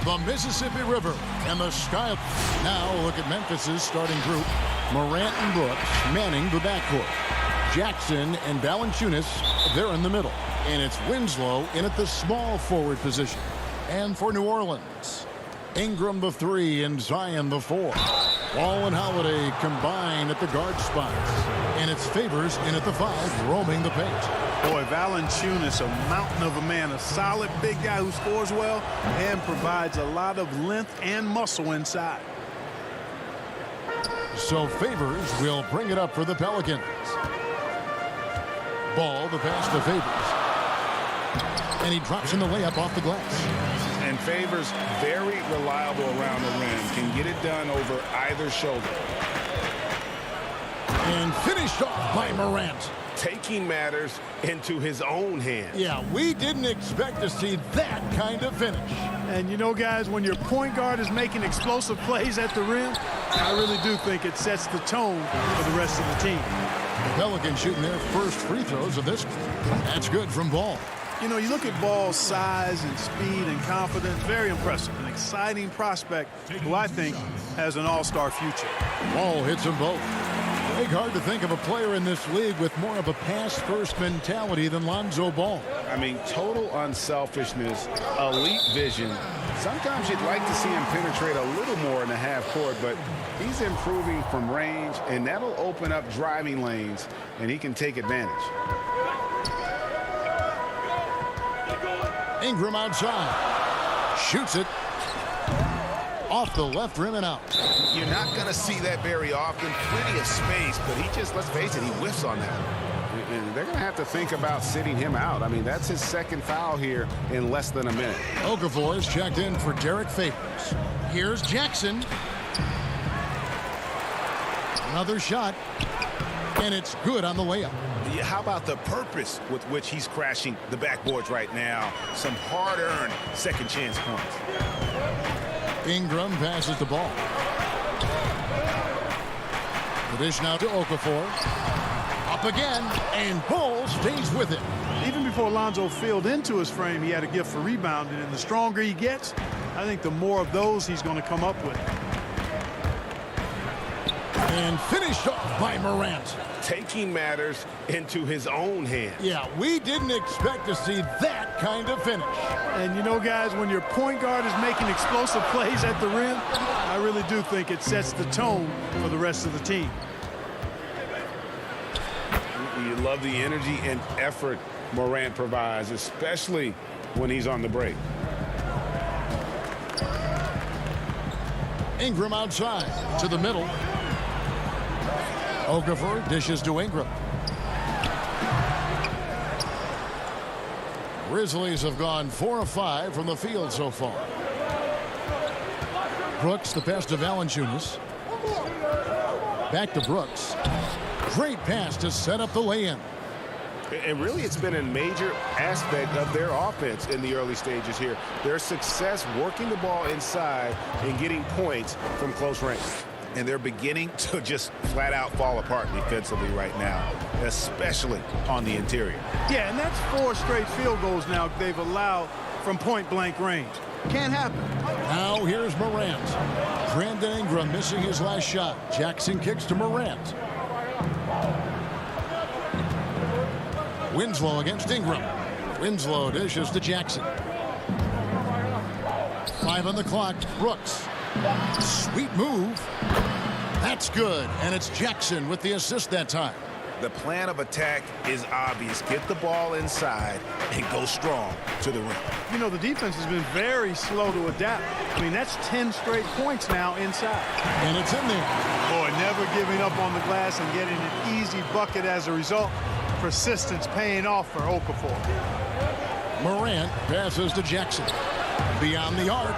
the Mississippi River, and the sky. Now look at Memphis's starting group. Morant and Brooks manning the backcourt. Jackson and Valanciunas, they're in the middle. And it's Winslow in at the small forward position. And for New Orleans, Ingram the 3 and Zion the 4. Wall and Holiday combine at the guard spots. And it's Favors in at the 5, roaming the paint. Boy, Valanciunas, a mountain of a man, a solid big guy who scores well and provides a lot of length and muscle inside. So Favors will bring it up for the Pelicans. Ball, the pass to Favors. And he drops in the layup off the glass. And Favors very reliable around the rim. Can get it done over either shoulder. And finished off by Morant. Taking matters into his own hands. Yeah, we didn't expect to see that kind of finish. And you know, guys, when your point guard is making explosive plays at the rim, I really do think it sets the tone for the rest of the team. The Pelicans shooting their first free throws of this. That's good from Ball. You know, you look at Ball's size and speed and confidence, very impressive. An exciting prospect who I think has an all-star future. Ball hits them both. Big hard to think of a player in this league with more of a pass-first mentality than Lonzo Ball. I mean, total unselfishness, elite vision. Sometimes you'd like to see him penetrate a little more in the half court, but he's improving from range, and that'll open up driving lanes, and he can take advantage. Ingram outside. Shoots it. Off the left rim and out. You're not going to see that very often. Plenty of space, but he just, let's face it, he whiffs on that. And they're going to have to think about sitting him out. I mean, that's his second foul here in less than a minute. Okafor is checked in for Derek Favors. Here's Jackson. Another shot. And it's good on the layup. Yeah, how about the purpose with which he's crashing the backboards right now? Some hard-earned second chance points. Ingram passes the ball. The dish now to Okafor. Up again, and Ball stays with it. Even before Lonzo filled into his frame, he had a gift for rebounding, and the stronger he gets, I think the more of those he's going to come up with. And finished off by Morant. Taking matters into his own hands. Yeah, we didn't expect to see that kind of finish. And you know, guys, when your point guard is making explosive plays at the rim, I really do think it sets the tone for the rest of the team. You love the energy and effort Morant provides, especially when he's on the break. Ingram outside to the middle. Okafor dishes to Ingram. Grizzlies have gone 4 of 5 from the field so far. Brooks, the pass to Valanciunas. Back to Brooks. Great pass to set up the lay-in. And really, it's been a major aspect of their offense in the early stages here. Their success working the ball inside and getting points from close range. And they're beginning to just flat out fall apart defensively right now, especially on the interior. Yeah, and that's 4 straight field goals now they've allowed from point-blank range. Can't happen. Now here's Morant. Brandon Ingram missing his last shot. Jackson kicks to Morant. Winslow against Ingram. Winslow dishes to Jackson. 5 on the clock. Brooks. Sweet move. That's good. And it's Jackson with the assist that time. The plan of attack is obvious. Get the ball inside and go strong to the rim. You know, the defense has been very slow to adapt. I mean, that's 10 straight points now inside. And it's in there. Boy, never giving up on the glass and getting an easy bucket as a result. Persistence paying off for Okafor. Morant passes to Jackson. Beyond the arc.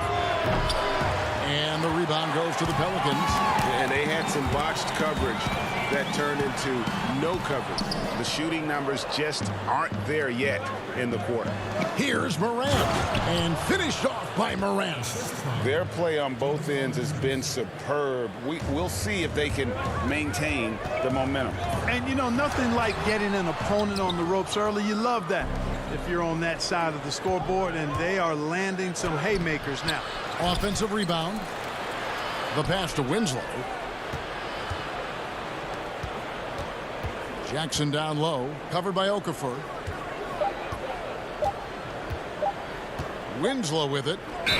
And the rebound goes to the Pelicans. And they had some botched coverage that turned into no coverage. The shooting numbers just aren't there yet in the quarter. Here's Morant. And finished off by Morant. Their play on both ends has been superb. We'll see if they can maintain the momentum. And, you know, nothing like getting an opponent on the ropes early. You love that. if you're on that side of the scoreboard, and they are landing some haymakers now. Offensive rebound. The pass to Winslow. Jackson down low, covered by Okafor. Winslow with it.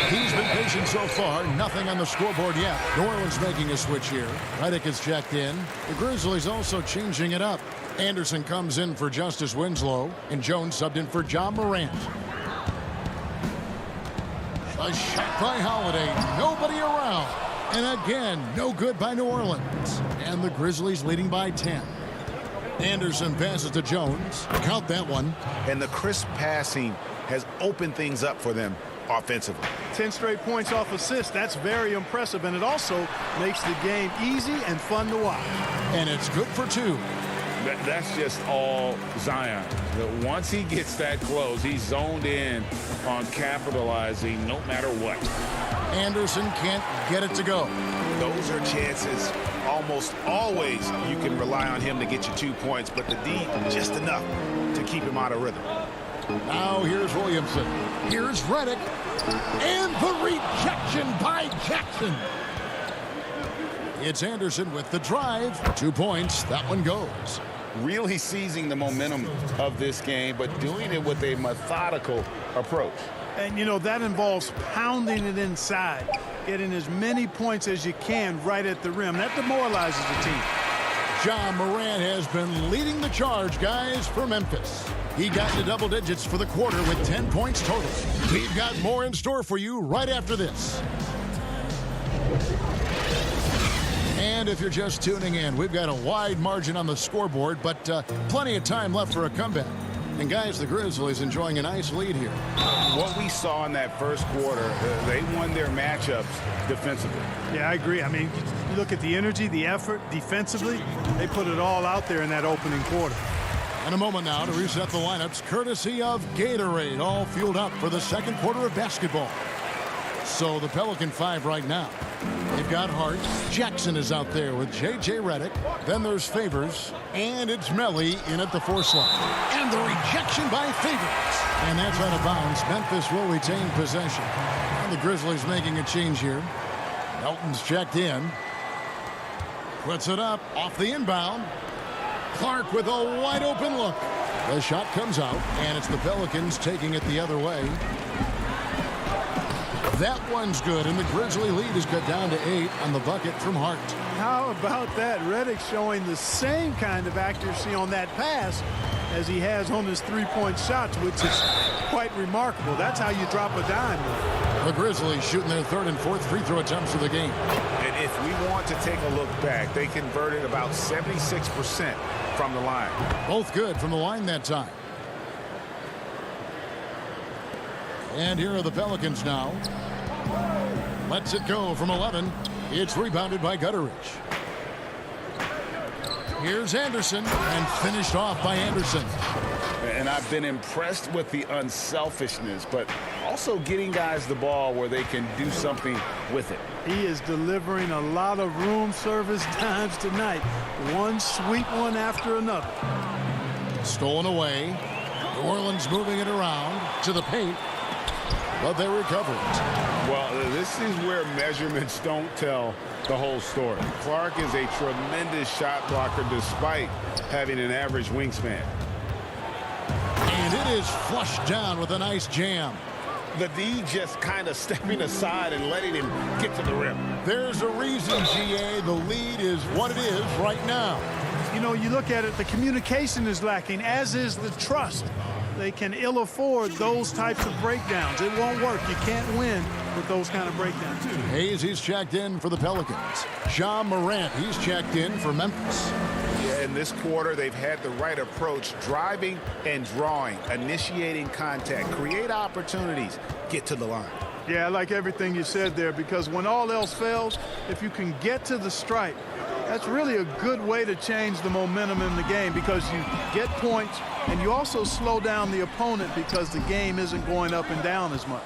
He's been patient so far. Nothing on the scoreboard yet. New Orleans making a switch here. Redick is checked in. The Grizzlies also changing it up. Anderson comes in for Justice Winslow, and Jones subbed in for John Morant. A shot by Holiday. Nobody around. And again, no good by New Orleans. And the Grizzlies leading by 10. Anderson passes to Jones. Count that one. And the crisp passing has opened things up for them offensively. 10 straight points off assists. That's very impressive, and it also makes the game easy and fun to watch. And it's good for 2. That's just all Zion. Once he gets that close, he's zoned in on capitalizing no matter what. Anderson can't get it to go. Those are chances. Almost always you can rely on him to get you 2 points, but the D just enough to keep him out of rhythm. Now here's Williamson. Here's Redick. And the rejection by Jackson. It's Anderson with the drive. 2 points. That one goes. Really seizing the momentum of this game, but doing it with a methodical approach. And, you know, that involves pounding it inside, getting as many points as you can right at the rim. That demoralizes the team. John Morant has been leading the charge, guys, for Memphis. He got into double digits for the quarter with 10 points total. We've got more in store for you right after this. And if you're just tuning in, we've got a wide margin on the scoreboard, but plenty of time left for a comeback. And guys, the Grizzlies enjoying a nice lead here. What we saw in that first quarter, they won their matchups defensively. Yeah, I agree. I mean, you look at the energy, the effort defensively, they put it all out there in that opening quarter. In a moment now to reset the lineups, courtesy of Gatorade, all fueled up for the second quarter of basketball. So the Pelican 5 right now. They've got Hart. Jackson is out there with J.J. Redick. Then there's Favors. And it's Melly in at the 4 slot. And the rejection by Favors. And that's out of bounds. Memphis will retain possession. And the Grizzlies making a change here. Melton's checked in. Puts it up off the inbound. Clark with a wide open look. The shot comes out. And it's the Pelicans taking it the other way. That one's good, and the Grizzly lead is cut down to 8 on the bucket from Hart. How about that? Redick showing the same kind of accuracy on that pass as he has on his three-point shots, which is quite remarkable. That's how you drop a dime. The Grizzlies shooting their 3rd and 4th free throw attempts of the game. And if we want to take a look back, they converted about 76% from the line. Both good from the line that time. And here are the Pelicans now. Lets it go from 11. It's rebounded by Gutteridge. Here's Anderson, and finished off by Anderson. And I've been impressed with the unselfishness, but also getting guys the ball where they can do something with it. He is delivering a lot of room service times tonight. One sweet one after another. Stolen away. New Orleans moving it around to the paint. But they recover it. Well, this is where measurements don't tell the whole story. Clark is a tremendous shot blocker despite having an average wingspan. And it is flushed down with a nice jam. The D just kind of stepping aside and letting him get to the rim. There's a reason, GA, the lead is what it is right now. You know, you look at it, the communication is lacking, as is the trust. They can ill afford those types of breakdowns. It won't work. You can't win with those kind of breakdowns. Hayes, he's checked in for the Pelicans. John Morant, he's checked in for Memphis. Yeah, in this quarter, they've had the right approach, driving and drawing, initiating contact, create opportunities, get to the line. Yeah, I like everything you said there, because when all else fails, if you can get to the stripe, that's really a good way to change the momentum in the game, because you get points and you also slow down the opponent because the game isn't going up and down as much.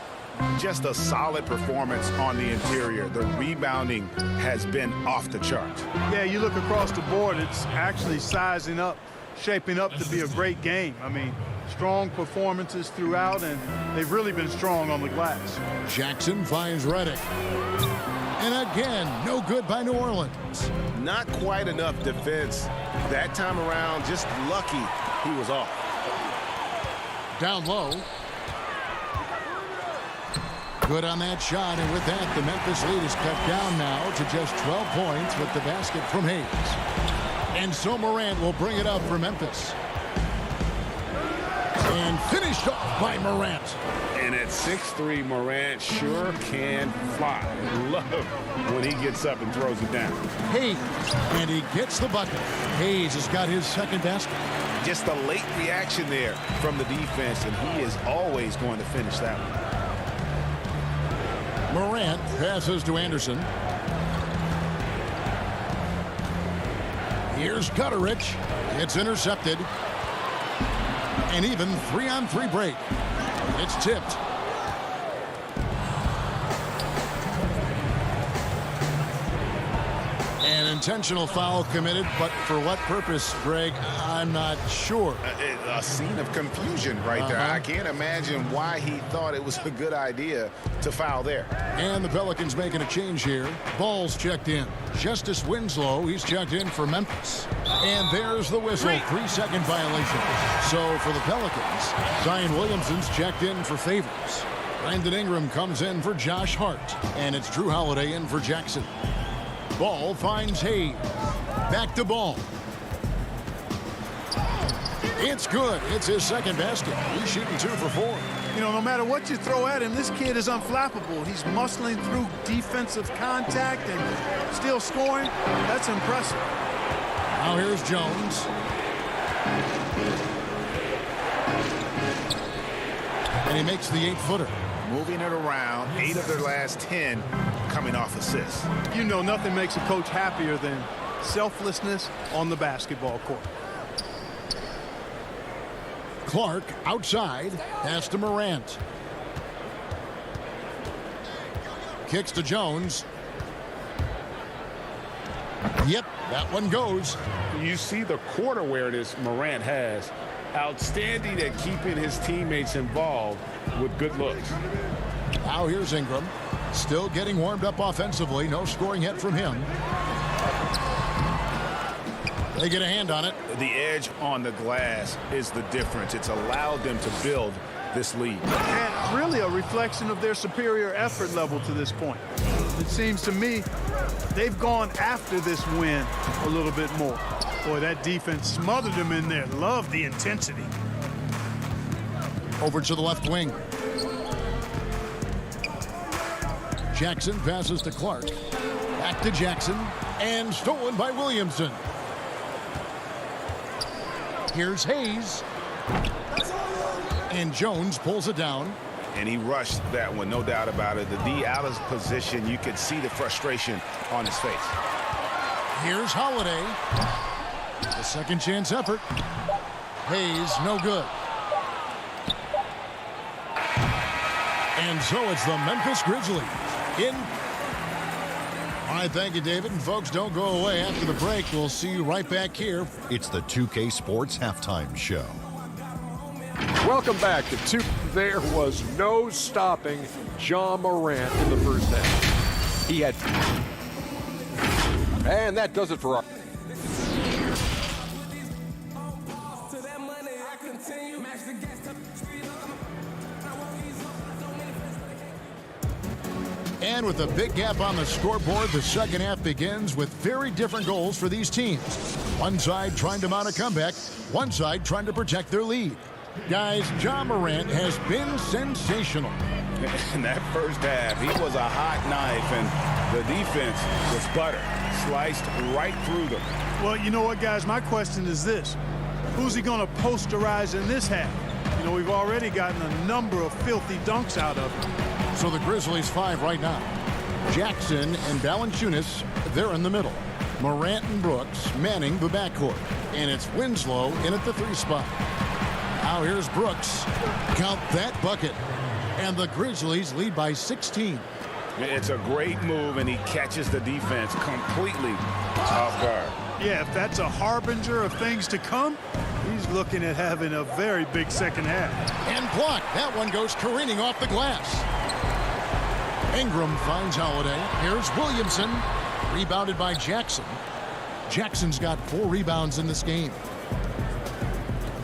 Just a solid performance on the interior. The rebounding has been off the charts. Yeah, you look across the board, it's actually sizing up, shaping up to be a great game. I mean, Strong performances throughout, and they've really been strong on the glass. Jackson finds Redick. And again, no good by New Orleans. Not quite enough defense that time around. Just lucky he was off. Down low. Good on that shot, and with that, the Memphis lead is cut down now to just 12 points with the basket from Hayes. And so Morant will bring it up for Memphis. And finished off by Morant. And at 6'3", Morant sure can fly. Love when he gets up and throws it down. Hayes, and he gets the bucket. Hayes has got his second basket. Just a late reaction there from the defense, and he is always going to finish that one. Morant passes to Anderson. Here's Gutterich. It's intercepted. And even 3-on-3 break. It's tipped. An intentional foul committed, but for what purpose, Greg, I'm not sure. A scene of confusion right there. I can't imagine why he thought it was a good idea to foul there. And the Pelicans making a change here. Ball's checked in. Justice Winslow, he's checked in for Memphis. And there's the whistle. 3-second violation. So for the Pelicans, Zion Williamson's checked in for Favors. Brandon Ingram comes in for Josh Hart. And it's Drew Holiday in for Jackson. Ball finds Hayes. Back to Ball. It's good. It's his second basket. He's shooting 2 for 4. You know, no matter what you throw at him, this kid is unflappable. He's muscling through defensive contact and still scoring. That's impressive. Now here's Jones. And he makes the 8-footer. Moving it around, 8 of their last 10 coming off assists. You know, nothing makes a coach happier than selflessness on the basketball court. Clark outside. Pass to Morant. Kicks to Jones. Yep, that one goes. You see the court awareness Morant has. Outstanding at keeping his teammates involved with good looks. Now here's Ingram. Still getting warmed up offensively. No scoring yet from him. They get a hand on it. The edge on the glass is the difference. It's allowed them to build this lead. And really a reflection of their superior effort level to this point. It seems to me they've gone after this win a little bit more. Boy, that defense smothered them in there. Love the intensity. Over to the left wing. Jackson passes to Clark. Back to Jackson. And stolen by Williamson. Here's Hayes. And Jones pulls it down. And he rushed that one, no doubt about it. The D out of position, you could see the frustration on his face. Here's Holiday. The second chance effort. Hayes, no good. And so it's the Memphis Grizzlies in. All right, thank you, David. And folks, don't go away after the break. We'll see you right back here. It's the 2K Sports Halftime Show. Welcome back to 2. There was no stopping Ja Morant in the first half. He had. And that does it for our. And with a big gap on the scoreboard, the second half begins with very different goals for these teams. One side trying to mount a comeback, one side trying to protect their lead. Guys, Ja Morant has been sensational. In that first half, he was a hot knife, and the defense was butter, sliced right through them. Well, you know what, guys? My question is this. Who's he going to posterize in this half? You know, we've already gotten a number of filthy dunks out of him. So the Grizzlies 5 right now. Jackson and Valanciunas, they're in the middle. Morant and Brooks manning the backcourt. And it's Winslow in at the 3 spot. Now here's Brooks. Count that bucket. And the Grizzlies lead by 16. It's a great move, and he catches the defense completely off guard. Yeah, if that's a harbinger of things to come, He's looking at having a very big second half. And blocked. That one goes careening off the glass. Ingram finds Holiday. Here's Williamson. Rebounded by Jackson. Jackson's got 4 rebounds in this game.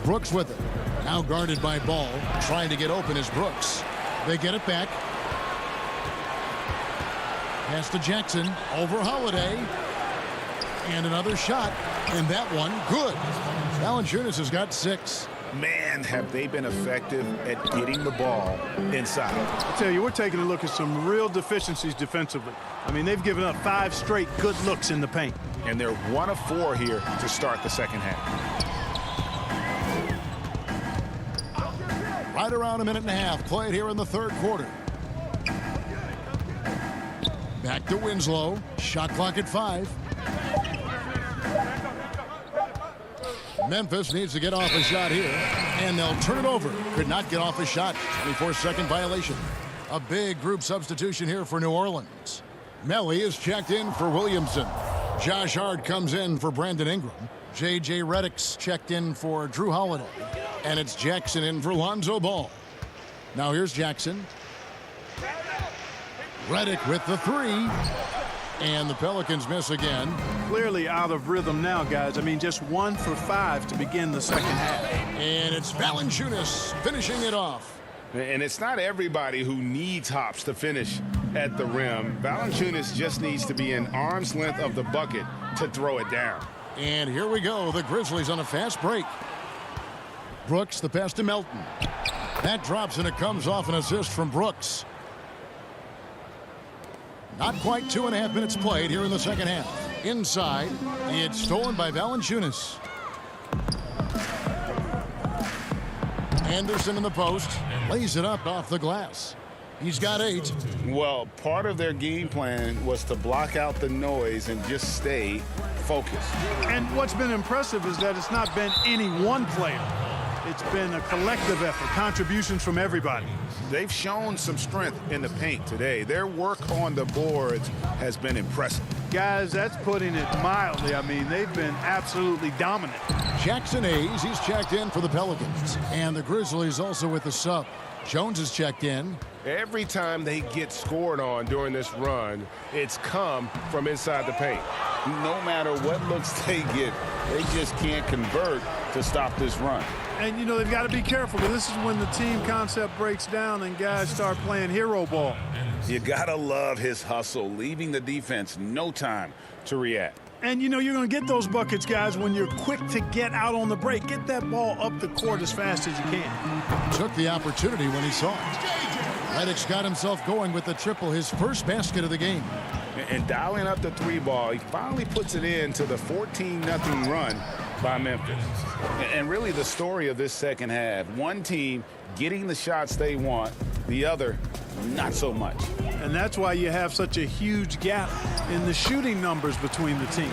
Brooks with it. Now guarded by Ball. Trying to get open is Brooks. They get it back. Pass to Jackson. Over Holiday. And another shot. And that one, good. Valanciunas has got 6. Man, have they been effective at getting the ball inside. I tell you, we're taking a look at some real deficiencies defensively. I mean, they've given up 5 straight good looks in the paint. And they're 1 of 4 here to start the second half. Right around a minute and a half played here in the third quarter. Back to Winslow. Shot clock at 5. Memphis needs to get off a shot here, and they'll turn it over. Could not get off a shot. 24-second violation. A big group substitution here for New Orleans. Melly is checked in for Williamson. Josh Hart comes in for Brandon Ingram. J.J. Redick's checked in for Drew Holiday. And it's Jackson in for Lonzo Ball. Now here's Jackson. Redick with the 3. And the Pelicans miss again. Clearly out of rhythm now, guys. I mean, just 1 for 5 to begin the second half. And it's Valanciunas finishing it off. And it's not everybody who needs hops to finish at the rim. Valanciunas just needs to be an arm's length of the bucket to throw it down. And here we go. The Grizzlies on a fast break. Brooks, the pass to Melton. That drops, and it comes off an assist from Brooks. Not quite 2.5 minutes played here in the second half. Inside, it's stolen by Valanciunas. Anderson in the post, lays it up off the glass. He's got 8. Well, part of their game plan was to block out the noise and just stay focused. And what's been impressive is that it's not been any one player. It's been a collective effort, contributions from everybody. They've shown some strength in the paint today. Their work on the boards has been impressive. Guys, that's putting it mildly. I mean, they've been absolutely dominant. Jackson Hayes, he's checked in for the Pelicans. And the Grizzlies also with the sub. Jones is checked in. Every time they get scored on during this run, it's come from inside the paint. No matter what looks they get, they just can't convert to stop this run. And, you know, they've got to be careful. This is when the team concept breaks down and guys start playing hero ball. You got to love his hustle, leaving the defense no time to react. And, you know, you're going to get those buckets, guys, when you're quick to get out on the break. Get that ball up the court as fast as you can. Took the opportunity when he saw it. Redick's got himself going with the triple, his first basket of the game. And dialing up the 3 ball, he finally puts it into the 14-0 run by Memphis. And really the story of this second half, one team getting the shots they want, the other not so much. And that's why you have such a huge gap in the shooting numbers between the teams.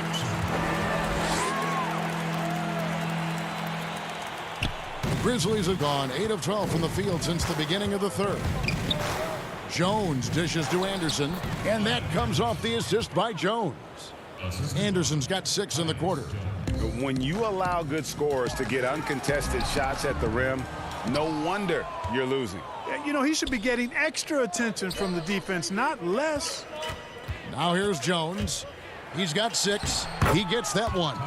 The Grizzlies have gone 8 of 12 from the field since the beginning of the third. Jones dishes to Anderson, and that comes off the assist by Jones. Anderson's got 6 in the quarter. When you allow good scorers to get uncontested shots at the rim, no wonder you're losing. You know, he should be getting extra attention from the defense, not less. Now here's Jones. He's got 6. He gets that one.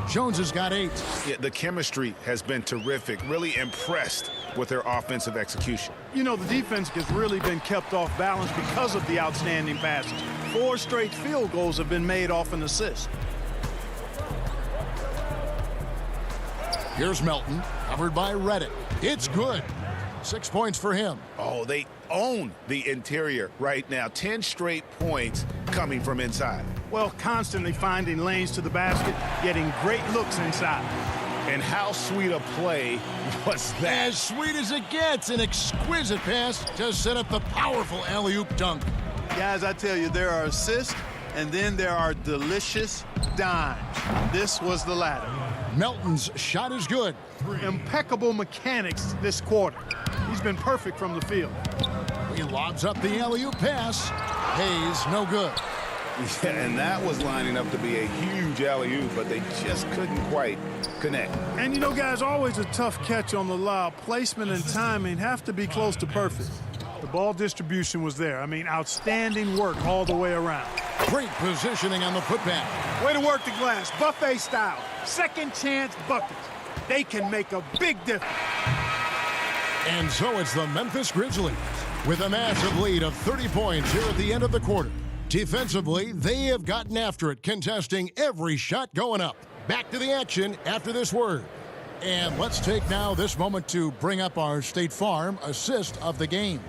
Jones has got 8. Yeah, the chemistry has been terrific. Really impressed with their offensive execution. You know, the defense has really been kept off balance because of the outstanding passes. 4 straight field goals have been made off an assist. Here's Melton, covered by Redick. It's good. 6 points for him. Oh, they own the interior right now. 10 straight points coming from inside. Well, constantly finding lanes to the basket, getting great looks inside. And how sweet a play was that? As sweet as it gets, an exquisite pass to set up the powerful alley-oop dunk. Guys, I tell you, there are assists, and then there are delicious dimes. This was the latter. Melton's shot is good. Impeccable mechanics this quarter. He's been perfect from the field. He lobs up the alley-oop pass. Hayes, no good. Yeah, and that was lining up to be a huge alley-oop, but they just couldn't quite connect. And, you know, guys, always a tough catch on the lob. Placement and timing have to be close to perfect. The ball distribution was there. I mean, outstanding work all the way around. Great positioning on the putback. Way to work the glass, buffet style. Second chance buckets. They can make a big difference. And so it's the Memphis Grizzlies with a massive lead of 30 points here at the end of the quarter. Defensively, they have gotten after it, contesting every shot going up. Back to the action after this word. And let's take now this moment to bring up our State Farm assist of the game.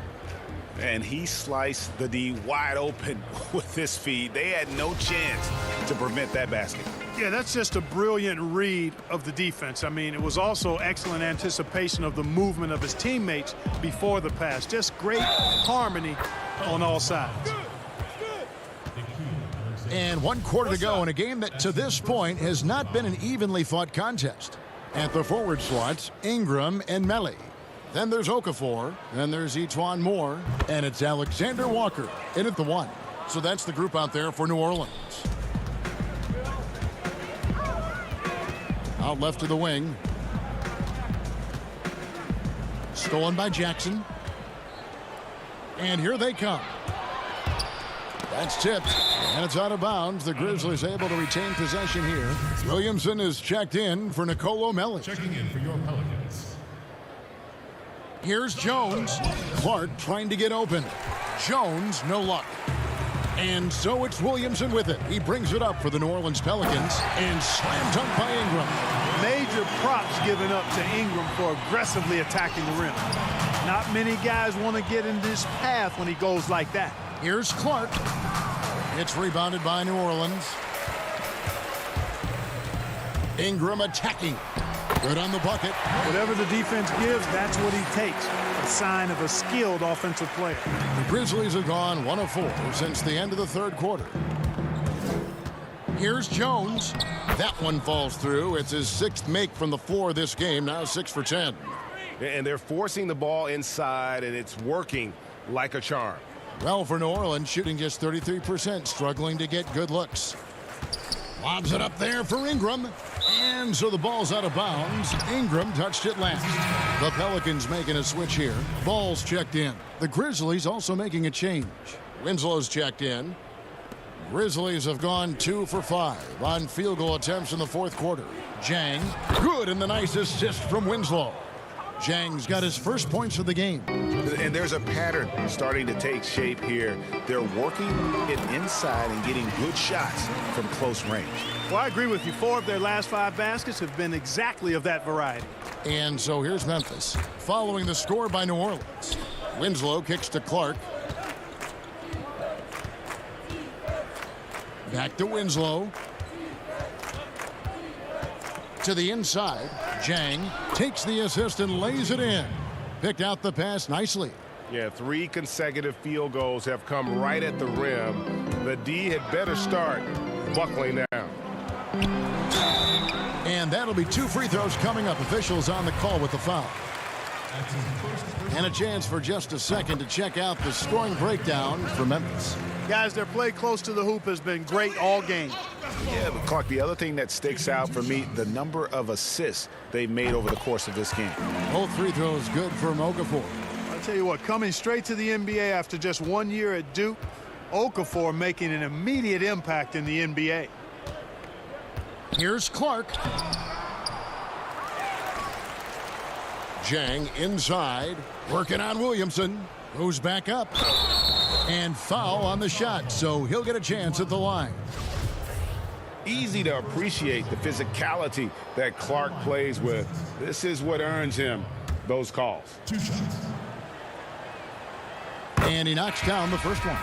And he sliced the D wide open with this feed. They had no chance to prevent that basket. Yeah, that's just a brilliant read of the defense. I mean, it was also excellent anticipation of the movement of his teammates before the pass. Just great harmony on all sides. And 1 quarter to go in a game that to this point has not been an evenly fought contest. At the forward slots, Ingram and Melly. Then there's Okafor, then there's Etuan Moore, and it's Alexander Walker in at the 1. So that's the group out there for New Orleans. Out left to the wing. Stolen by Jackson. And here they come. That's tipped, and it's out of bounds. The Grizzlies able to retain possession here. Williamson is checked in for Nicolo Melli. Checking in for your Pelicans. Here's Jones. Clark trying to get open. Jones, no luck. And so it's Williamson with it. He brings it up for the New Orleans Pelicans, and slam dunk by Ingram. Major props given up to Ingram for aggressively attacking the rim. Not many guys want to get in this path when he goes like that. Here's Clark. It's rebounded by New Orleans. Ingram attacking. Good on the bucket. Whatever the defense gives, that's what he takes. A sign of a skilled offensive player. The Grizzlies have gone 1 of 4 since the end of the third quarter. Here's Jones. That one falls through. It's his 6th make from the floor this game, now 6 for 10. And they're forcing the ball inside, and it's working like a charm. Well, for New Orleans, shooting just 33%, struggling to get good looks. Lobs it up there for Ingram. And so the ball's out of bounds. Ingram touched it last. The Pelicans making a switch here. Ball's checked in. The Grizzlies also making a change. Winslow's checked in. Grizzlies have gone 2 for 5 on field goal attempts in the fourth quarter. Jang, good, and the nice assist from Winslow. Jang's got his first points of the game. And there's a pattern starting to take shape here. They're working it inside and getting good shots from close range. Well, I agree with you. 4 of their last 5 baskets have been exactly of that variety. And so here's Memphis, following the score by New Orleans. Winslow kicks to Clark. Back to Winslow. To the inside. Jang takes the assist and lays it in. Picked out the pass nicely. Yeah, 3 consecutive field goals have come right at the rim. The D had better start buckling down. And that'll be 2 free throws coming up. Officials on the call with the foul. And a chance for just a second to check out the scoring breakdown for Memphis. Guys, their play close to the hoop has been great all game. Yeah, but Clark, the other thing that sticks out for me, the number of assists they've made over the course of this game. Both free throws good for Okafor. I'll tell you what, coming straight to the NBA after just 1 year at Duke, Okafor making an immediate impact in the NBA. Here's Clark. Jang inside, working on Williamson, who's back up. And foul on the shot, so he'll get a chance at the line. Easy to appreciate the physicality that Clark plays with. This is what earns him those calls. 2 shots. And he knocks down the first one.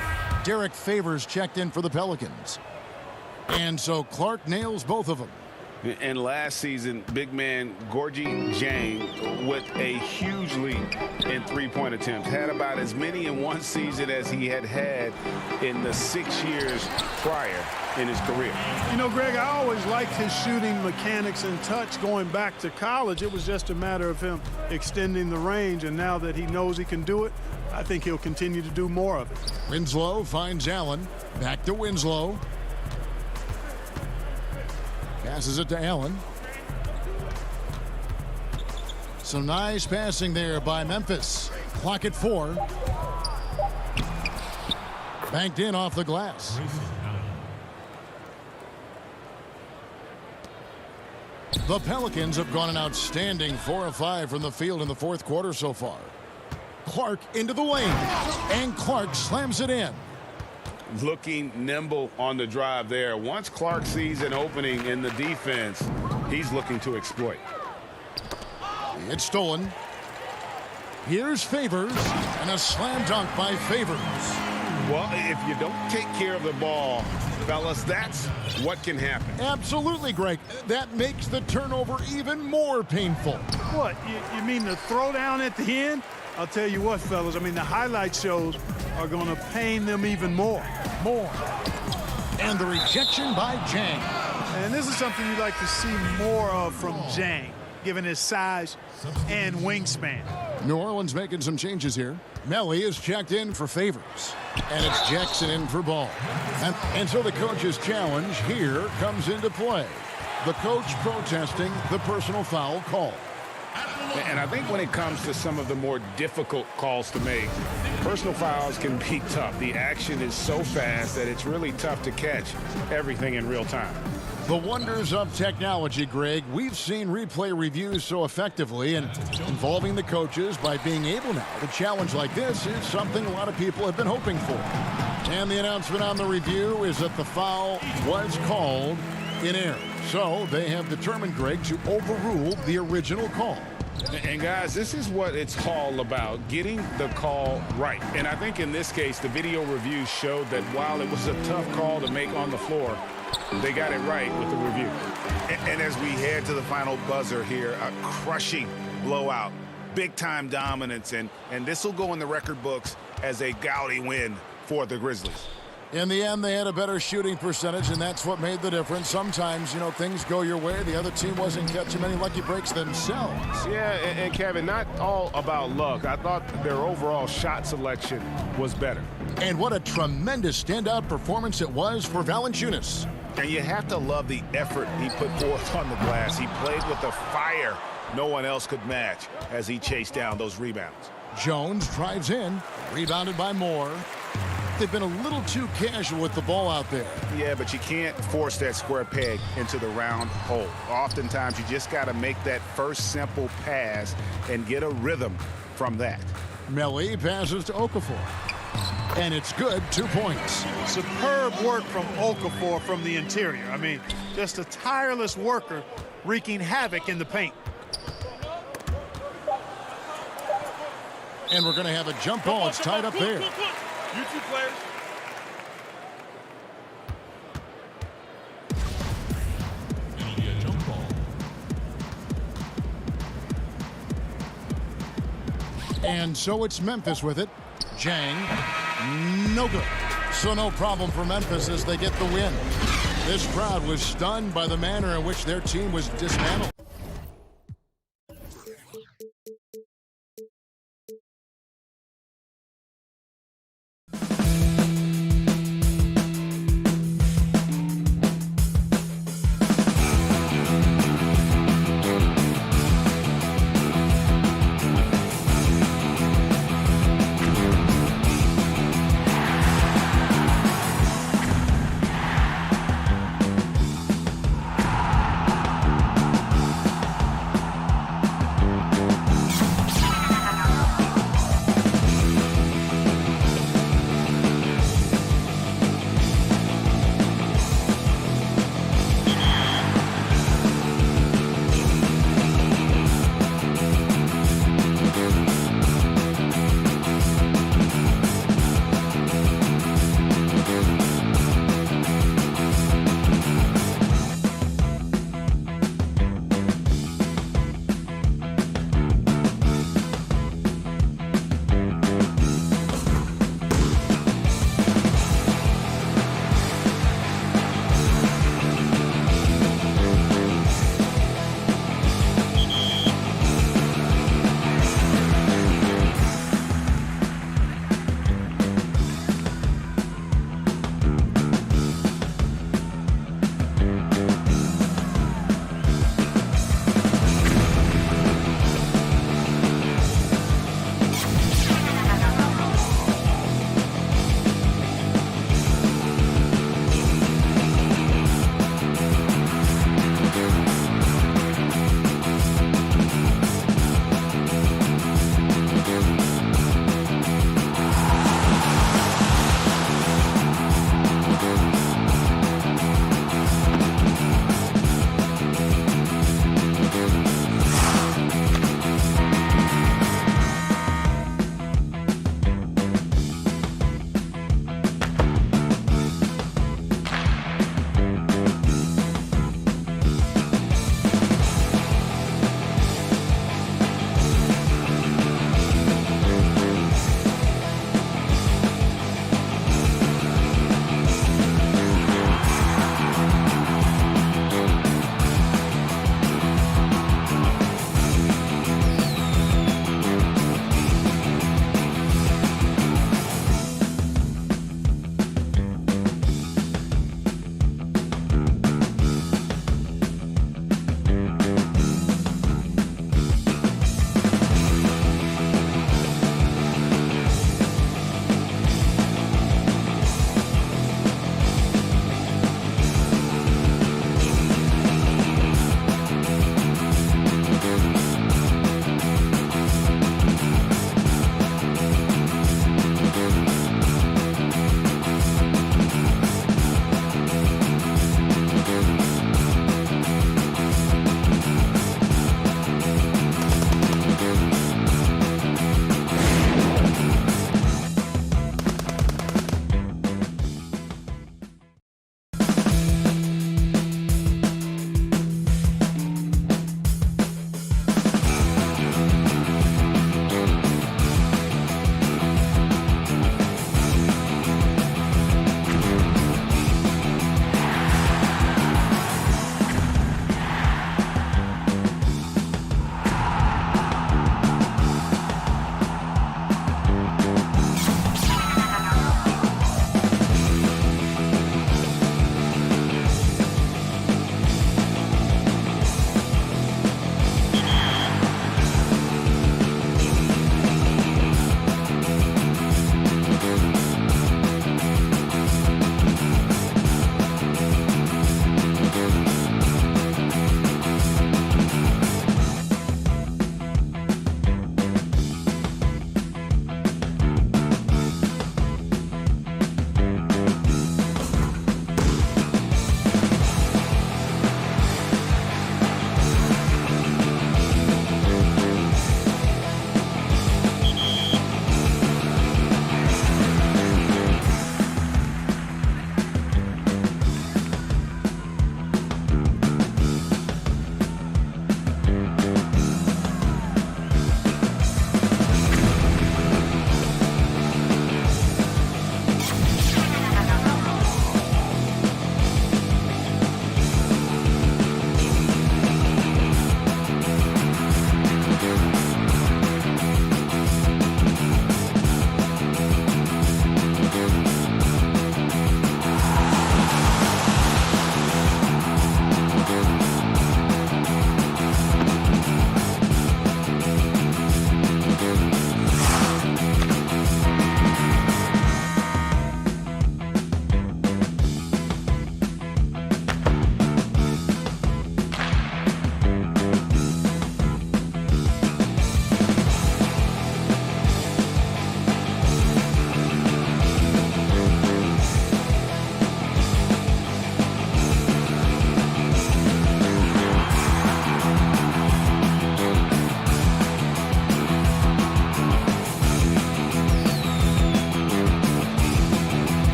Derek Favors checked in for the Pelicans. And so Clark nails both of them. And last season, big man Gorgie Jang with a huge lead in three-point attempts. Had about as many in one season as he had in the 6 years prior in his career. You know, Greg, I always liked his shooting mechanics and touch going back to college. It was just a matter of him extending the range, and now that he knows he can do it, I think he'll continue to do more of it. Winslow finds Allen. Back to Winslow. Passes it to Allen. Some nice passing there by Memphis. Clock at 4. Banked in off the glass. The Pelicans have gone an outstanding 4 of 5 from the field in the fourth quarter so far. Clark into the lane, and Clark slams it in. Looking nimble on the drive there. Once Clark sees an opening in the defense, he's looking to exploit. It's stolen. Here's Favors, and a slam dunk by Favors. Well, if you don't take care of the ball, fellas, that's what can happen. Absolutely, Greg. That makes the turnover even more painful. What, you mean the throwdown at the end? I'll tell you what, fellas, I mean, the highlight shows are going to pain them even more. And the rejection by Jang. And this is something you'd like to see more of from Jang, given his size and wingspan. New Orleans making some changes here. Melly is checked in for Favors. And it's Jackson in for Ball. And so the coach's challenge here comes into play. The coach protesting the personal foul call. And I think when it comes to some of the more difficult calls to make, personal fouls can be tough. The action is so fast that it's really tough to catch everything in real time. The wonders of technology, Greg. We've seen replay reviews so effectively, and involving the coaches by being able now to challenge like this is something a lot of people have been hoping for. And the announcement on the review is that the foul was called in error. So they have determined, Greg, to overrule the original call. And guys, this is what it's all about, getting the call right. And I think in this case, the video review showed that while it was a tough call to make on the floor, they got it right with the review. And as we head to the final buzzer here, a crushing blowout, big-time dominance, and this will go in the record books as a gaudy win for the Grizzlies. In the end, they had a better shooting percentage, and that's what made the difference. Sometimes, things go your way. The other team wasn't catching many lucky breaks themselves. Yeah, and Kevin, not all about luck. I thought their overall shot selection was better. And what a tremendous standout performance it was for Valanciunas. And you have to love the effort he put forth on the glass. He played with a fire no one else could match as he chased down those rebounds. Jones drives in, rebounded by Moore. They've been a little too casual with the ball out there. Yeah, but you can't force that square peg into the round hole. Oftentimes, you just got to make that first simple pass and get a rhythm from that. Melly passes to Okafor. And it's good, 2 points. Superb work from Okafor from the interior. I mean, just a tireless worker wreaking havoc in the paint. And we're going to have a jump ball. It's tied up there. You two players. It'll be a jump ball. And so it's Memphis with it. Jang, no good. So no problem for Memphis as they get the win. This crowd was stunned by the manner in which their team was dismantled.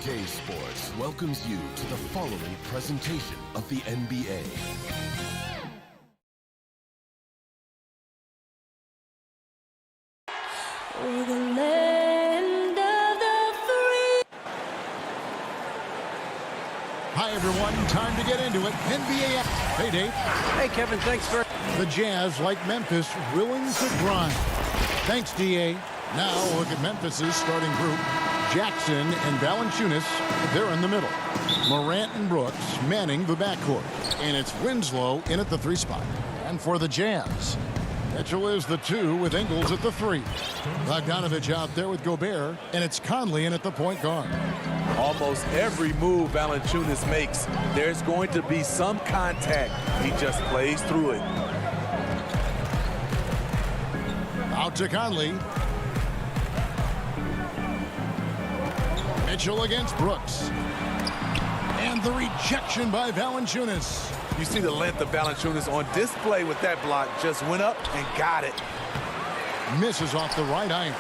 2K Sports welcomes you to the following presentation of the NBA. For the land of the free. Hi, everyone. Time to get into it. NBA Payday. Hey, Kevin, thanks for... The Jazz, like Memphis, willing to grind. Thanks, D.A. Now, look at Memphis's starting group. Jackson and Valanciunas, they're in the middle. Morant and Brooks manning the backcourt. And it's Winslow in at the 3 spot. And for the Jazz, Mitchell is the 2 with Ingles at the 3. Bogdanovich out there with Gobert, and it's Conley in at the point guard. Almost every move Valanciunas makes, there's going to be some contact. He just plays through it. Out to Conley. Mitchell against Brooks. And the rejection by Valanciunas. You see the length of Valanciunas on display with that block. Just went up and got it. Misses off the right iron.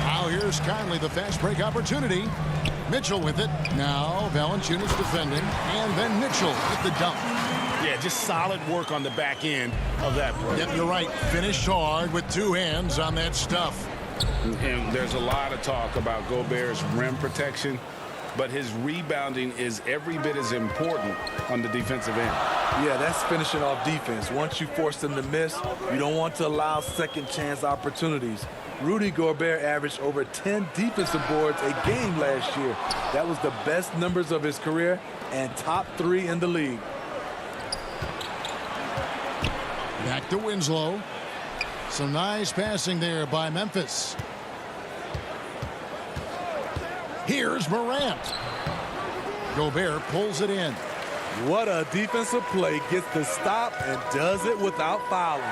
Now here's Conley, the fast break opportunity. Mitchell with it. Now Valanciunas defending. And then Mitchell with the dunk. Yeah, just solid work on the back end of that play. Yep, you're right. Finished hard with 2 hands on that stuff. And there's a lot of talk about Gobert's rim protection, but his rebounding is every bit as important on the defensive end. Yeah, that's finishing off defense. Once you force them to miss, you don't want to allow second chance opportunities. Rudy Gobert averaged over 10 defensive boards a game last year. That was the best numbers of his career and top 3 in the league. Back to Winslow. Some nice passing there by Memphis. Here's Morant. Gobert pulls it in. What a defensive play. Gets the stop and does it without fouling.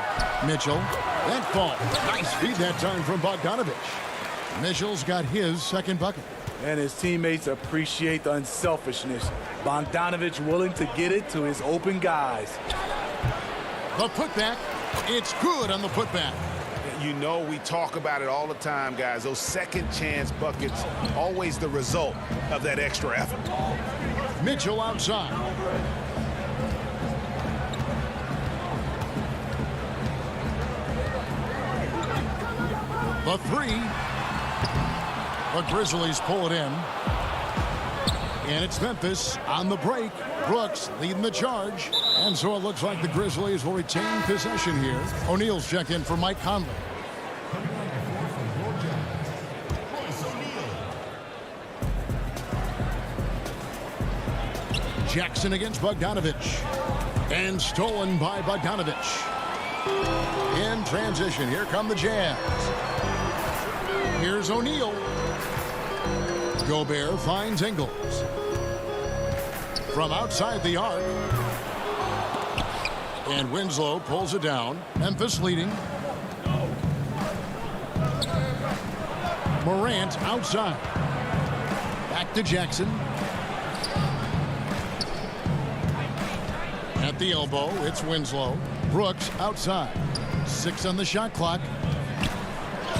Mitchell. That fall. Nice feed that time from Bogdanovich. Mitchell's got his second bucket. And his teammates appreciate the unselfishness. Bogdanovich willing to get it to his open guys. The putback. It's good on the putback. You know, we talk about it all the time, guys. Those second chance buckets, always the result of that extra effort. Mitchell outside. The 3. The Grizzlies pull it in. And it's Memphis on the break. Brooks leading the charge. And so it looks like the Grizzlies will retain possession here. O'Neal's check in for Mike Conley. Jackson against Bogdanovich. And stolen by Bogdanovich. In transition, here come the Jazz. Here's O'Neal. Gobert finds Ingles. From outside the arc. And Winslow pulls it down. Memphis leading. Morant outside. Back to Jackson. At the elbow, it's Winslow. Brooks outside. 6 on the shot clock.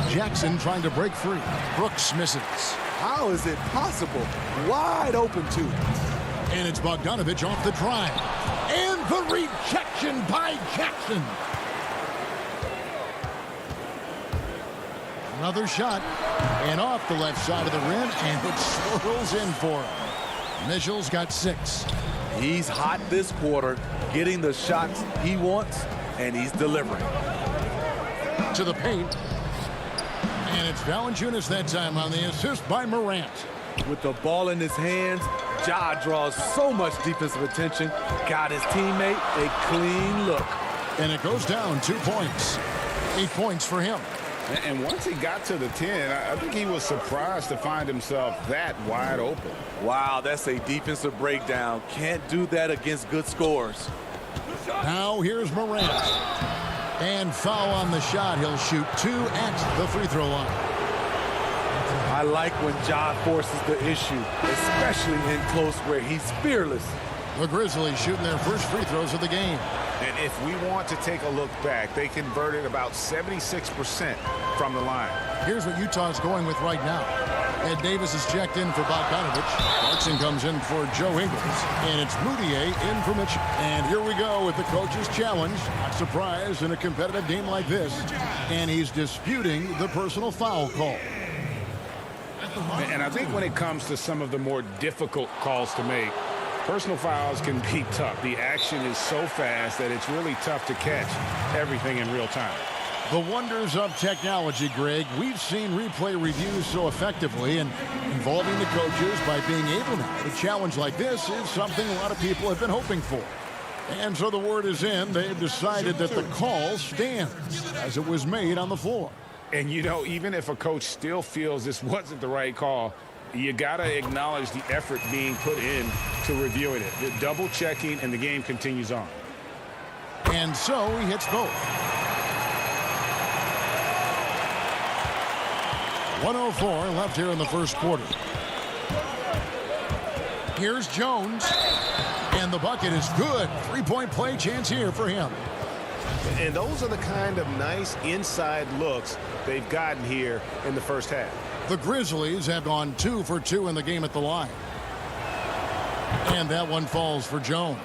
Jackson trying to break free. Brooks misses. How is it possible? Wide open, too. And it's Bogdanovich off the drive. And the rejection by Jackson. Another shot. And off the left side of the rim. And it swirls in for him. Mitchell's got 6. He's hot this quarter, getting the shots he wants, and he's delivering. To the paint. And it's Valanciunas that time on the assist by Morant. With the ball in his hands, Ja draws so much defensive attention. Got his teammate a clean look. And it goes down 2 points. 8 points for him. And once he got to the 10, I think he was surprised to find himself that wide open. Wow, that's a defensive breakdown. Can't do that against good scores. Now here's Morant. And foul on the shot. He'll shoot 2 at the free throw line. I like when Ja forces the issue, especially in close where he's fearless. The Grizzlies shooting their first free throws of the game. And if we want to take a look back, they converted about 76% from the line. Here's what Utah's going with right now. Ed Davis is checked in for Bogdanovich. Clarkson comes in for Joe Ingles. And it's Moutier in for Mitchell. And here we go with the coach's challenge. Not surprised in a competitive game like this. And he's disputing the personal foul call. And I think when it comes to some of the more difficult calls to make, personal fouls can be tough. The action is so fast that it's really tough to catch everything in real time. The wonders of technology, Greg. We've seen replay reviews so effectively, and involving the coaches by being able now to challenge like this is something a lot of people have been hoping for. And so the word is in. They've decided that the call stands as it was made on the floor. And, you know, even if a coach still feels this wasn't the right call, you got to acknowledge the effort being put in to reviewing it. The double checking, and the game continues on. And so he hits both. 1:04 left here in the first quarter. Here's Jones. And the bucket is good. Three-point play chance here for him. And those are the kind of nice inside looks they've gotten here in the first half. The Grizzlies have gone 2 for 2 in the game at the line. And that one falls for Jones.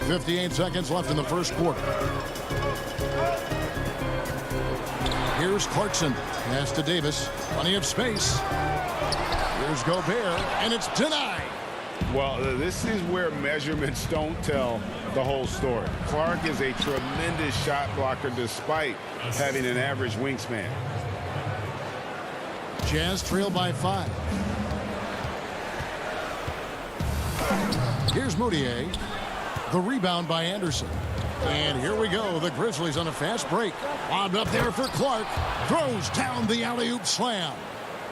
58 seconds left in the first quarter. Here's Clarkson. Pass to Davis. Plenty of space. Here's Gobert, and it's denied. Well, this is where measurements don't tell the whole story. Clark is a tremendous shot blocker despite having an average wingspan. Jazz trail by 5. Here's Moutier. The rebound by Anderson. And here we go. The Grizzlies on a fast break. Lobbed up there for Clark. Throws down the alley-oop slam.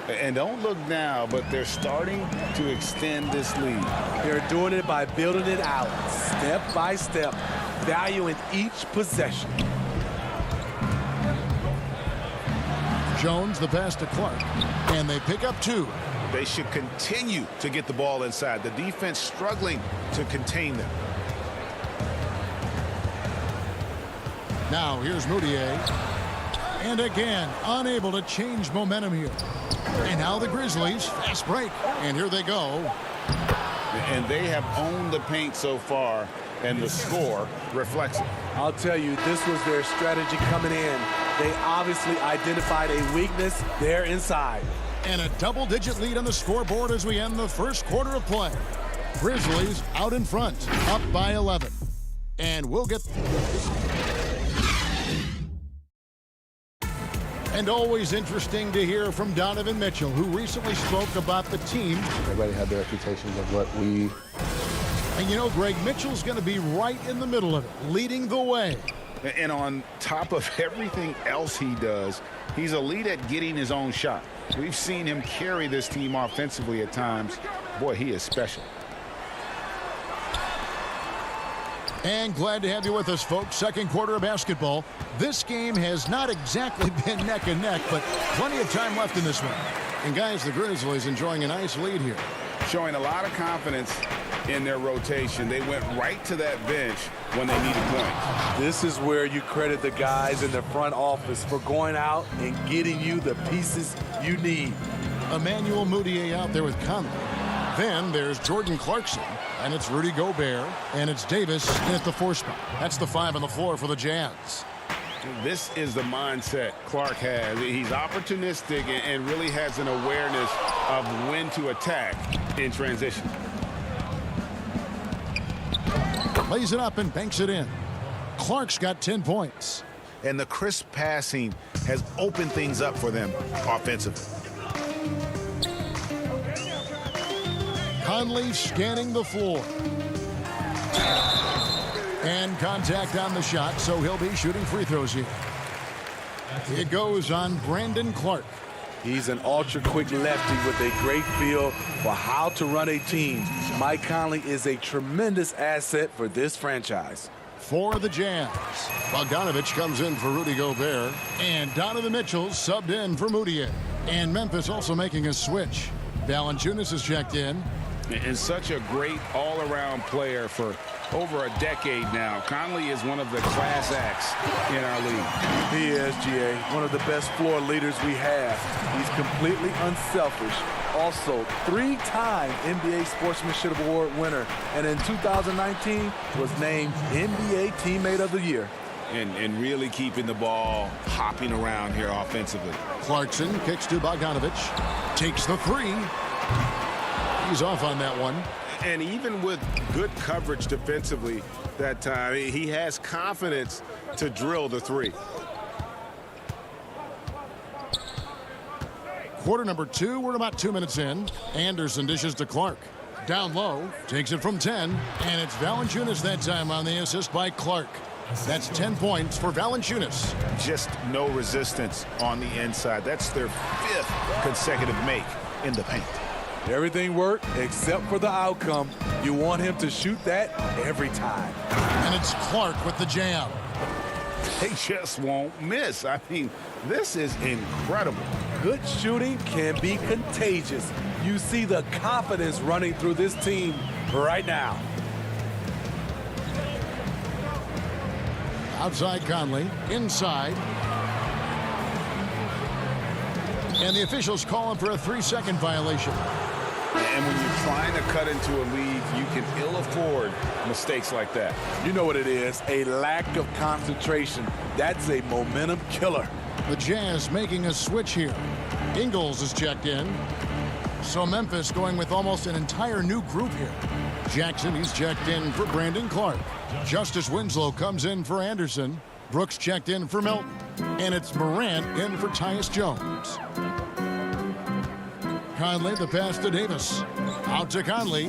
And don't look now, but they're starting to extend this lead. They're doing it by building it out, step by step, valuing each possession. Jones, the pass to Clark. And they pick up 2. They should continue to get the ball inside. The defense struggling to contain them. Now here's Moutier. And again, unable to change momentum here. And now the Grizzlies, fast break. And here they go. And they have owned the paint so far, and the score reflects it. I'll tell you, this was their strategy coming in. They obviously identified a weakness there inside. And a double-digit lead on the scoreboard as we end the first quarter of play. Grizzlies out in front, up by 11. And we'll get... And always interesting to hear from Donovan Mitchell, who recently spoke about the team. Everybody had their expectations of what we... And you know, Greg, Mitchell's going to be right in the middle of it, leading the way. And on top of everything else he does, he's elite at getting his own shot. We've seen him carry this team offensively at times. Boy, he is special. And glad to have you with us, folks. Second quarter of basketball. This game has not exactly been neck and neck, but plenty of time left in this one. And guys, the Grizzlies enjoying a nice lead here. Showing a lot of confidence in their rotation. They went right to that bench when they needed points. This is where you credit the guys in the front office for going out and getting you the pieces you need. Emmanuel Moutier out there with Conley. Then there's Jordan Clarkson, and it's Rudy Gobert, and it's Davis in at the 4 spot. That's the 5 on the floor for the Jazz. This is the mindset Clark has. He's opportunistic and really has an awareness of when to attack in transition. Lays it up and banks it in. Clark's got 10 points. And the crisp passing has opened things up for them offensively. Conley scanning the floor. And contact on the shot, so he'll be shooting free throws here. It goes on Brandon Clark. He's an ultra-quick lefty with a great feel for how to run a team. Mike Conley is a tremendous asset for this franchise. For the Jazz, Bogdanovich comes in for Rudy Gobert, and Donovan Mitchell subbed in for Moutier. And Memphis also making a switch. Valanciunas is checked in. And such a great all-around player for over a decade now. Conley is one of the class acts in our league. He is, GA, one of the best floor leaders we have. He's completely unselfish. Also, 3-time NBA Sportsmanship Award winner, and in 2019 was named NBA Teammate of the Year. And really keeping the ball hopping around here offensively. Clarkson kicks to Bogdanovic. Takes the three. He's off on that one. And even with good coverage defensively that time, he has confidence to drill the three. Quarter number 2, we're about 2 minutes in. Anderson dishes to Clark. Down low, takes it from 10, and it's Valanciunas that time on the assist by Clark. That's 10 points for Valanciunas. Just no resistance on the inside. That's their 5th consecutive make in the paint. Everything worked except for the outcome. You want him to shoot that every time. And it's Clark with the jam. They just won't miss. I mean, this is incredible. Good shooting can be contagious. You see the confidence running through this team right now. Outside Conley, inside. And the officials call him for a 3-second violation. And when you're trying to cut into a lead, you can ill afford mistakes like that. You know what it is, a lack of concentration. That's a momentum killer. The Jazz making a switch here. Ingles is checked in. So Memphis going with almost an entire new group here. Jackson, he's checked in for Brandon Clark. Justice Winslow comes in for Anderson. Brooks checked in for Melton. And it's Morant in for Tyus Jones. Conley, the pass to Davis. Out to Conley.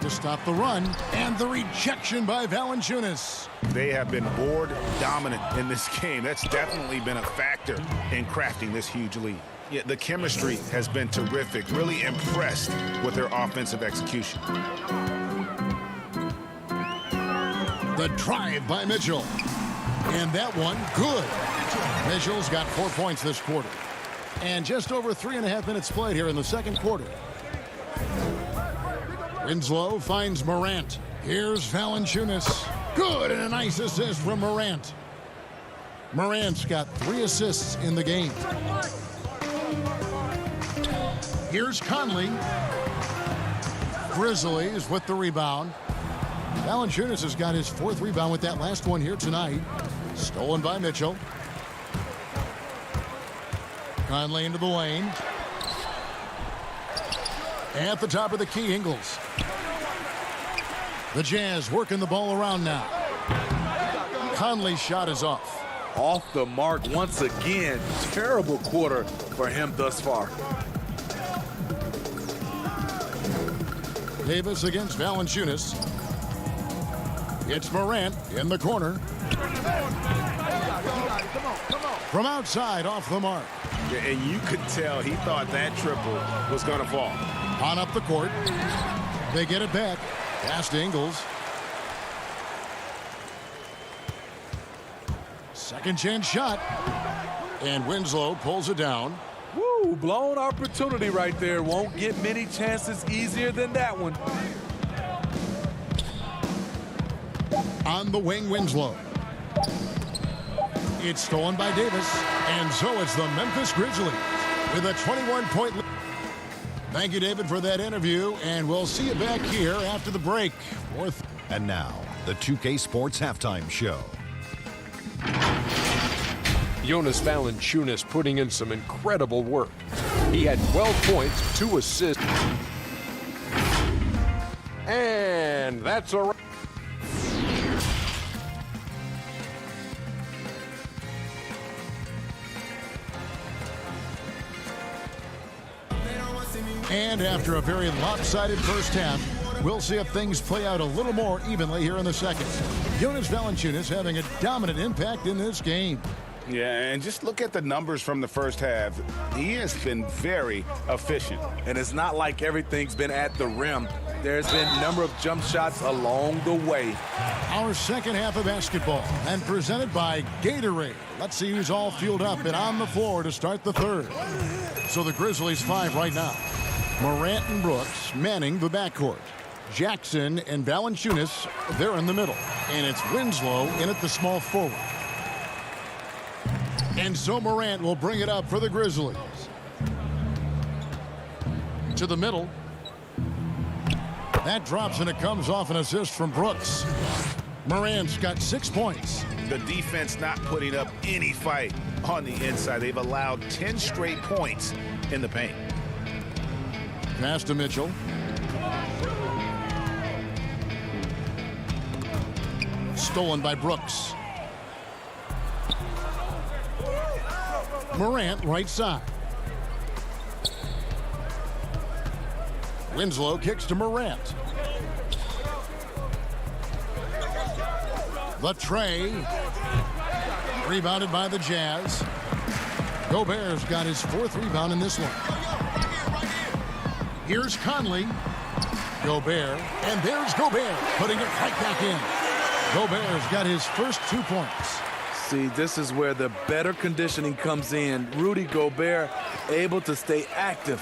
To stop the run. And the rejection by Valanciunas. They have been board dominant in this game. That's definitely been a factor in crafting this huge lead. Yeah, the chemistry has been terrific. Really impressed with their offensive execution. The drive by Mitchell. And that one, good. Mitchell's got 4 points this quarter. And just over 3.5 minutes played here in the second quarter. Winslow finds Morant. Here's Valanciunas. Good, and a nice assist from Morant. Morant's got 3 assists in the game. Here's Conley. Grizzlies with the rebound. Valanciunas has got his 4th rebound with that last one here tonight. Stolen by Mitchell. Conley into the lane. At the top of the key, Ingles. The Jazz working the ball around now. Conley's shot is off. Off the mark once again. Terrible quarter for him thus far. Davis against Valanciunas. It's Morant in the corner. From outside, off the mark. And you could tell he thought that triple was going to fall. On up the court. They get it back. Pass to Ingles. Second chance shot. And Winslow pulls it down. Woo, blown opportunity right there. Won't get many chances easier than that one. On the wing, Winslow. It's stolen by Davis. And so it's the Memphis Grizzlies with a 21-point lead. Thank you, David, for that interview, and we'll see you back here after the break. And now, the 2K Sports Halftime Show. Jonas Valanciunas putting in some incredible work. He had 12 points, 2 assists. And that's a wrap. And after a very lopsided first half, we'll see if things play out a little more evenly here in the second. Jonas Valanciunas having a dominant impact in this game. Yeah, and just look at the numbers from the first half. He has been very efficient. And it's not like everything's been at the rim. There's been a number of jump shots along the way. Our second half of basketball, and presented by Gatorade. Let's see who's all fueled up and on the floor to start the third. So the Grizzlies 5 right now. Morant and Brooks manning the backcourt. Jackson and Valanciunas, they're in the middle. And it's Winslow in at the small forward. And so Morant will bring it up for the Grizzlies. To the middle. That drops and it comes off an assist from Brooks. Morant's got 6 points. The defense not putting up any fight on the inside. They've allowed 10 straight points in the paint. Pass to Mitchell. Stolen by Brooks. Morant right side. Winslow kicks to Morant. The tray. Rebounded by the Jazz. Gobert's got his 4th rebound in this one. Here's Conley. Gobert. And there's Gobert putting it right back in. Gobert's got his first 2 points. See, this is where the better conditioning comes in. Rudy Gobert able to stay active.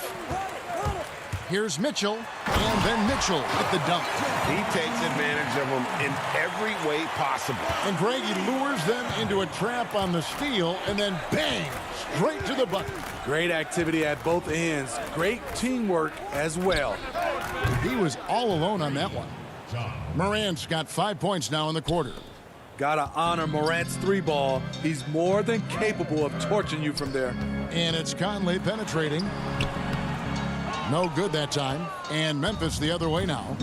Here's Mitchell, and then Mitchell with the dunk. He takes advantage of them in every way possible. And Greg, he lures them into a trap on the steal, and then bang, straight to the bucket. Great activity at both ends. Great teamwork as well. He was all alone on that one. Morant's got 5 points now in the quarter. Gotta honor Morant's 3-ball. He's more than capable of torching you from there. And it's Conley penetrating. No good that time. And Memphis the other way now.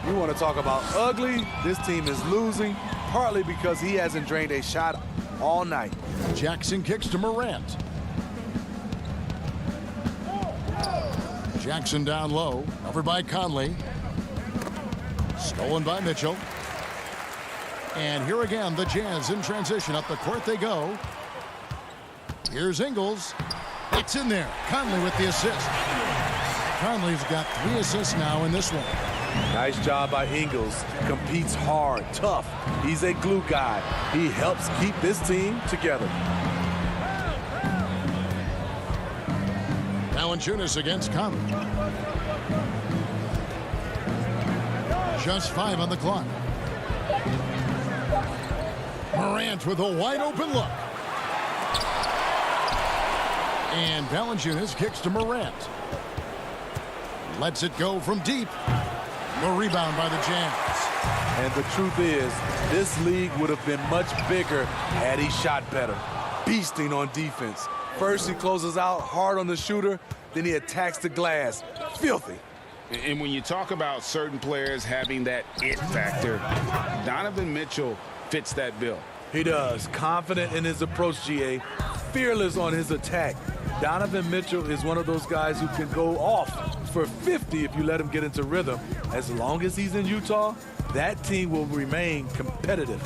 You want to talk about ugly? This team is losing, partly because he hasn't drained a shot all night. Jackson kicks to Morant. Jackson down low, covered by Conley. Stolen by Mitchell. And here again, the Jazz in transition. Up the court they go. Here's Ingles. It's in there. Conley with the assist. Conley's got 3 assists now in this one. Nice job by Ingles. Competes hard, tough. He's a glue guy. He helps keep this team together. Valanciunas against Conley. Just 5 on the clock. Morant with a wide open look. And Valanciunas kicks to Morant. Lets it go from deep. The rebound by the Jazz. And the truth is, this league would have been much bigger had he shot better. Beasting on defense. First he closes out hard on the shooter, then he attacks the glass. Filthy. And when you talk about certain players having that it factor, Donovan Mitchell fits that bill. He does. Confident in his approach, GA. Fearless on his attack. Donovan Mitchell is one of those guys who can go off for 50 if you let him get into rhythm. As long as he's in Utah, that team will remain competitive.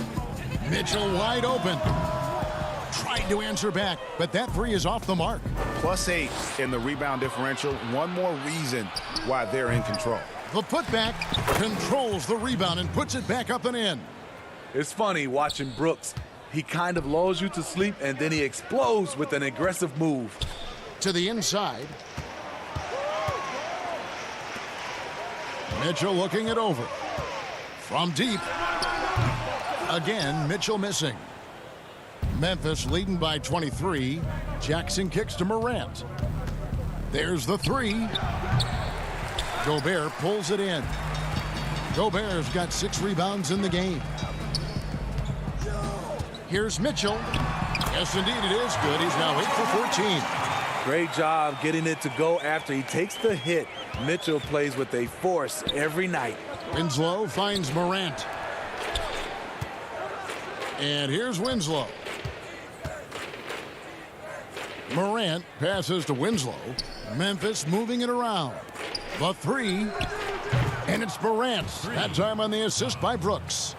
Mitchell wide open. Tried to answer back, but that 3 is off the mark. +8 in the rebound differential. One more reason why they're in control. The putback controls the rebound and puts it back up and in. It's funny watching Brooks. He kind of lulls you to sleep, and then he explodes with an aggressive move. To the inside. Mitchell looking it over. From deep. Again, Mitchell missing. Memphis leading by 23. Jackson kicks to Morant. There's the 3. Gobert pulls it in. Gobert's got 6 rebounds in the game. Here's Mitchell. Yes, indeed, it is good. He's now 8 for 14. Great job getting it to go after he takes the hit. Mitchell plays with a force every night. Winslow finds Morant. And here's Winslow. Morant passes to Winslow. Memphis moving it around. The 3. And it's Morant. That time on the assist by Brooks.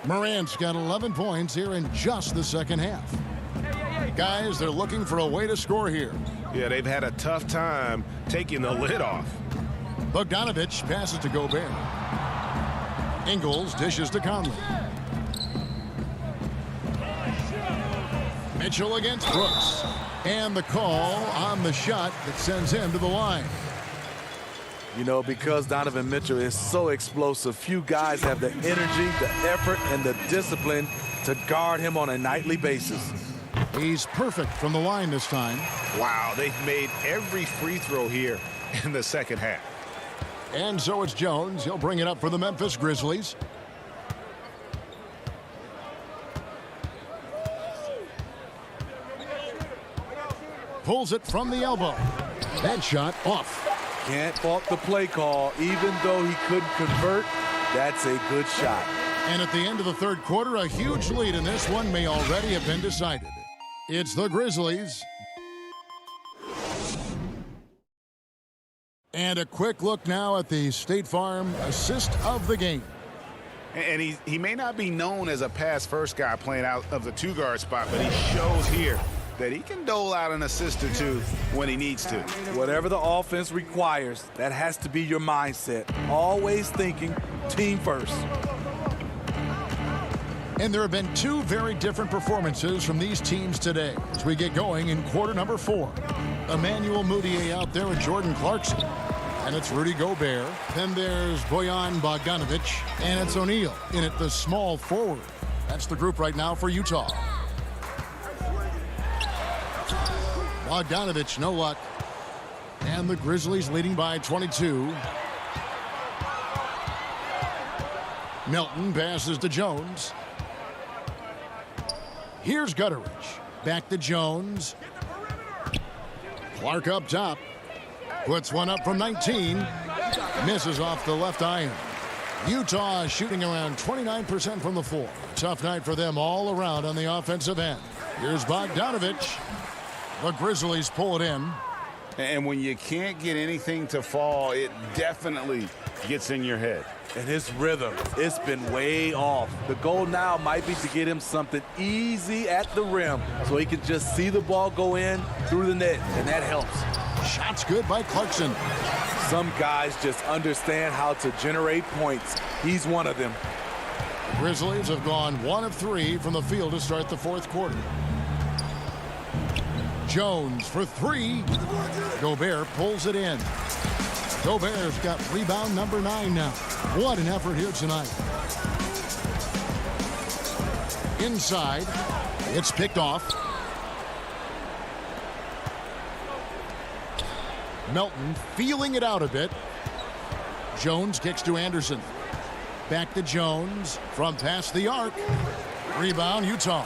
Morant's got 11 points here in just the second half. Guys, they're looking for a way to score here. Yeah, they've had a tough time taking the lid off. Bogdanovich passes to Gobert. Ingles dishes to Conley. Mitchell against Brooks. And the call on the shot that sends him to the line. You know, because Donovan Mitchell is so explosive, few guys have the energy, the effort, and the discipline to guard him on a nightly basis. He's perfect from the line this time. Wow, they've made every free throw here in the second half. And so it's Jones. He'll bring it up for the Memphis Grizzlies. Pulls it from the elbow. That shot off. Can't fault the play call. Even though he couldn't convert, that's a good shot. And at the end of the third quarter, a huge lead in this one may already have been decided. It's the Grizzlies. And a quick look now at the State Farm assist of the game. And he may not be known as a pass-first guy playing out of the two-guard spot, but he shows here that he can dole out an assist or two when he needs to. Whatever the offense requires, that has to be your mindset. Always thinking team first. And there have been two very different performances from these teams today as we get going in quarter number 4. Emmanuel Mudiay out there with Jordan Clarkson. And it's Rudy Gobert. Then there's Bojan Bogdanovic. And it's O'Neal in at the small forward. That's the group right now for Utah. Bogdanovic, no luck. And the Grizzlies leading by 22. Melton passes to Jones. Here's Gutteridge. Back to Jones. Clark up top. Puts one up from 19. Misses off the left iron. Utah shooting around 29% from the floor. Tough night for them all around on the offensive end. Here's Bogdanovic. The Grizzlies pull it in. And when you can't get anything to fall, it definitely gets in your head. And his rhythm, it's been way off. The goal now might be to get him something easy at the rim so he can just see the ball go in through the net, and that helps. Shots good by Clarkson. Some guys just understand how to generate points. He's one of them. The Grizzlies have gone 1 of 3 from the field to start the fourth quarter. Jones for 3. Gobert pulls it in. Gobert's got rebound number 9 now. What an effort here tonight. Inside. It's picked off. Melton feeling it out a bit. Jones kicks to Anderson. Back to Jones from past the arc. Rebound, Utah.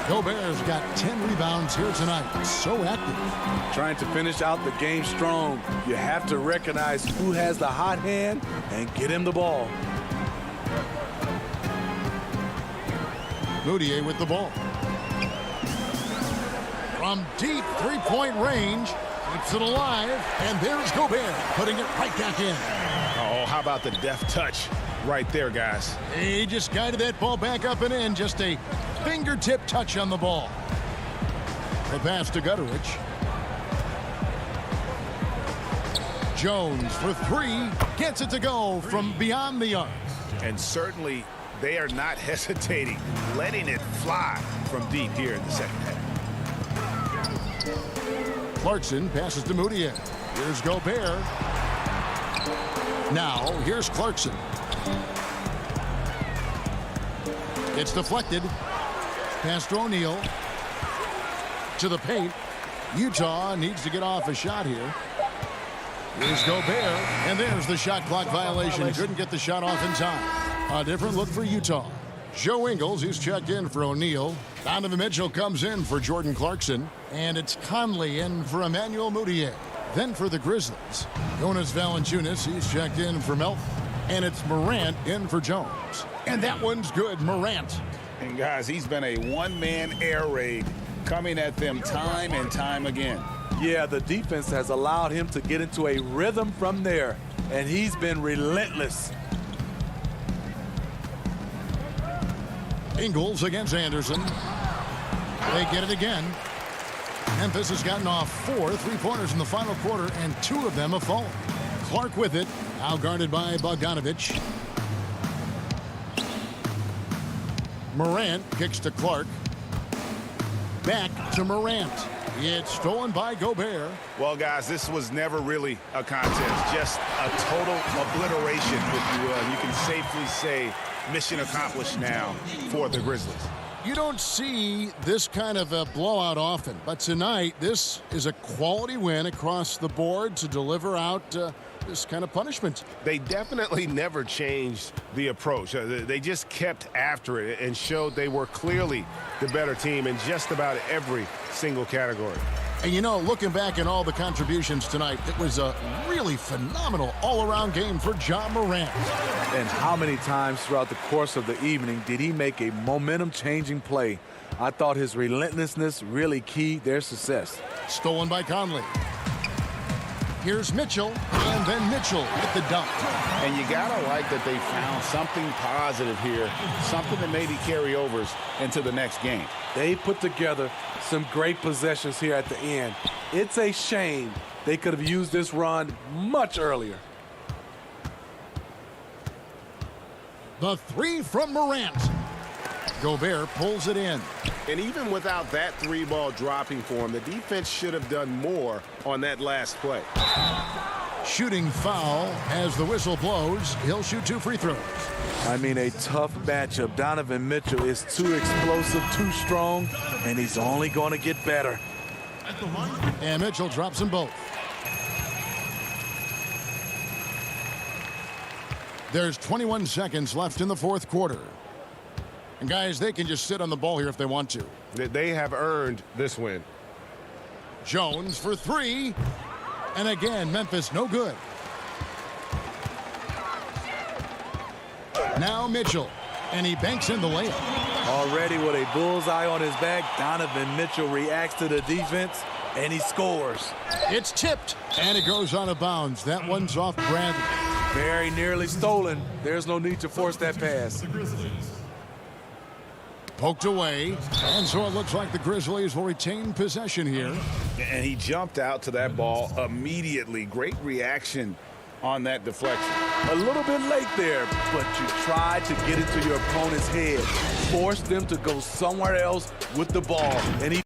Gobert's got 10 rebounds here tonight. So active. Trying to finish out the game strong. You have to recognize who has the hot hand and get him the ball. Mudiay with the ball. From deep three-point range. Keeps it alive. And there's Gobert putting it right back in. Oh, how about the deft touch right there, guys? He just guided that ball back up and in. Just a fingertip touch on the ball. The pass to Gutteridge. Jones for 3. Gets it to go from beyond the arc. And certainly they are not hesitating, letting it fly from deep here in the second half. Clarkson passes to Mudiay. Here's Gobert. Now, here's Clarkson. It's deflected. Pass to O'Neal. To the paint. Utah needs to get off a shot here. Here's Gobert. And there's the shot clock violation. Couldn't get the shot off in time. A different look for Utah. Joe Ingles, he's checked in for O'Neal. Donovan Mitchell comes in for Jordan Clarkson. And it's Conley in for Emmanuel Mudiay. Then for the Grizzlies, Jonas Valanciunas, he's checked in for Melton. And it's Morant in for Jones. And that one's good, Morant. And guys, he's been a one-man air raid coming at them time and time again. Yeah, the defense has allowed him to get into a rhythm from there, and he's been relentless. Ingles against Anderson. They get it again. Memphis has gotten off 4 three-pointers in the final quarter, and 2 of them have fallen. Clark with it, now guarded by Bogdanovic. Morant kicks to Clark. Back to Morant. It's stolen by Gobert. Well, guys, this was never really a contest, just a total obliteration, if you will. And you can safely say mission accomplished now for the Grizzlies. You don't see this kind of a blowout often, but tonight this is a quality win across the board to deliver out this kind of punishment. They definitely never changed the approach. They just kept after it and showed they were clearly the better team in just about every single category. And you know, looking back at all the contributions tonight, it was a really phenomenal all-around game for Ja Morant. And how many times throughout the course of the evening did he make a momentum-changing play? I thought his relentlessness really keyed their success. Stolen by Conley. Here's Mitchell, and then Mitchell with the dunk. And you gotta like that they found something positive here, something that maybe carry overs into the next game. They put together some great possessions here at the end. It's a shame they could have used this run much earlier. The three from Morant. Gobert pulls it in. And even without that three ball dropping for him, the defense should have done more on that last play. Shooting foul as the whistle blows. He'll shoot 2 free throws. I mean, a tough matchup. Donovan Mitchell is too explosive, too strong, and he's only going to get better. And Mitchell drops them both. There's 21 seconds left in the fourth quarter. And guys, they can just sit on the ball here if they want to. They have earned this win. Jones for 3. And again, Memphis no good. Now Mitchell. And he banks in the layup. Already with a bullseye on his back, Donovan Mitchell reacts to the defense, and he scores. It's tipped, and it goes out of bounds. That one's off Bradley. Very nearly stolen. There's no need to force that pass. Poked away, and so it looks like the Grizzlies will retain possession here. And he jumped out to that ball immediately. Great reaction on that deflection. A little bit late there, but you tried to get into your opponent's head. Force them to go somewhere else with the ball. And he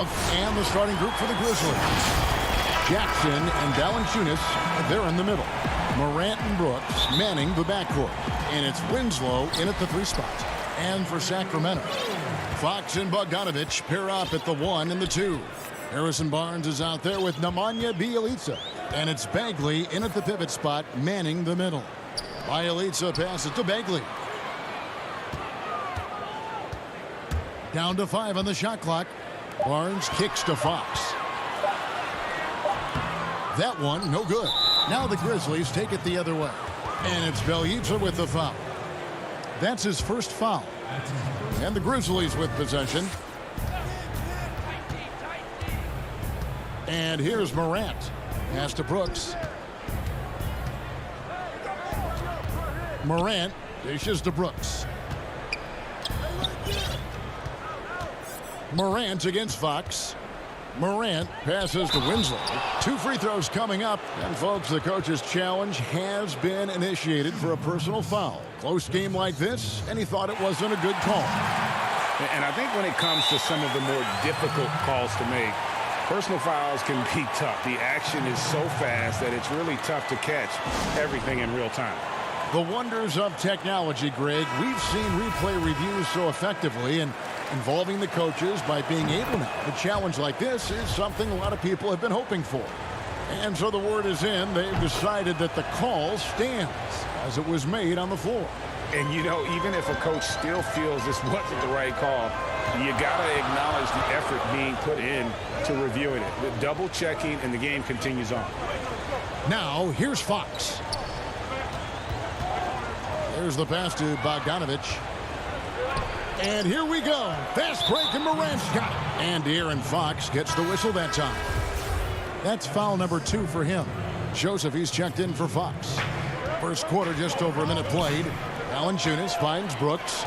timeout. And the starting group for the Grizzlies. Jackson and Valanciunas, they're in the middle. Morant and Brooks manning the backcourt. And it's Winslow in at the 3 spot. And for Sacramento, Fox and Bogdanovich pair up at the 1 and the 2. Harrison Barnes is out there with Nemanja Bjelica. And it's Bagley in at the pivot spot, manning the middle. Bjelica passes to Bagley. Down to 5 on the shot clock. Barnes kicks to Fox. That one, no good. Now the Grizzlies take it the other way. And it's Bjelica with the foul. That's his first foul. And the Grizzlies with possession. And here's Morant. Pass to Brooks. Morant dishes to Brooks. Morant against Fox. Morant passes to Winslow. 2 free throws coming up. And folks, the coach's challenge has been initiated for a personal foul. Close game like this, and he thought it wasn't a good call. And I think when it comes to some of the more difficult calls to make, personal fouls can be tough. The action is so fast that it's really tough to catch everything in real time. The wonders of technology, Greg. We've seen replay reviews so effectively, and involving the coaches by being able now to challenge like this is something a lot of people have been hoping for. And so the word is in. They've decided that the call stands as it was made on the floor. And, you know, even if a coach still feels this wasn't the right call, you got to acknowledge the effort being put in to reviewing it. The double checking, and the game continues on. Now, here's Fox. There's the pass to Bogdanovich. And here we go. Fast break, and Morant's got it. And De'Aaron Fox gets the whistle that time. That's foul number 2 for him. Joseph, he's checked in for Fox. First quarter, just over a minute played. Valanciunas finds Brooks.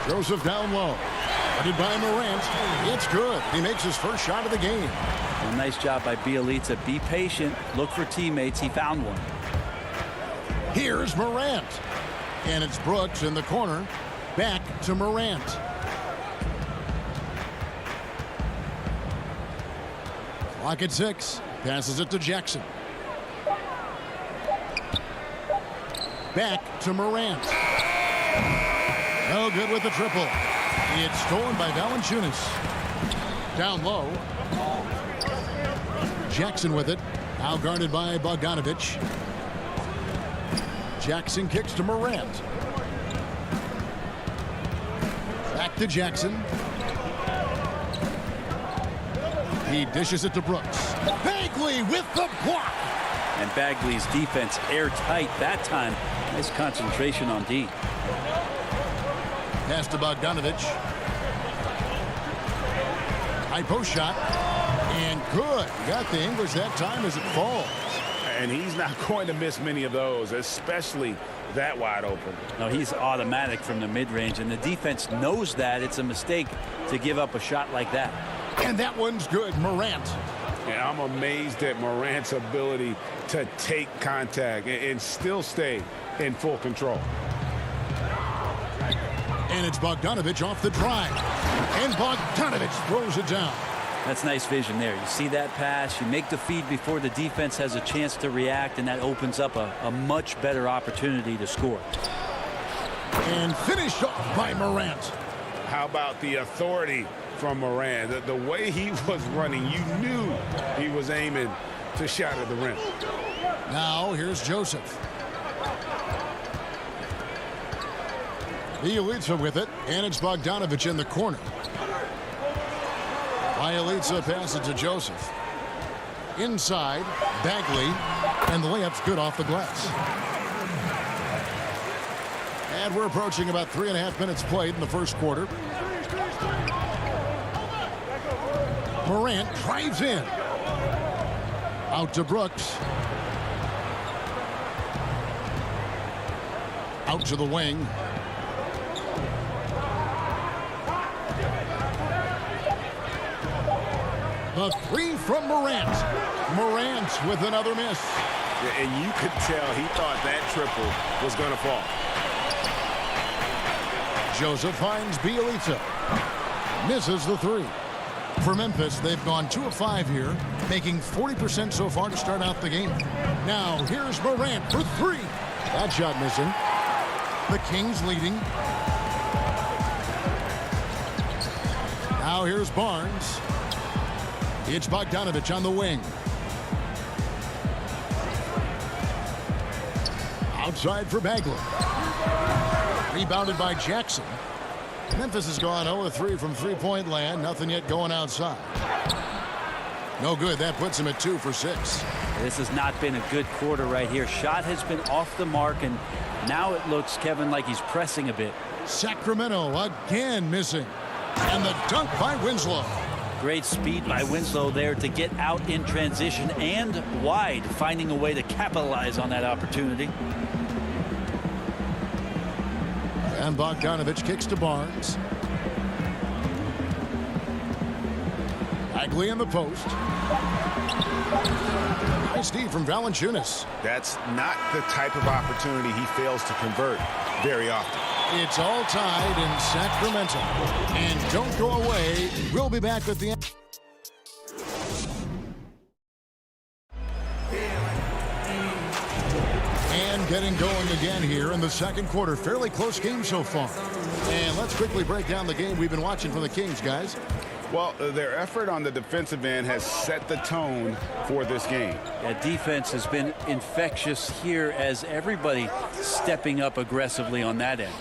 Joseph down low. Guarded by Morant. It's good. He makes his first shot of the game. Well, nice job by Bjelica. Be patient. Look for teammates. He found one. Here's Morant. And it's Brooks in the corner. Back to Morant. Clock at 6. Passes it to Jackson. Back to Morant. No good with the triple. It's stolen by Valanciunas. Down low. Jackson with it. Now guarded by Bogdanovich. Jackson kicks to Morant. Back to Jackson. He dishes it to Brooks. Bagley with the block. And Bagley's defense airtight that time. Nice concentration on D. Pass to Bogdanovich. High post shot. And good. Got the English that time as it falls. And he's not going to miss many of those, especially that wide open. No, he's automatic from the mid-range, and the defense knows that it's a mistake to give up a shot like that. And that one's good. Morant. Yeah, I'm amazed at Morant's ability to take contact and still stay in full control. And it's Bogdanovich off the drive. And Bogdanovich throws it down. That's nice vision there. You see that pass, you make the feed before the defense has a chance to react, and that opens up a much better opportunity to score. And finished off by Morant. How about the authority from Morant? The way he was running, you knew he was aiming to shatter the rim. Now here's Joseph. Bjelica with it, and it's Bogdanovich in the corner. Bjelica passes to Joseph. Inside, Bagley, and the layup's good off the glass. And we're approaching about 3.5 minutes played in the first quarter. Morant drives in. Out to Brooks. Out to the wing. The 3 from Morant. Morant with another miss. Yeah, and you could tell he thought that triple was going to fall. Joseph finds Bjelica. Misses the three. For Memphis, they've gone 2 of 5 here, making 40% so far to start out the game. Now, here's Morant for 3. That shot missing. The Kings leading. Now here's Barnes. It's Bogdanovich on the wing. Outside for Bagley. Rebounded by Jackson. Memphis has gone 0 of 3 from three-point land. Nothing yet going outside. No good. That puts him at 2 for 6. This has not been a good quarter right here. Shot has been off the mark, and now it looks, Kevin, like he's pressing a bit. Sacramento again missing. And the dunk by Winslow. Great speed by Winslow there to get out in transition and wide, finding a way to capitalize on that opportunity. And Bogdanovich kicks to Barnes. Bagley in the post. Nice D from Valanciunas. That's not the type of opportunity he fails to convert very often. It's all tied in Sacramento. And don't go away. We'll be back with the end. And getting going again here in the second quarter. Fairly close game so far. And let's quickly break down the game we've been watching from the Kings, guys. Well, their effort on the defensive end has set the tone for this game. That defense has been infectious here as everybody stepping up aggressively on that end.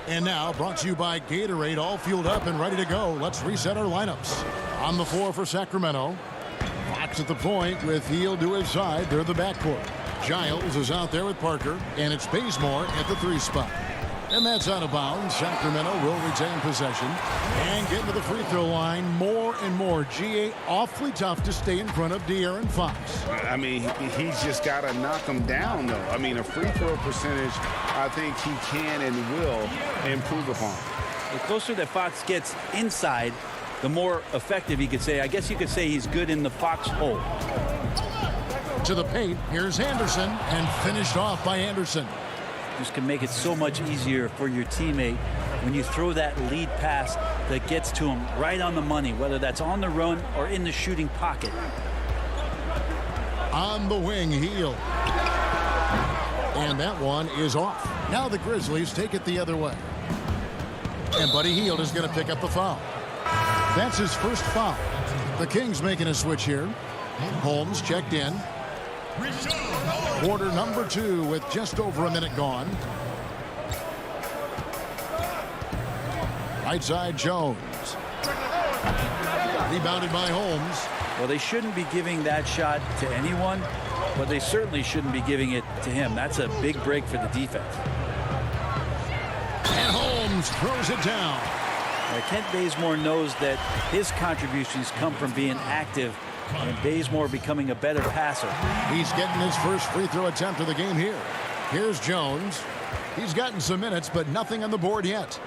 And now brought to you by Gatorade, all fueled up and ready to go. Let's reset our lineups. On the floor for Sacramento. Fox at the point with Hield to his side. They're the backcourt. Giles is out there with Parker, and it's Bazemore at the 3 spot. And that's out of bounds. Sacramento will retain possession and get to the free throw line more and more. GA awfully tough to stay in front of De'Aaron Fox. I mean, he's just got to knock him down, though. I mean, a free throw percentage, I think he can and will improve upon. The closer that Fox gets inside, the more effective he could say. I guess you could say he's good in the Fox hole. To the paint, here's Anderson, and finished off by Anderson. Just can make it so much easier for your teammate when you throw that lead pass that gets to him right on the money, whether that's on the run or in the shooting pocket. On the wing, Hield. And that one is off. Now the Grizzlies take it the other way. And Buddy Hield is going to pick up the foul. That's his first foul. The Kings making a switch here. Holmes checked in. Quarter number 2 with just over a minute gone. Right side Jones. Rebounded by Holmes. Well, they shouldn't be giving that shot to anyone, but they certainly shouldn't be giving it to him. That's a big break for the defense. And Holmes throws it down. Kent Bazemore knows that his contributions come from being active and Bazemore becoming a better passer. He's getting his first free throw attempt of the game here. Here's Jones. He's gotten some minutes, but nothing on the board yet.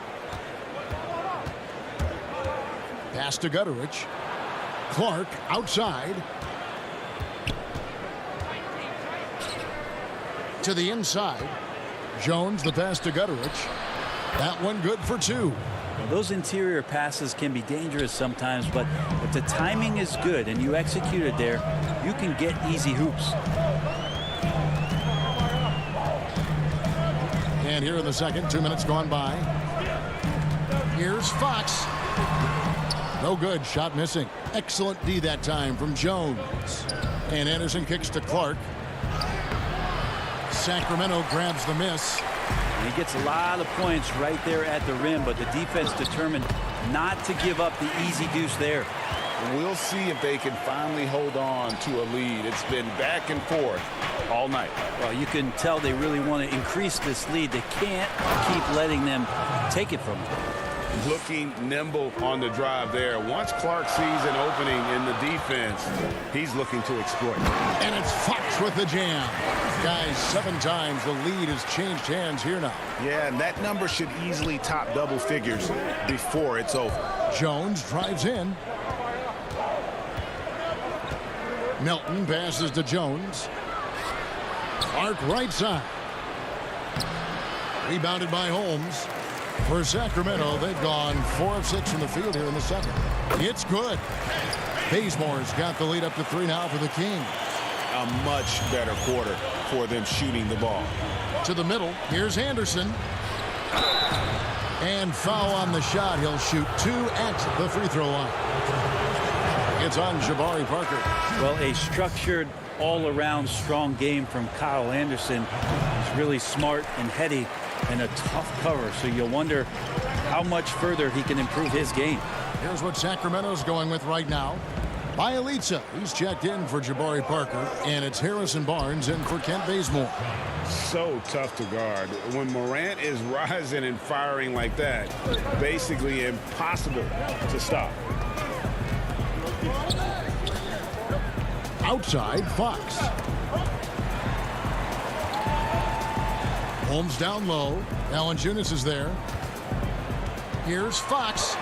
Pass to Gutterich. Clark outside. To the inside. Jones, the pass to Gutterich. That one good for 2. Those interior passes can be dangerous sometimes, but if the timing is good and you execute it there, you can get easy hoops. And here in the second, 2 minutes gone by. Here's Fox. No good. Shot missing. Excellent D that time from Jones. And Anderson kicks to Clark. Sacramento grabs the miss. And he gets a lot of points right there at the rim, but the defense determined not to give up the easy deuce there. We'll see if they can finally hold on to a lead. It's been back and forth all night. Well, you can tell they really want to increase this lead. They can't keep letting them take it from them. Looking nimble on the drive there. Once Clark sees an opening in the defense, he's looking to exploit. And it's Fox with the jam. Guys, 7 times the lead has changed hands here now. Yeah, and that number should easily top double figures before it's over. Jones drives in. Melton passes to Jones. Clark right side. Rebounded by Holmes. For Sacramento, they've gone 4 of 6 from the field here in the second. It's good. Bazemore's got the lead up to 3 now for the Kings. A much better quarter for them shooting the ball. To the middle. Here's Anderson. And foul on the shot. He'll shoot 2 at the free throw line. It's on Jabari Parker. Well, a structured, all-around strong game from Kyle Anderson. He's really smart and heady and a tough cover. So you'll wonder how much further he can improve his game. Here's what Sacramento's going with right now. Bielitsa, he's checked in for Jabari Parker, and it's Harrison Barnes in for Kent Bazemore. So tough to guard. When Morant is rising and firing like that, basically impossible to stop. Outside, Fox. Holmes down low. Valanciunas is there. Here's Fox.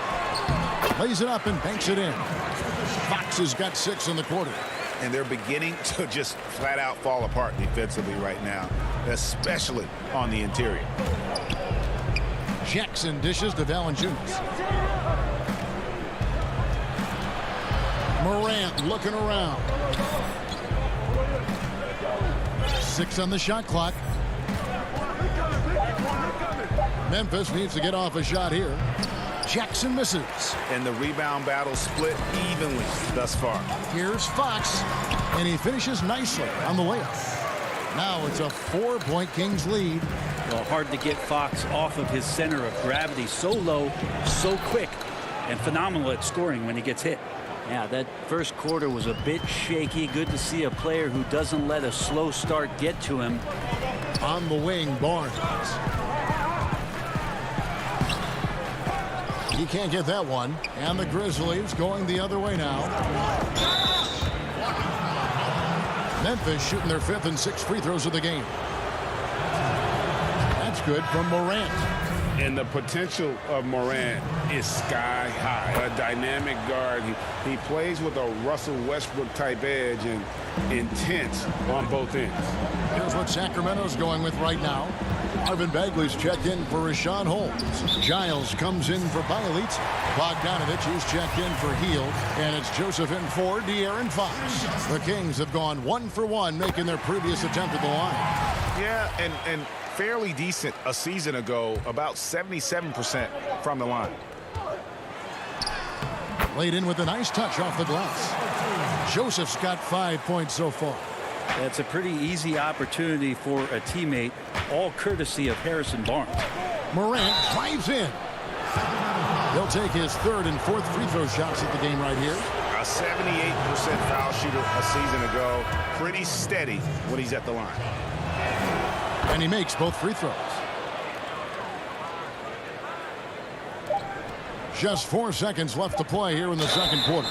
Lays it up and banks it in. Fox has got 6 in the quarter. And they're beginning to just flat out fall apart defensively right now, especially on the interior. Jackson dishes to Valanciunas. Morant looking around. 6 on the shot clock. Memphis needs to get off a shot here. Jackson misses. And the rebound battle split evenly thus far. Here's Fox, and he finishes nicely on the layup. Now it's a 4-point Kings lead. Well, hard to get Fox off of his center of gravity. So low, so quick, and phenomenal at scoring when he gets hit. Yeah, that first quarter was a bit shaky. Good to see a player who doesn't let a slow start get to him. On the wing, Barnes. He can't get that one. And the Grizzlies going the other way now. Memphis shooting their 5th and 6th free throws of the game. That's good from Morant. And the potential of Morant is sky high. A dynamic guard. He plays with a Russell Westbrook type edge and intense on both ends. Here's what Sacramento's going with right now. Marvin Bagley's checked in for Rashawn Holmes. Giles comes in for Bielitsa. Bogdanovich is checked in for Hield. And it's Joseph in for De'Aaron Fox. The Kings have gone 1 for 1, making their previous attempt at the line. Yeah, and fairly decent a season ago, about 77% from the line. Laid in with a nice touch off the glass. Joseph's got 5 points so far. That's a pretty easy opportunity for a teammate, all courtesy of Harrison Barnes. Morant drives in. He'll take his 3rd and 4th free throw shots at the game right here. A 78% foul shooter a season ago. Pretty steady when he's at the line. And he makes both free throws. Just 4 seconds left to play here in the second quarter.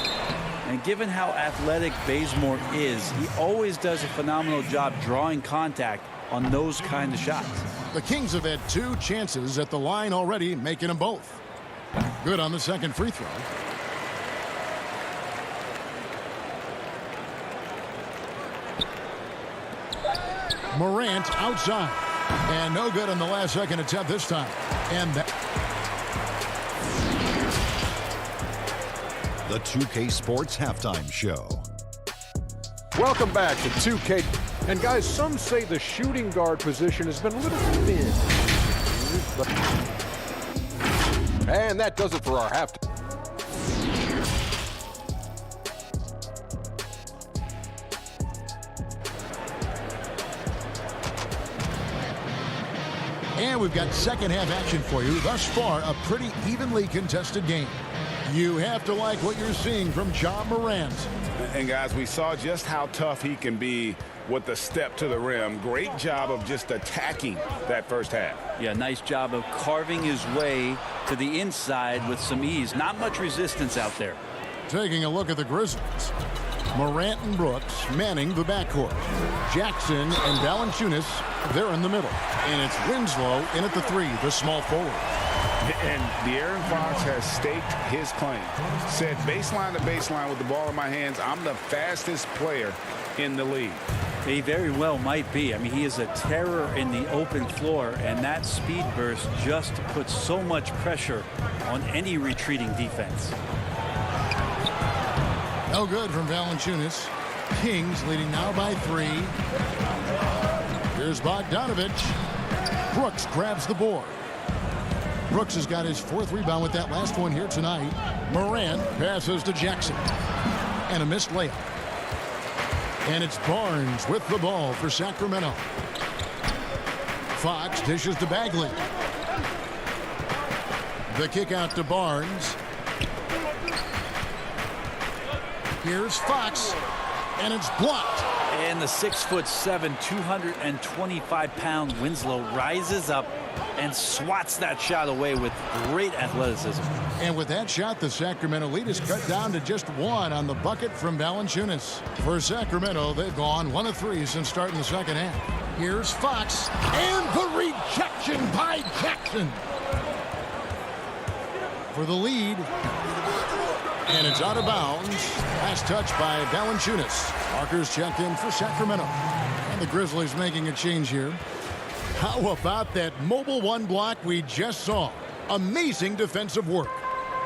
And given how athletic Bazemore is, he always does a phenomenal job drawing contact on those kind of shots. The Kings have had 2 chances at the line already, making them both. Good on the second free throw. Morant outside. And no good on the last second attempt this time. And that. The 2K Sports Halftime Show. Welcome back to 2K. And guys, some say the shooting guard position has been a little thin. And that does it for our halftime. And we've got second half action for you. Thus far, a pretty evenly contested game. You have to like what you're seeing from Ja Morant. And guys, we saw just how tough he can be with the step to the rim. Great job of just attacking that first half. Yeah, nice job of carving his way to the inside with some ease. Not much resistance out there. Taking a look at the Grizzlies. Morant and Brooks manning the backcourt. Jackson and Valanciunas, they're in the middle. And it's Winslow in at the 3, the small forward. And De'Aaron Fox has staked his claim. Said baseline to baseline with the ball in my hands, I'm the fastest player in the league. He very well might be. I mean, he is a terror in the open floor, and that speed burst just puts so much pressure on any retreating defense. No good from Valanciunas. Kings leading now by 3. Here's Bogdanovich. Brooks grabs the board. Brooks has got his 4th rebound with that last one here tonight. Morant passes to Jackson. And a missed layup. And it's Barnes with the ball for Sacramento. Fox dishes to Bagley. The kick out to Barnes. Here's Fox. And it's blocked. And the 6'7", 225-pound Winslow rises up and swats that shot away with great athleticism. And with that shot, the Sacramento lead is cut down to just 1 on the bucket from Valanciunas. For Sacramento, they've gone 1 of 3 since starting the second half. Here's Fox. And the rejection by Jackson. For the lead. And it's out of bounds. Last touch by Valanciunas. Parker's checked in for Sacramento. And the Grizzlies making a change here. How about that mobile 1 block we just saw? Amazing defensive work.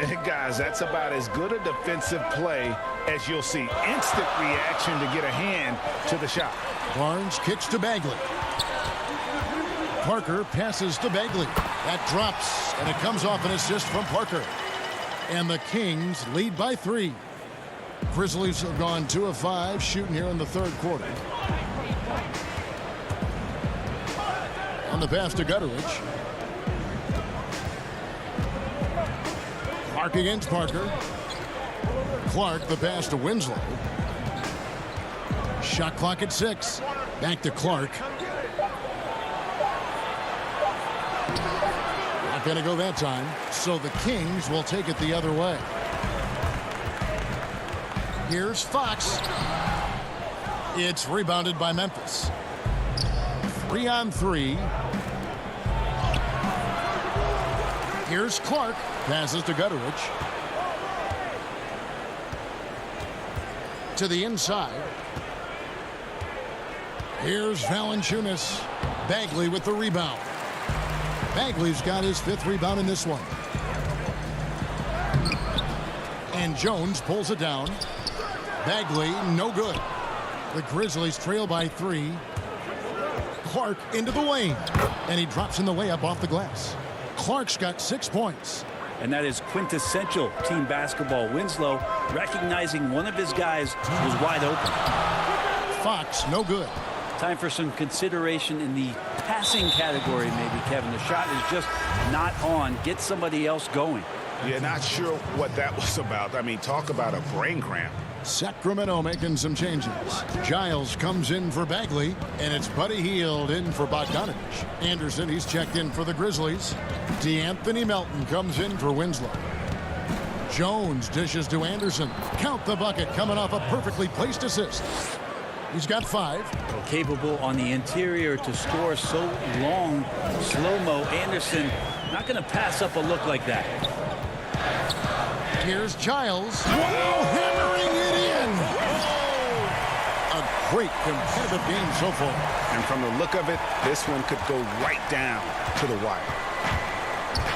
And guys, that's about as good a defensive play as you'll see. Instant reaction to get a hand to the shot. Barnes kicks to Bagley. Parker passes to Bagley. That drops, and it comes off an assist from Parker. And the Kings lead by 3. Grizzlies have gone 2 of 5 shooting here in the 3rd quarter. On the pass to Gutteridge. Clark against Parker. Clark the pass to Winslow. Shot clock at 6. Back to Clark. Not going to go that time. So the Kings will take it the other way. Here's Fox. It's rebounded by Memphis. 3 on 3. Here's Clark. Passes to Gutteridge. To the inside. Here's Valanciunas. Bagley with the rebound. Bagley's got his 5th rebound in this one. And Jones pulls it down. Bagley, no good. The Grizzlies trail by 3. Clark into the lane. And he drops in the layup off the glass. Clark's got 6 points. And that is quintessential team basketball. Winslow recognizing one of his guys was wide open. Fox, no good. Time for some consideration in the passing category, maybe, Kevin. The shot is just not on. Get somebody else going. Yeah, not sure what that was about. I mean, talk about a brain cramp. Sacramento making some changes. Giles comes in for Bagley, and it's Buddy Hield in for Bogdanovich. Anderson, he's checked in for the Grizzlies. DeAnthony Melton comes in for Winslow. Jones dishes to Anderson. Count the bucket, coming off a perfectly placed assist. He's got 5. Capable on the interior to score so long. Slow-mo. Anderson not going to pass up a look like that. Here's Giles. Wow, hammering it in. A great competitive game so far. And from the look of it, this one could go right down to the wire.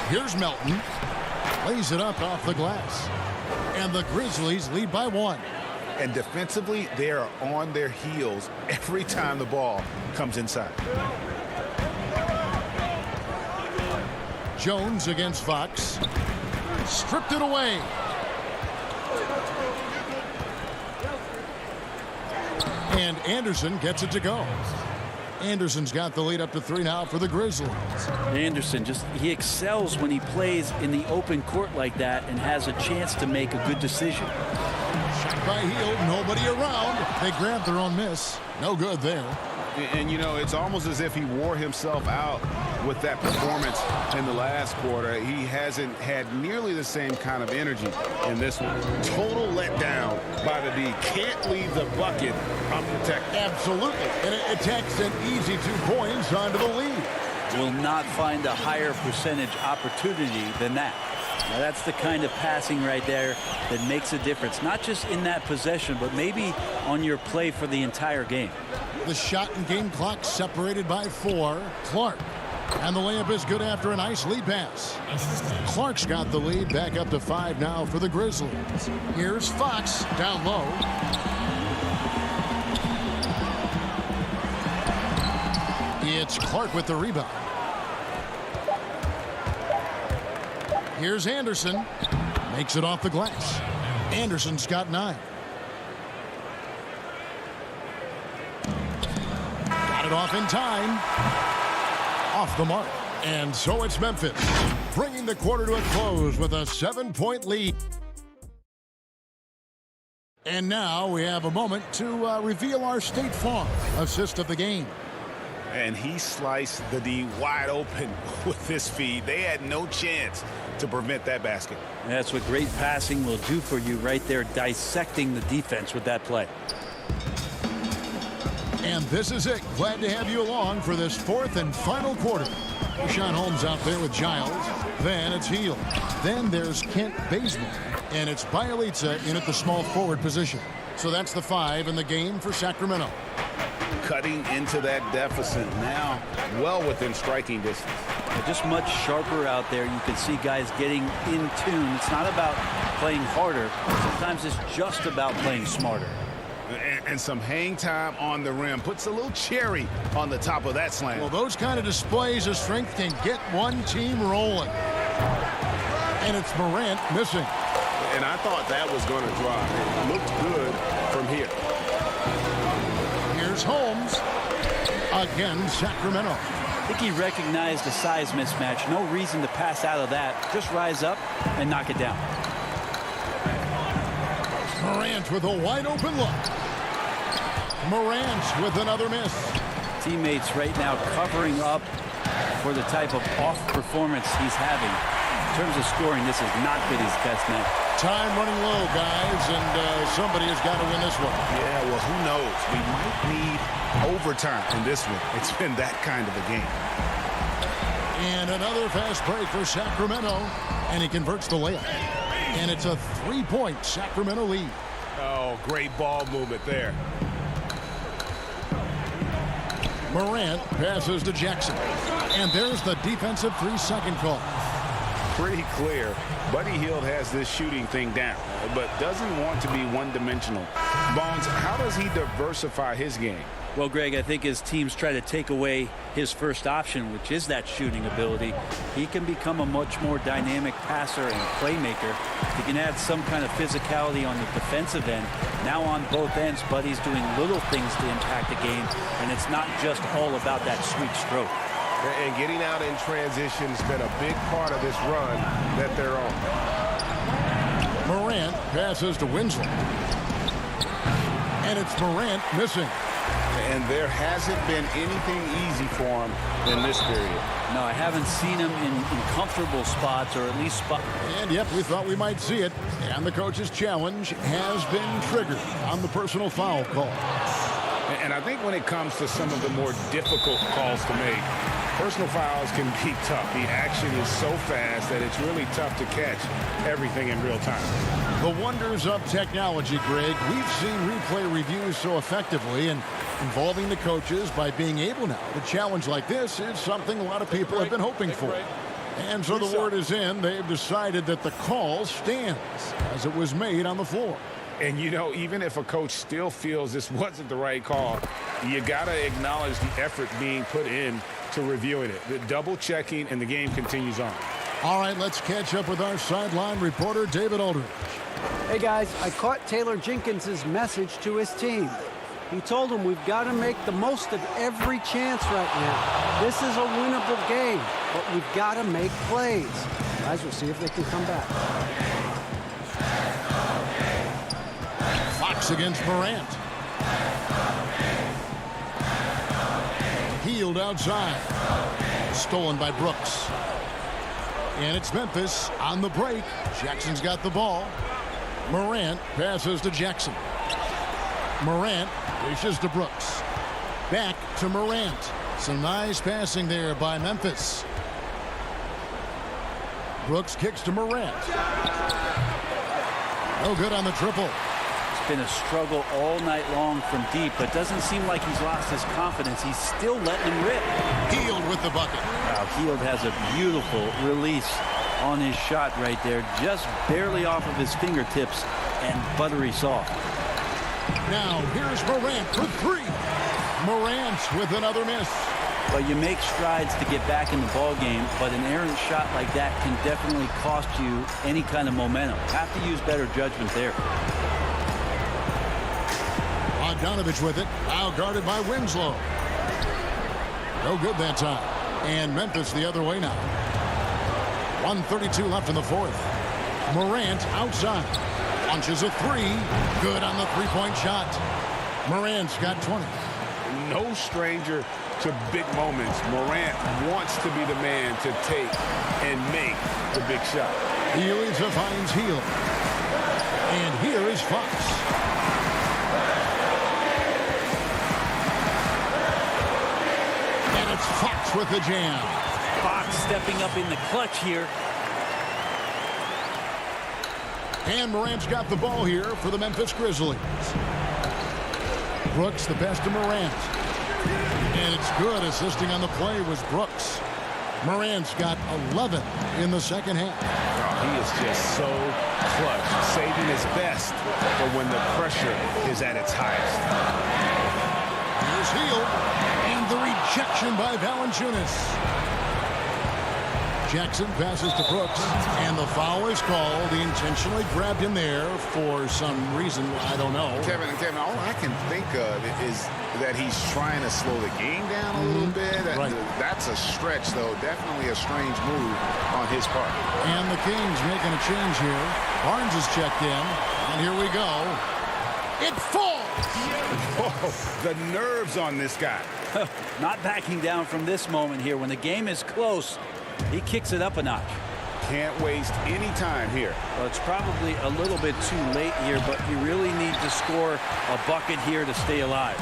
Here's Melton. Lays it up off the glass. And the Grizzlies lead by 1. And defensively, they are on their heels every time the ball comes inside. Jones against Fox. Stripped it away. And Anderson gets it to go. Anderson's got the lead up to 3 now for the Grizzlies. Anderson, he excels when he plays in the open court like that and has a chance to make a good decision. Shot by Hield, nobody around. They grab their own miss. No good there. And, you know, it's almost as if he wore himself out with that performance in the last quarter. He hasn't had nearly the same kind of energy in this one. Total letdown by the D. Can't leave the bucket unprotected. Absolutely. And it takes an easy 2 points onto the lead. Will not find a higher percentage opportunity than that. Now that's the kind of passing right there that makes a difference, not just in that possession, but maybe on your play for the entire game. The shot and game clock separated by 4. Clark. And the layup is good after a nice lead pass. Clark's got the lead back up to 5 now for the Grizzlies. Here's Fox down low. It's Clark with the rebound. Here's Anderson. Makes it off the glass. Anderson's got 9. Got it off in time. Off the mark. And so it's Memphis, bringing the quarter to a close with a 7-point lead. And now we have a moment to reveal our State Farm assist of the game. And he sliced the D wide open with this feed. They had no chance to prevent that basket. That's what great passing will do for you right there, dissecting the defense with that play. And this is it. Glad to have you along for this 4th and final quarter. Sean Holmes out there with Giles. Then it's Hield. Then there's Kent Bazemore. And it's Bialica in at the small forward position. So that's the 5 in the game for Sacramento. Cutting into that deficit now, well within striking distance. Just much sharper out there. You can see guys getting in tune. It's not about playing harder. Sometimes it's just about playing smarter. And some hang time on the rim. Puts a little cherry on the top of that slam. Well, those kind of displays of strength can get one team rolling. And it's Morant missing. And I thought that was going to drop. It looked good from here. Here's Holmes. Again, Sacramento. I think he recognized the size mismatch. No reason to pass out of that. Just rise up and knock it down. Morant with a wide open look. Morant with another miss. Teammates right now covering up for the type of off performance he's having. In terms of scoring, this is not been his best night. Time running low, guys, and somebody has got to win this one. Yeah, well, who knows? We might need overtime in this one. It's been that kind of a game. And another fast break for Sacramento, and he converts the layup. And it's a 3-point Sacramento lead. Oh, great ball movement there. Morant passes to Jackson. And there's the defensive 3-second call. Pretty clear. Buddy Hield has this shooting thing down, but doesn't want to be one-dimensional. Bones, how does he diversify his game? Well, Greg, I think as teams try to take away his first option, which is that shooting ability, he can become a much more dynamic passer and playmaker. He can add some kind of physicality on the defensive end. Now on both ends, Buddy's doing little things to impact the game, and it's not just all about that sweet stroke. And getting out in transition has been a big part of this run that they're on. Morant passes to Winslow. And it's Morant missing. And there hasn't been anything easy for him in this period. No, I haven't seen him in comfortable spots, or at least spots. And yep, we thought we might see it. And the coach's challenge has been triggered on the personal foul call. And I think when it comes to some of the more difficult calls to make, personal fouls can be tough. The action is so fast that it's really tough to catch everything in real time. The wonders of technology, Greg. We've seen replay reviews so effectively, and involving the coaches by being able now to challenge like this is something a lot of people have been hoping for. And so the word is in. They've decided that the call stands as it was made on the floor. And, you know, even if a coach still feels this wasn't the right call, you got to acknowledge the effort being put in to reviewing it. The double checking, and the game continues on. All right, let's catch up with our sideline reporter, David Aldridge. Hey, guys, I caught Taylor Jenkins' message to his team. He told them we've got to make the most of every chance right now. This is a winnable game, but we've got to make plays. Guys, we'll see if they can come back. Fox against Morant. Hield outside. Stolen by Brooks. And it's Memphis on the break. Jackson's got the ball. Morant passes to Jackson. Morant dishes to Brooks. Back to Morant. Some nice passing there by Memphis. Brooks kicks to Morant. No good on the triple. been a struggle all night long from deep, but doesn't seem like he's lost his confidence. He's still letting him rip. Hield with the bucket. Wow, Hield has a beautiful release on his shot right there, just barely off of his fingertips and buttery soft. Now here's Morant for three. Morant with another miss. Well, you make strides to get back in the ball game, but an errant shot like that can definitely cost you any kind of momentum. Have to use better judgment there. Bogdanovich with it, now guarded by Winslow. No good that time. And Memphis the other way now. 1:32 left in the fourth. Morant outside. Launches a three. Good on the three-point shot. Morant's got 20. No stranger to big moments. Morant wants to be the man to take and make the big shot. Elisa finds Hield. And here is Fox. And it's Fox with the jam. Fox stepping up in the clutch here. And Morant's got the ball here for the Memphis Grizzlies. Brooks the best of Morant. And it's good. Assisting on the play was Brooks. Morant's got 11 in the second half. He is just so clutch, saving his best for when the pressure is at its highest. Here's Hield. And the rejection by Valanciunas. Jackson passes to Brooks, and the foul is called. He intentionally grabbed him there for some reason. I don't know. Kevin, all I can think of is that he's trying to slow the game down a little bit. Right. That's a stretch, though. Definitely a strange move on his part. And the Kings making a change here. Barnes is checked in, and here we go. It falls! Oh, the nerves on this guy. Not backing down from this moment here. When the game is close, he kicks it up a notch. Can't waste any time here. Well, it's probably a little bit too late here, but you really need to score a bucket here to stay alive.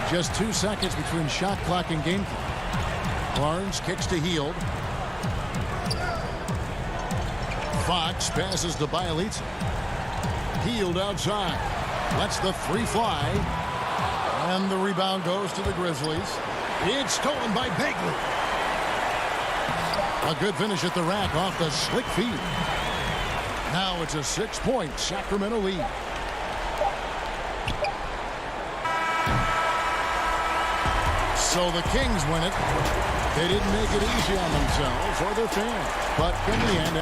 Just 2 seconds between shot clock and game clock. Barnes kicks to Hield. Fox passes to Bielitsa. Hield outside. Lets the three fly. And the rebound goes to the Grizzlies. It's stolen by Bagley. A good finish at the rack off the slick feed. Now it's a 6-point Sacramento lead. So the Kings win it. They didn't make it easy on themselves or their fans, but in the end.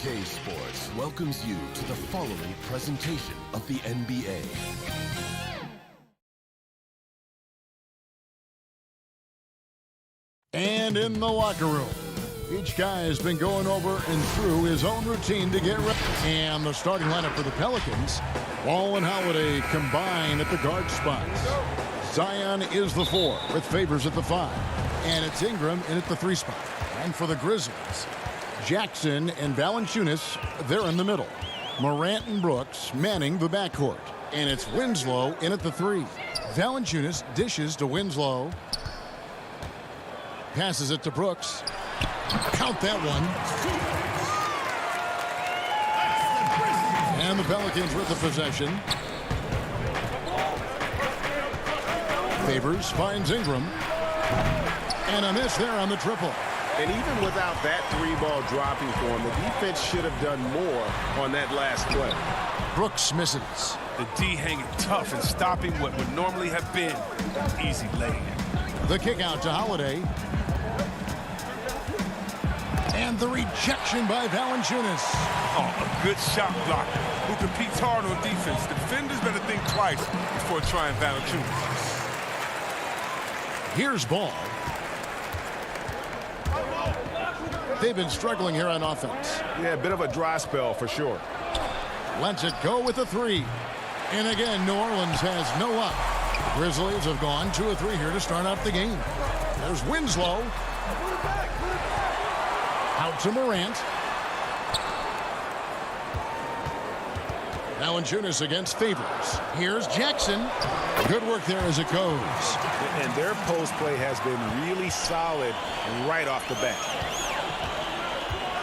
2K Sports welcomes you to the following presentation of the NBA. And in the locker room, each guy has been going over and through his own routine to get ready. And the starting lineup for the Pelicans, Ball and Holiday combine at the guard spots. Zion is the 4 with Favors at the 5. And it's Ingram in at the 3 spot. And for the Grizzlies, Jackson and Valanciunas, they're in the middle. Morant and Brooks manning the backcourt. And it's Winslow in at the 3. Valanciunas dishes to Winslow. Passes it to Brooks. Count that one. And the Pelicans with the possession. Favors finds Ingram. And a miss there on the triple. And even without that 3-ball dropping for him, the defense should have done more on that last play. Brooks misses. The D hanging tough and stopping what would normally have been an easy lay-in. The kick out to Holiday. And the rejection by Valanciunas. Oh, a good shot blocker who competes hard on defense. Defenders better think twice before trying Valanciunas. Here's Ball. They've been struggling here on offense. Yeah, a bit of a dry spell for sure. Lets it go with a 3. And again, New Orleans has no luck. Grizzlies have gone 2 of 3 here to start out the game. There's Winslow. Out to Morant. Valanciunas against Favors. Here's Jackson. Good work there as it goes. And their post play has been really solid right off the bat.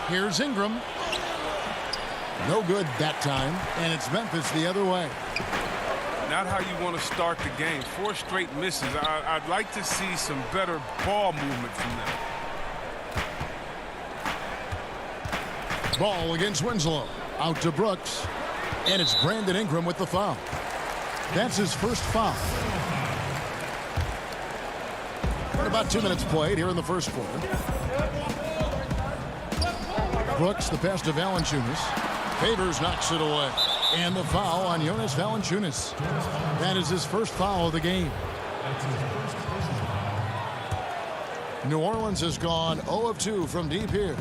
Here's Ingram. No good that time. And it's Memphis the other way. Not how you want to start the game. 4 straight misses. I'd like to see some better ball movement from them. Ball against Winslow. Out to Brooks. And it's Brandon Ingram with the foul. That's his first foul. About 2 minutes played here in the first quarter. Brooks, the pass to Valanciunas. Favors knocks it away. And the foul on Jonas Valanciunas. That is his first foul of the game. New Orleans has gone 0 of 2 from deep here.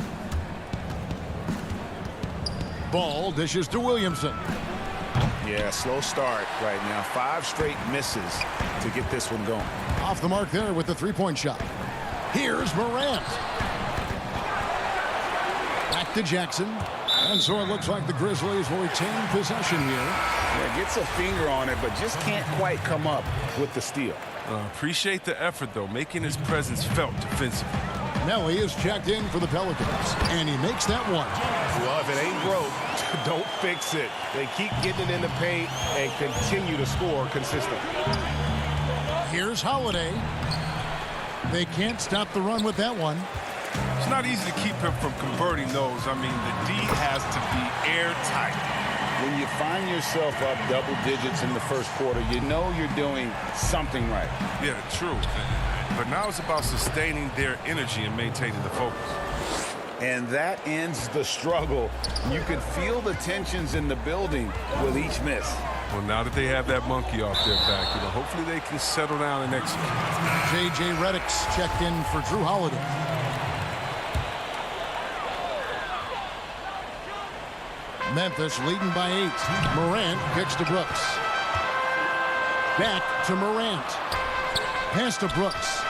Ball dishes to Williamson. Yeah, slow start right now. 5 straight misses to get this one going. Off the mark there with the 3-point shot. Here's Morant. Back to Jackson. And so it looks like the Grizzlies will retain possession here. Yeah, gets a finger on it, but just can't quite come up with the steal. Appreciate the effort, though, making his presence felt defensively. Nelly is checked in for the Pelicans, and he makes that one. Well, if it ain't broke, don't fix it. They keep getting it in the paint and continue to score consistently. Here's Holiday. They can't stop the run with that one. It's not easy to keep him from converting those. I mean, the D has to be airtight. When you find yourself up double digits in the first quarter, you know you're doing something right. Yeah, true. But now it's about sustaining their energy and maintaining the focus. And that ends the struggle. You could feel the tensions in the building with each miss. Well, now that they have that monkey off their back, hopefully they can settle down and execute. J.J. Redick's checked in for Drew Holiday. Memphis leading by 8. Morant kicks to Brooks. Back to Morant. Pass to Brooks.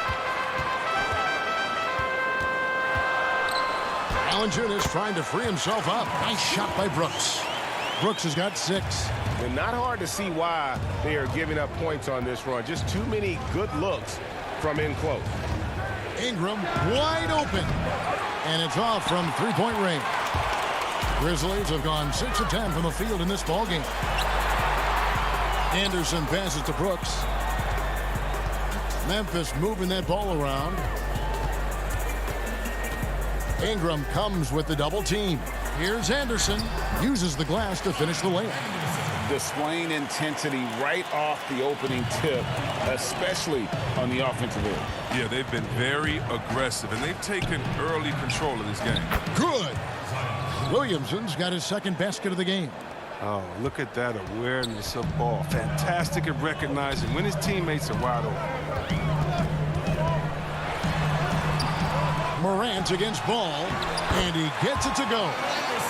Valanciunas trying to free himself up. Nice shot by Brooks. Brooks has got 6. And not hard to see why they are giving up points on this run. Just too many good looks from in close. Ingram wide open. And it's off from 3-point range. Grizzlies have gone 6 of 10 from the field in this ballgame. Anderson passes to Brooks. Memphis moving that ball around. Ingram comes with the double team. Here's Anderson. Uses the glass to finish the layup. Displaying intensity right off the opening tip, especially on the offensive end. Yeah, they've been very aggressive, and they've taken early control of this game. Good. Williamson's got his second basket of the game. Oh, look at that awareness of ball. Fantastic at recognizing when his teammates are wide open. Morant against Ball, and he gets it to go.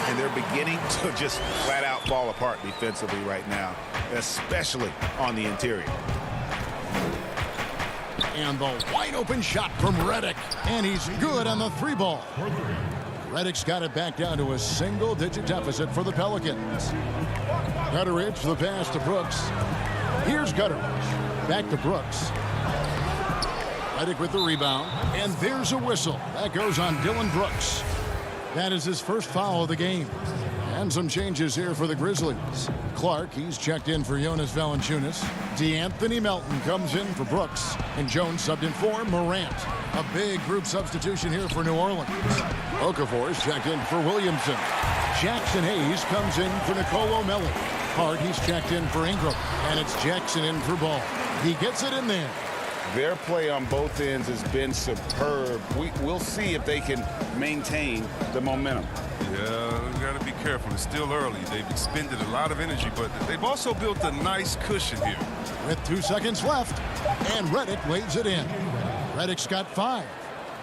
And they're beginning to just flat out fall apart defensively right now, especially on the interior. And the wide open shot from Redick, and he's good on the three ball. Redick's got it back down to a single-digit deficit for the Pelicans. Gutteridge, the pass to Brooks. Here's Gutteridge. Back to Brooks. Redick with the rebound. And there's a whistle. That goes on Dylan Brooks. That is his first foul of the game. And some changes here for the Grizzlies. Clark, he's checked in for Jonas Valanciunas. DeAnthony Melton comes in for Brooks. And Jones subbed in for Morant. A big group substitution here for New Orleans. Okafor's checked in for Williamson. Jackson Hayes comes in for Nicolo Melli. Hart, he's checked in for Ingram. And it's Jackson in for Ball. He gets it in there. Their play on both ends has been superb. We'll see if they can maintain the momentum. Yeah, we got to be careful. It's still early. They've expended a lot of energy, but they've also built a nice cushion here. With 2 seconds left, and Redick lays it in. Redick's got 5.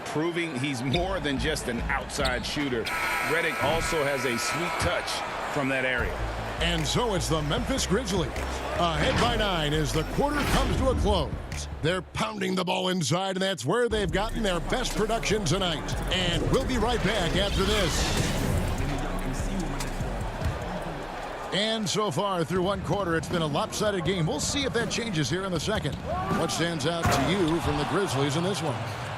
Proving he's more than just an outside shooter. Redick also has a sweet touch from that area. And so it's the Memphis Grizzlies. Ahead by 9 as the quarter comes to a close. They're pounding the ball inside, and that's where they've gotten their best production tonight. And we'll be right back after this. And so far through one quarter, it's been a lopsided game. We'll see if that changes here in the second. What stands out to you from the Grizzlies in this one?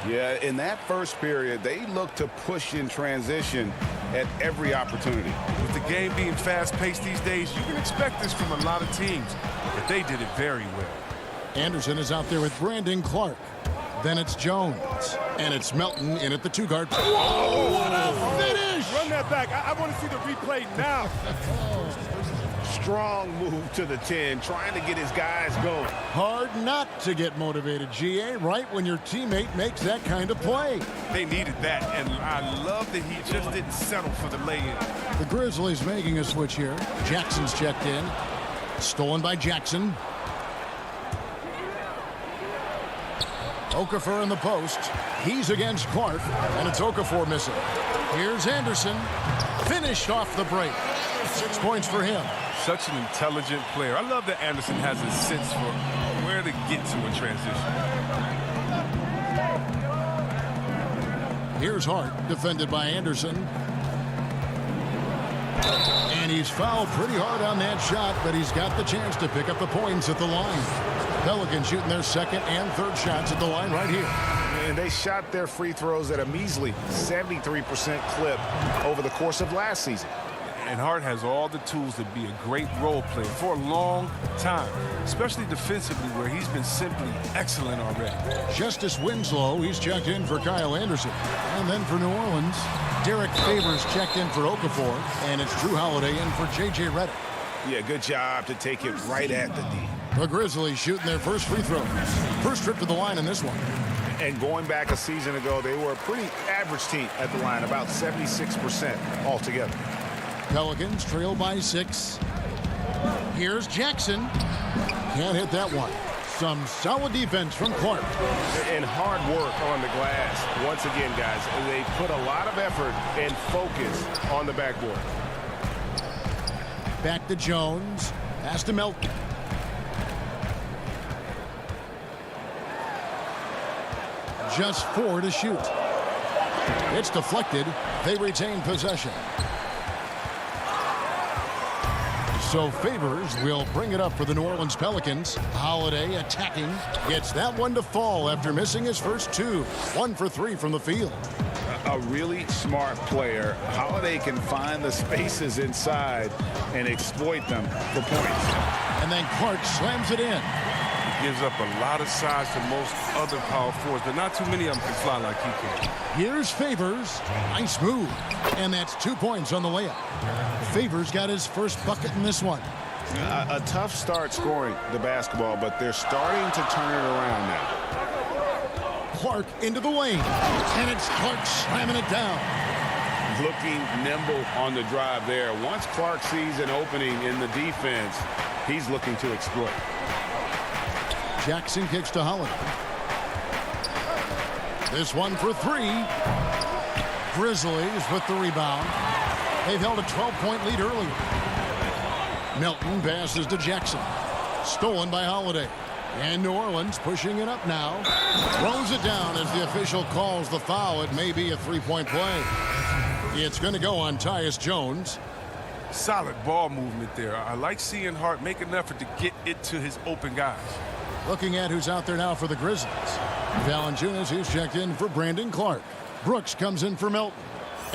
Yeah, in that first period, they look to push in transition at every opportunity. With the game being fast-paced these days, you can expect this from a lot of teams, but they did it very well. Anderson is out there with Brandon Clark. Then it's Jones. And it's Melton in at the 2-guard. Whoa, what a finish! Run that back. I want to see the replay now. Strong move to the 10, trying to get his guys going. Hard not to get motivated, GA, right when your teammate makes that kind of play. They needed that, and I love that he just didn't settle for the lay-in. The Grizzlies making a switch here. Jackson's checked in. Stolen by Jackson. Okafor in the post. He's against Clark, and it's Okafor missing. Here's Anderson. Finished off the break. 6 points for him. Such an intelligent player. I love that Anderson has a sense for where to get to in transition. Here's Hart, defended by Anderson. And he's fouled pretty hard on that shot, but he's got the chance to pick up the points at the line. Pelicans shooting their second and third shots at the line right here. And they shot their free throws at a measly 73% clip over the course of last season. And Hart has all the tools to be a great role player for a long time, especially defensively, where he's been simply excellent already. Justice Winslow, he's checked in for Kyle Anderson. And then for New Orleans, Derek Favors checked in for Okafor, and it's Drew Holiday in for J.J. Redick. Yeah, good job to take it right at the D. The Grizzlies shooting their first free throws. First trip to the line in this one. And going back a season ago, they were a pretty average team at the line, about 76% altogether. Pelicans trail by 6. Here's Jackson. Can't hit that one. Some solid defense from Clark. And hard work on the glass. Once again, guys, they put a lot of effort and focus on the backboard. Back to Jones. Pass to Melton. Just 4 to shoot. It's deflected. They retain possession. So Favors will bring it up for the New Orleans Pelicans. Holiday attacking. Gets that one to fall after missing his first 2. 1 for 3 from the field. A really smart player. Holiday can find the spaces inside and exploit them for points. And then Clark slams it in. He gives up a lot of size to most other power forwards, but not too many of them can fly like he can. Here's Favors. Nice move. And that's 2 points on the layup. Favors got his first bucket in this one. A tough start scoring the basketball, but they're starting to turn it around now. Clark into the lane. And it's Clark slamming it down. looking nimble on the drive there. Once Clark sees an opening in the defense, he's looking to exploit. Jackson kicks to Holiday. This one for three. Grizzlies with the rebound. They've held a 12-point lead earlier. Milton passes to Jackson. Stolen by Holiday. And New Orleans pushing it up now. Throws it down as the official calls the foul. It may be a three-point play. It's going to go on Tyus Jones. Solid ball movement there. I like seeing Hart make an effort to get it to his open guys. Looking at who's out there now for the Grizzlies. Valanciunas, who's checked in for Brandon Clark. Brooks comes in for Milton.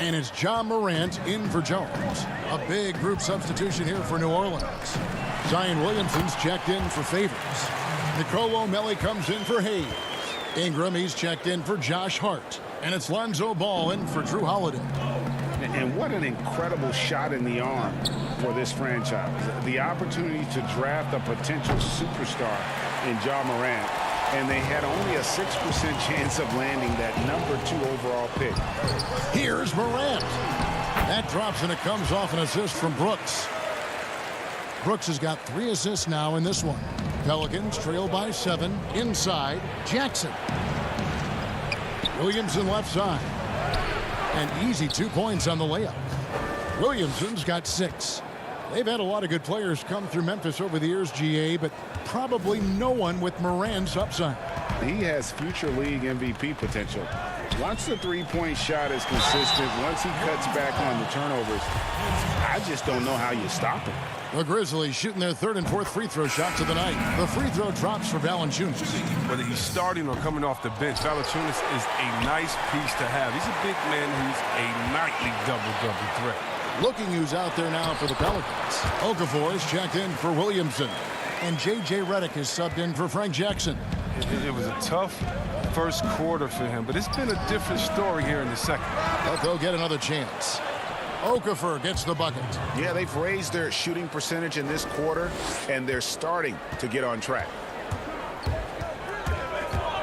And it's John Morant in for Jones. A big group substitution here for New Orleans. Zion Williamson's checked in for Favors. Nicolo Melli comes in for Hayes. Ingram, he's checked in for Josh Hart. And it's Lonzo Ball in for Drew Holiday. And what an incredible shot in the arm for this franchise. The opportunity to draft a potential superstar in John Morant. And they had only a 6% chance of landing that #2 overall pick. Here's Morant. That drops and it comes off an assist from Brooks. Brooks has got 3 assists now in this one. Pelicans trail by 7. Inside, Jackson. Williamson left side. An easy 2 points on the layup. Williamson's got 6. They've had a lot of good players come through Memphis over the years, GA, but probably no one with Morant's upside. He has future league MVP potential. Once the three-point shot is consistent, once he cuts back on the turnovers, I just don't know how you stop him. The Grizzlies shooting their 3rd and 4th free throw shots of the night. The free throw drops for Valanciunas. Whether he's starting or coming off the bench, Valanciunas is a nice piece to have. He's a big man who's a nightly double-double threat. Looking who's out there now for the Pelicans. Okafor is checked in for Williamson. And J.J. Redick is subbed in for Frank Jackson. It was a tough first quarter for him, but it's been a different story here in the second. But they'll get another chance. Okafor gets the bucket. Yeah, they've raised their shooting percentage in this quarter, and they're starting to get on track.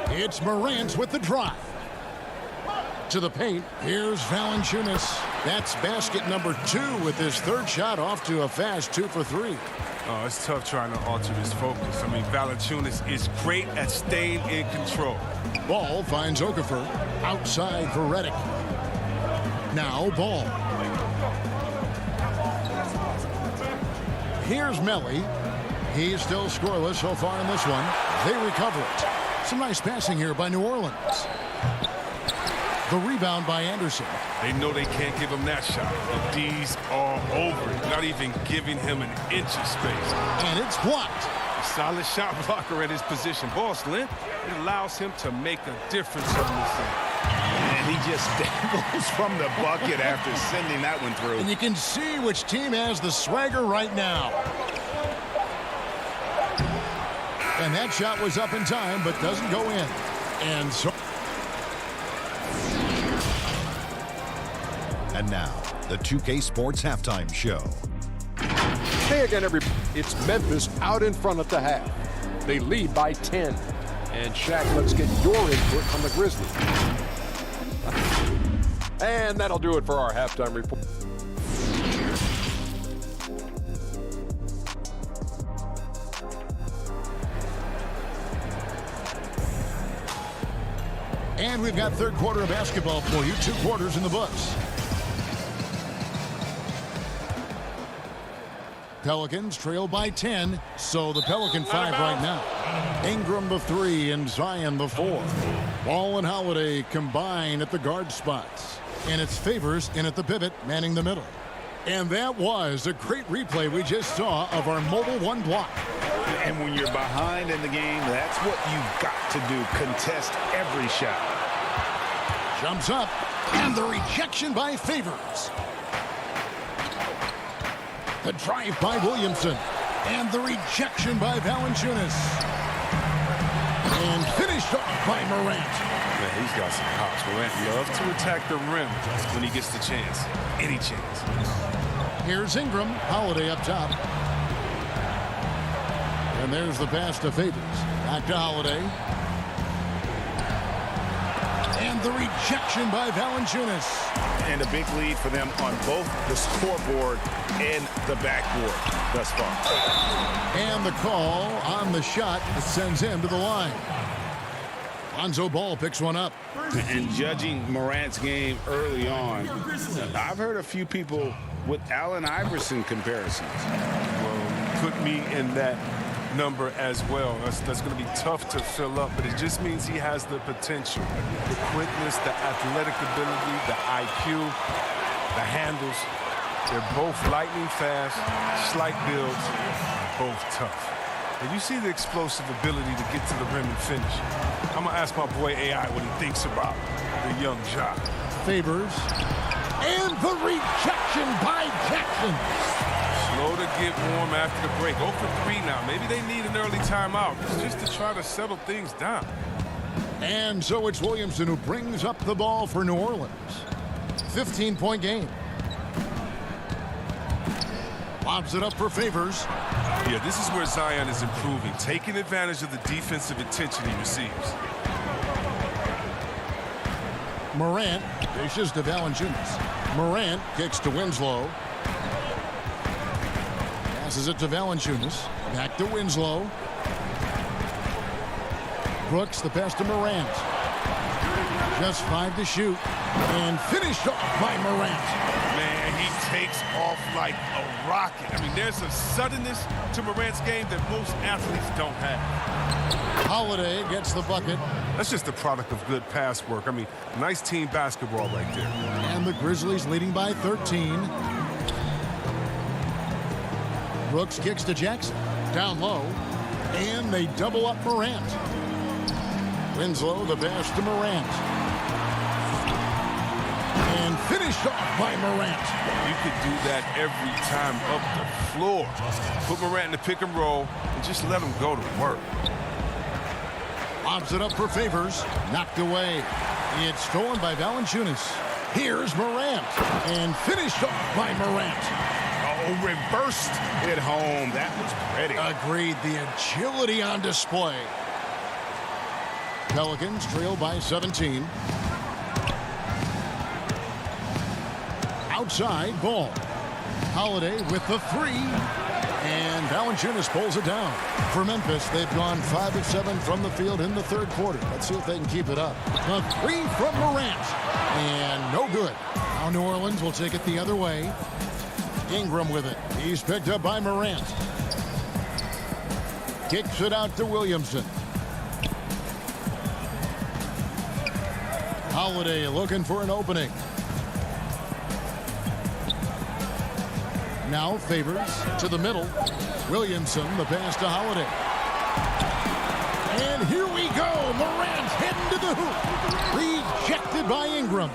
It's Morant with the drive. To the paint, here's Valanciunas. That's basket #2 with his 3rd shot off to a fast 2 for 3. Oh, it's tough trying to alter his focus. I mean, Valanciunas is great at staying in control. Ball finds Okafor outside for Redick. Now Ball. Here's Melli. He's still scoreless so far in this one. They recover it. Some nice passing here by New Orleans. The rebound by Anderson. They know they can't give him that shot. The D's all over it, not even giving him an inch of space. And it's blocked. A solid shot blocker at his position. Ball's length, it allows him to make a difference on this thing. And he just dangles from the bucket after sending that one through. And you can see which team has the swagger right now. And that shot was up in time, but doesn't go in. And so... And now, the 2K Sports Halftime Show. Hey again, everybody. It's Memphis out in front at the half. They lead by 10. And Shaq, let's get your input on the Grizzlies. And that'll do it for our halftime report. And we've got 3rd quarter of basketball for you. 2 quarters in the books. Pelicans trail by 10, so the Pelican 5 right now. Ingram the 3 and Zion the 4. Ball and Holiday combine at the guard spots. And it's Favors in at the pivot, manning the middle. And that was a great replay we just saw of our mobile 1 block. And when you're behind in the game, that's what you've got to do. Contest every shot. Jumps up, and the rejection by Favors. The drive by Williamson, and the rejection by Valanciunas. And finished off by Morant. Man, he's got some hops. Morant loves to attack the rim when he gets the chance. Any chance. Here's Ingram. Holiday up top. And there's the pass to Favors. Back to Holiday. And And the rejection by Valanciunas. And a big lead for them on both the scoreboard and the backboard thus far. And the call on the shot that sends him to the line. Lonzo Ball picks one up. And judging Morant's game early on, I've heard a few people with Allen Iverson comparisons. Well, put me in that number as well. That's going to be tough to fill up, but it just means he has the potential, the quickness, the athletic ability, the IQ, the handles. They're both lightning fast, slight builds, both tough. And you see the explosive ability to get to the rim and finish. I'm going to ask my boy AI what he thinks about the young Ja. Favors. And the rejection by Jackson. Slow to get warm after the break. 0 for 3 now. Maybe they need an early timeout just to try to settle things down. And so it's Williamson who brings up the ball for New Orleans. 15-point game. Lobs it up for Favors. Yeah, this is where Zion is improving, taking advantage of the defensive attention he receives. Morant dishes to Valanciunas. Morant kicks to Winslow. Passes it to Valanciunas. Back to Winslow. Brooks, the pass to Morant. Just 5 to shoot. And finished off by Morant. Man, he takes off like a rocket. I mean, there's a suddenness to Morant's game that most athletes don't have. Holiday gets the bucket. That's just the product of good pass work. I mean, nice team basketball right there. And the Grizzlies leading by 13. Brooks kicks to Jackson. Down low. And they double up Morant. Winslow, the pass to Morant. And finished off by Morant. You could do that every time up the floor. Put Morant in the pick and roll and just let him go to work. Lobs it up for Favors. Knocked away. It's stolen by Valanciunas. Here's Morant. And finished off by Morant. Oh, reversed it home. That was pretty. Agreed. The agility on display. Pelicans trail by 17. Outside, Ball. Holiday with the 3. And Valanciunas pulls it down. For Memphis, they've gone 5 of 7 from the field in the third quarter. Let's see if they can keep it up. The 3 from Morant. And no good. Now New Orleans will take it the other way. Ingram with it. He's picked up by Morant. Kicks it out to Williamson. Holiday looking for an opening. Now Favors to the middle. Williamson, the pass to Holiday. And here we go. Morant heading to the hoop. Rejected by Ingram.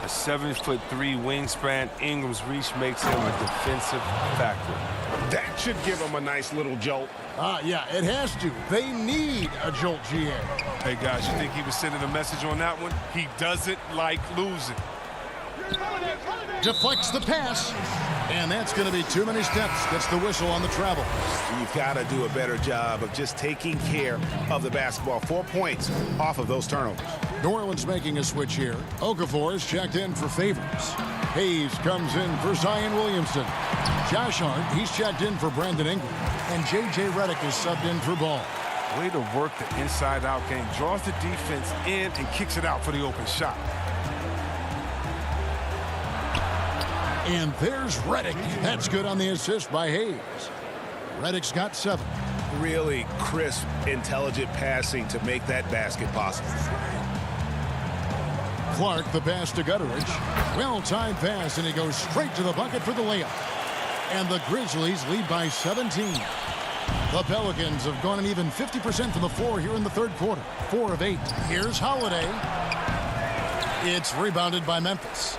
A 7'3" wingspan. Ingram's reach makes him a defensive factor. That should give him a nice little jolt. Yeah, it has to. They need a jolt, GA. Hey, guys, you think he was sending a message on that one? He doesn't like losing. Deflects the pass. And that's going to be too many steps. Gets the whistle on the travel. You've got to do a better job of just taking care of the basketball. 4 points off of those turnovers. New Orleans making a switch here. Okafor is checked in for Favors. Hayes comes in for Zion Williamson. Josh Hart, he's checked in for Brandon Ingram. And J.J. Redick is subbed in for Ball. Way to work the inside-out game. Draws the defense in and kicks it out for the open shot. And there's Redick. That's good on the assist by Hayes. Redick's got 7. Really crisp, intelligent passing to make that basket possible. Clark, the pass to Gutteridge. Well-timed pass, and he goes straight to the bucket for the layup. And the Grizzlies lead by 17. The Pelicans have gone an even 50% from the floor here in the third quarter. 4 of 8. Here's Holiday. It's rebounded by Memphis.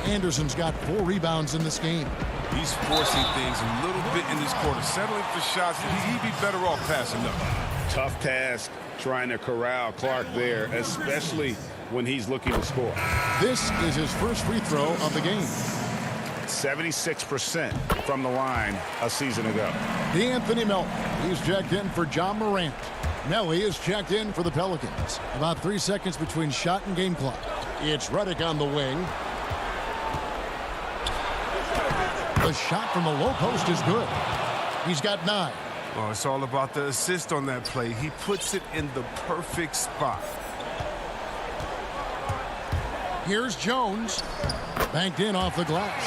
Anderson's got 4 rebounds in this game. He's forcing things a little bit in this quarter, settling for shots that he'd be better off passing up. Tough task trying to corral Clark there, especially when he's looking to score. This is his first free throw of the game. 76% from the line a season ago. D'Anthony Melton. He's checked in for John Morant. Melly is checked in for the Pelicans. About 3 seconds between shot and game clock. It's Redick on the wing. The shot from the low post is good. He's got 9. Well, it's all about the assist on that play. He puts it in the perfect spot. Here's Jones. Banked in off the glass.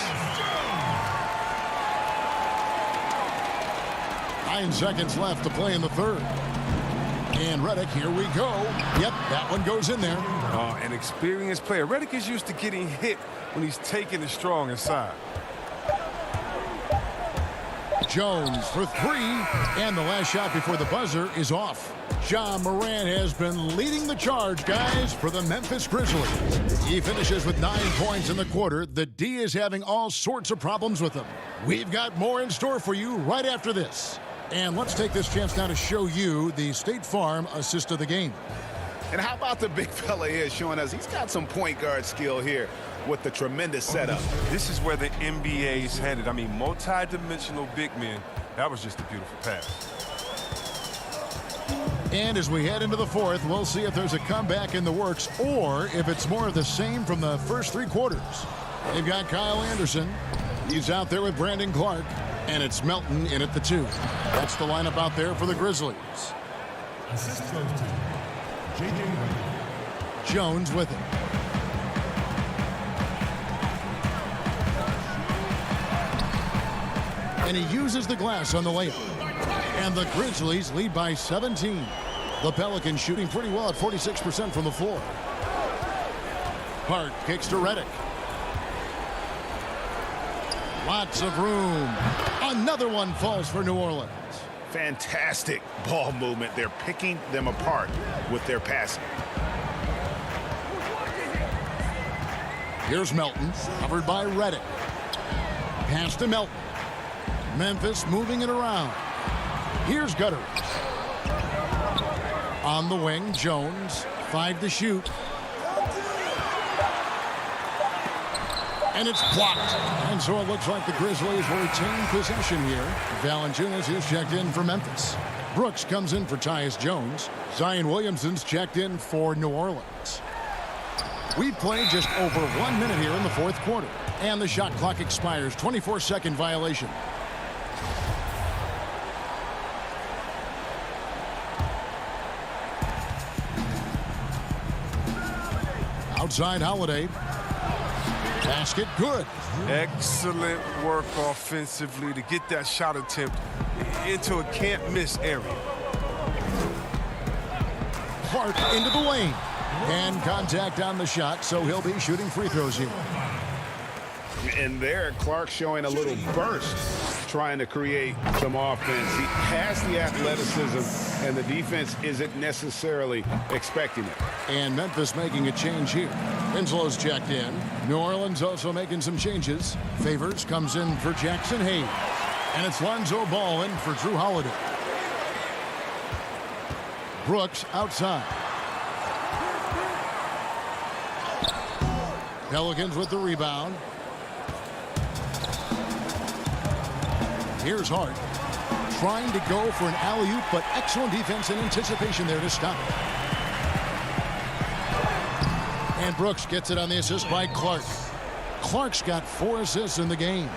9 seconds left to play in the third. And Redick, here we go. Yep, that one goes in there. An experienced player. Redick is used to getting hit when he's taking the strong side. Jones for 3, and the last shot before the buzzer is off. Ja Morant has been leading the charge, guys, for the Memphis Grizzlies. He finishes with 9 points in the quarter. The D is having all sorts of problems with him. We've got more in store for you right after this. And let's take this chance now to show you the State Farm assist of the game. And how about the big fella here showing us he's got some point guard skill here with the tremendous setup. This is where the NBA is headed. I mean, multi-dimensional big men. That was just a beautiful pass. And as we head into the fourth, we'll see if there's a comeback in the works or if it's more of the same from the first 3 quarters. They've got Kyle Anderson. He's out there with Brandon Clark. And it's Melton in at the 2. That's the lineup out there for the Grizzlies. Assist goes to J.J. Jones with him. And he uses the glass on the layup. And the Grizzlies lead by 17. The Pelicans shooting pretty well at 46% from the floor. Hart kicks to Redick. Lots of room. Another one falls for New Orleans. Fantastic ball movement. They're picking them apart with their passing. Here's Melton, covered by Redick. Pass to Melton. Memphis moving it around. Here's Gutters. On the wing, Jones. 5 to shoot. And it's blocked. And so it looks like the Grizzlies will retain possession here. Valanciunas is checked in for Memphis. Brooks comes in for Tyus Jones. Zion Williamson's checked in for New Orleans. We've played just over 1 minute here in the fourth quarter. And the shot clock expires. 24-second violation. Outside Holiday. Basket good. Excellent work offensively to get that shot attempt into a can't-miss area. Clark into the lane. And contact on the shot, so he'll be shooting free throws here. And there, Clark showing a little burst, trying to create some offense. He has the athleticism, and the defense isn't necessarily expecting it. And Memphis making a change here. Winslow's checked in. New Orleans also making some changes. Favors comes in for Jackson Hayes. And it's Lonzo Ball in for Drew Holiday. Brooks outside. Pelicans with the rebound. Here's Hart. Trying to go for an alley-oop, but excellent defense and anticipation there to stop it. And Brooks gets it on the assist by Clark. Clark's got 4 assists in the game.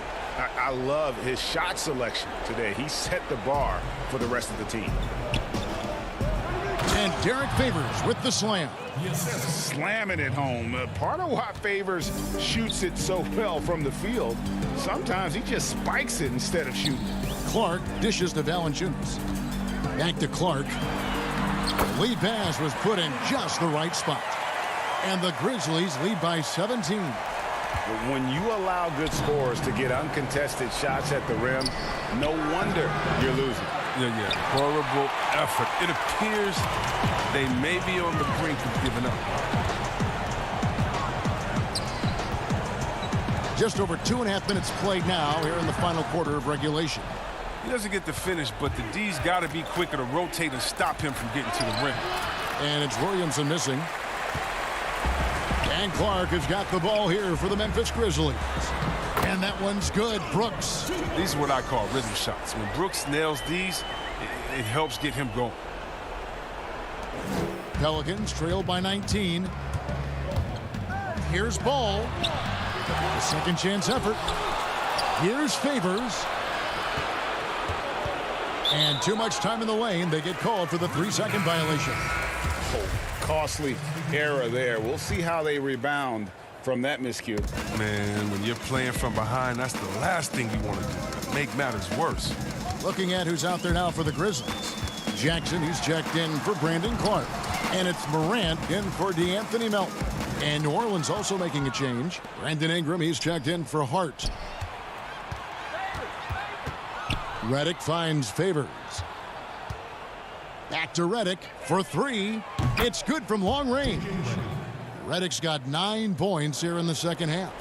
I love his shot selection today. He set the bar for the rest of the team. And Derek Favors with the slam. Slamming it home. Part of why Favors shoots it so well from the field, sometimes he just spikes it instead of shooting. Clark dishes to Valanciunas. Back to Clark. Lead pass was put in just the right spot. And the Grizzlies lead by 17. When you allow good scorers to get uncontested shots at the rim, no wonder you're losing. Yeah. Horrible effort. It appears they may be on the brink of giving up. Just over 2.5 minutes played now here in the final quarter of regulation. He doesn't get the finish, but the D's got to be quicker to rotate and stop him from getting to the rim. And it's Williamson missing. And Clark has got the ball here for the Memphis Grizzlies. And that one's good. Brooks. These are what I call rhythm shots. When Brooks nails these, it helps get him going. Pelicans trailed by 19. Here's Ball. A second chance effort. Here's Favors. And too much time in the lane. They get called for the 3-second violation. Costly error there. We'll see how they rebound from that miscue. Man, when you're playing from behind, that's the last thing you want to do. Make matters worse. Looking at who's out there now for the Grizzlies. Jackson, who's checked in for Brandon Clark. And it's Morant in for DeAnthony Melton. And New Orleans also making a change. Brandon Ingram, he's checked in for Hart. Redick finds Favors. Back to Redick for 3. It's good from long range. Redick's got 9 points here in the second half.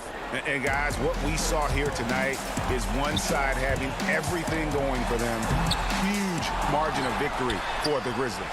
And guys, what we saw here tonight is one side having everything going for them. Huge margin of victory for the Grizzlies.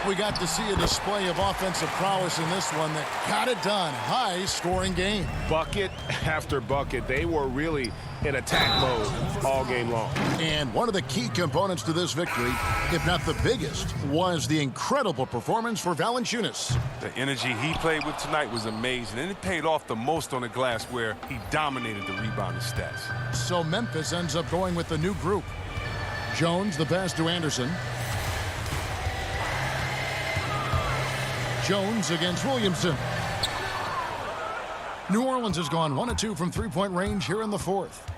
We got to see a display of offensive prowess in this one that got it done. High-scoring game. Bucket after bucket. They were really in attack mode all game long. And one of the key components to this victory, if not the biggest, was the incredible performance for Valanciunas. The energy he played with tonight was amazing, and it paid off the most on the glass where he dominated the rebounding stats. So Memphis ends up going with the new group. Jones, the pass to Anderson. Jones against Williamson. New Orleans has gone 1 of 2 from three-point range here in the fourth.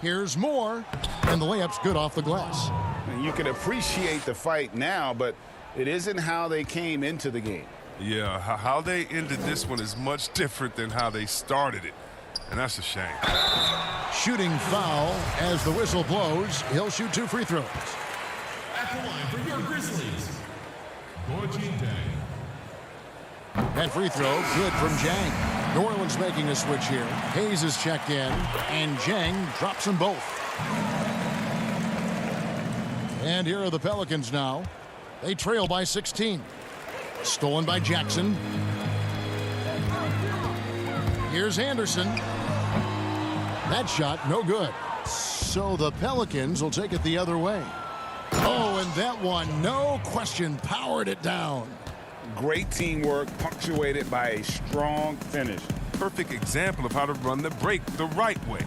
Here's Moore, and the layup's good off the glass. And you can appreciate the fight now, but it isn't how they came into the game. Yeah, how they ended this one is much different than how they started it, and that's a shame. Shooting foul as the whistle blows. He'll shoot 2 free throws. At the line for your Grizzlies, Gorgie Day. That free throw good from Jang. New Orleans making a switch here. Hayes is checked in, and Jang drops them both. And here are the Pelicans now. They trail by 16. Stolen by Jackson. Here's Anderson. That shot, no good. So the Pelicans will take it the other way. Oh, and that one, no question, powered it down. Great teamwork, punctuated by a strong finish. Perfect example of how to run the break the right way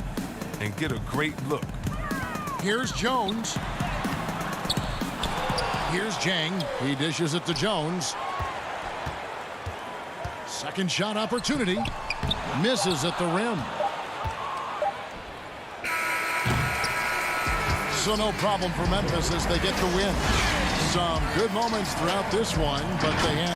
and get a great look. Here's Jones. Here's Jang. He dishes it to Jones. Second shot opportunity. Misses at the rim. So no problem for Memphis as they get the win. Some good moments throughout this one, but they had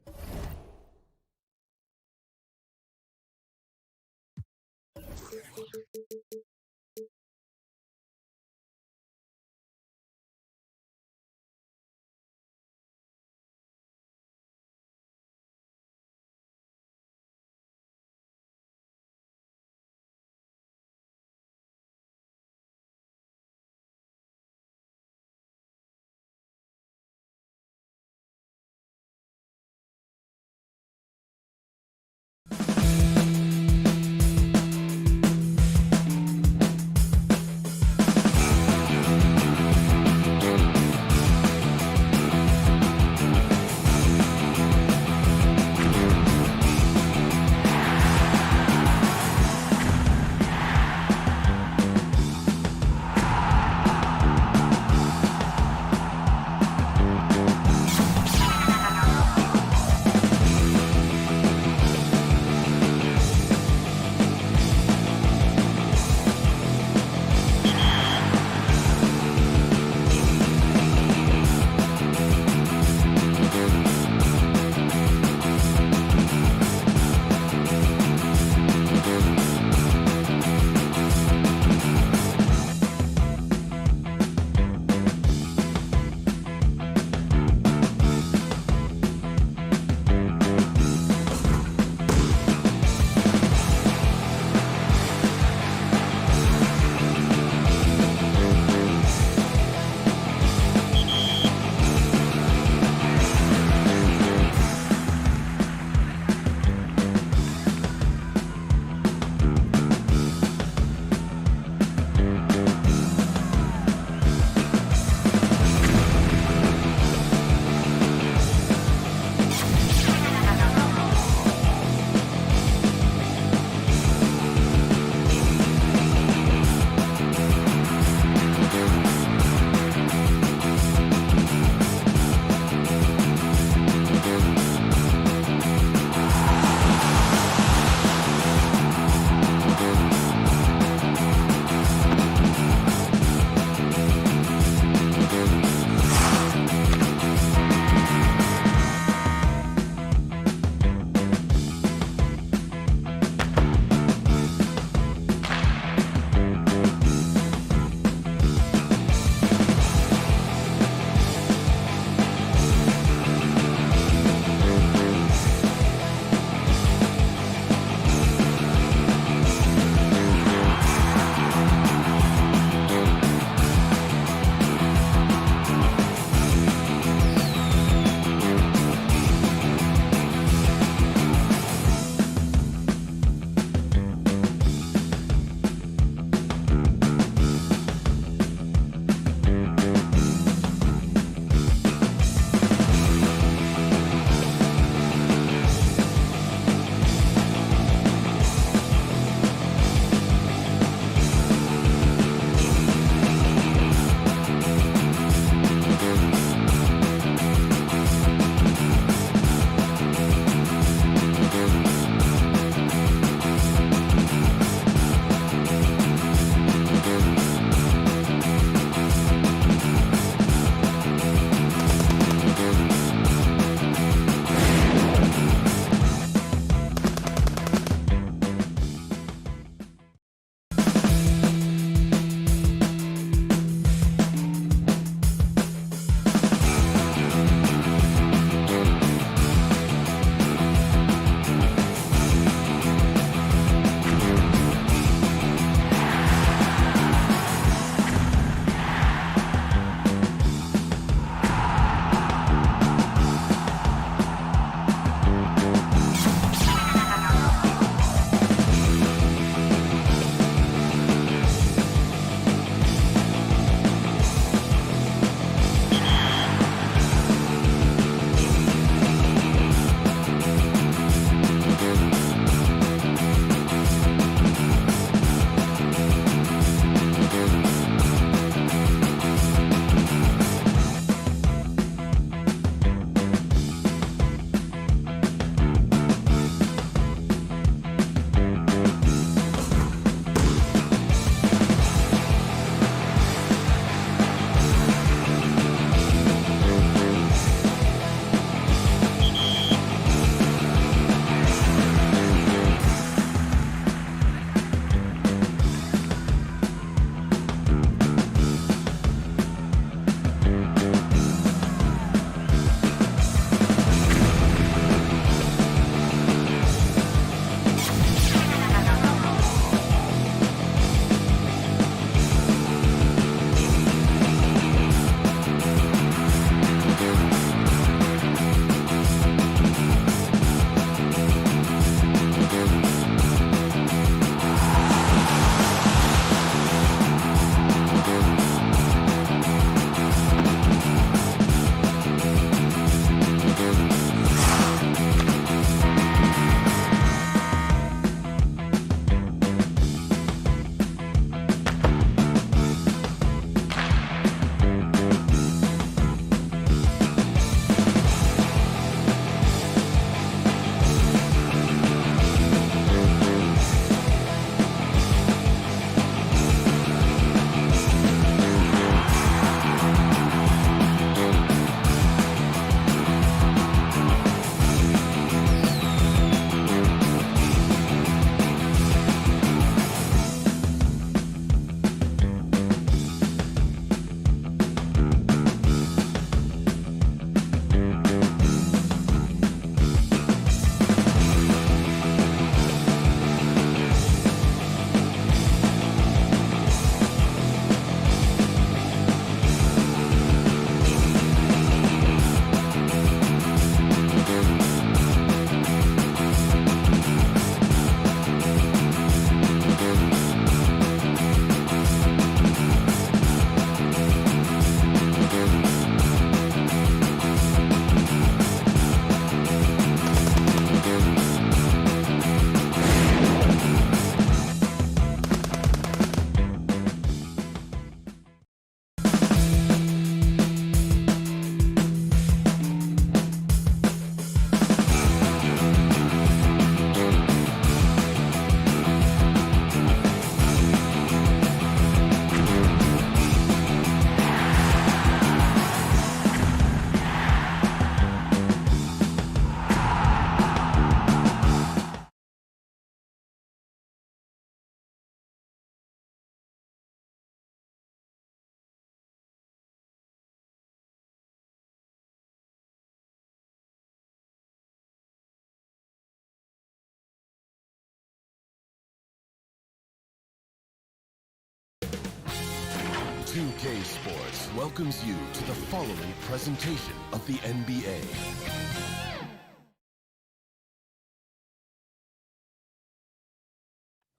2K Sports welcomes you to the following presentation of the NBA.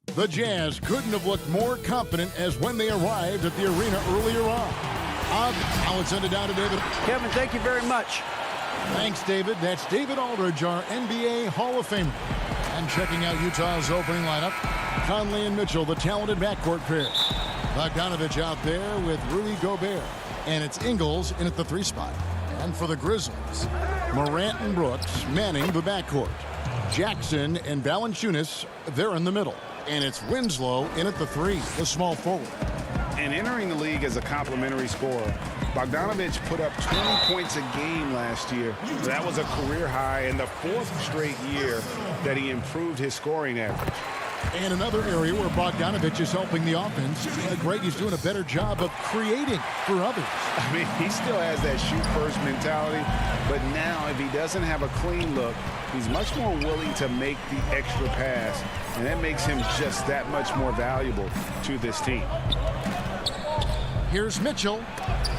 The Jazz couldn't have looked more confident as when they arrived at the arena earlier on. Now it's send it down to David. Kevin, thank you very much. Thanks, David. That's David Aldridge, our NBA Hall of Famer. And checking out Utah's opening lineup, Conley and Mitchell, the talented backcourt pair. Bogdanovich out there with Rudy Gobert. And it's Ingles in at the 3 spot. And for the Grizzlies, Morant and Brooks manning the backcourt. Jackson and Valanciunas, they're in the middle. And it's Winslow in at the 3, the small forward. And entering the league as a complimentary scorer, Bogdanovich put up 20 points a game last year. That was a career high in the 4th straight year that he improved his scoring average. And another area where Bogdanovich is helping the offense. Greg, he's doing a better job of creating for others. I mean, he still has that shoot-first mentality, but now if he doesn't have a clean look, he's much more willing to make the extra pass, and that makes him just that much more valuable to this team. Here's Mitchell.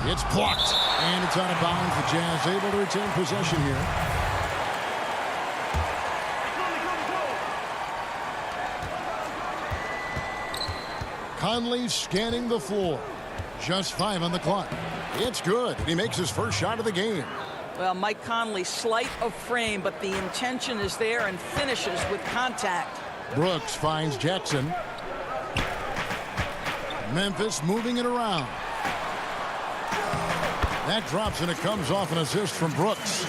It's blocked, and it's out of bounds. The Jazz able to retain possession here. Conley scanning the floor. Just 5 on the clock. It's good. He makes his first shot of the game. Well, Mike Conley, slight of frame, but the intention is there and finishes with contact. Brooks finds Jackson. Memphis moving it around. That drops and it comes off an assist from Brooks.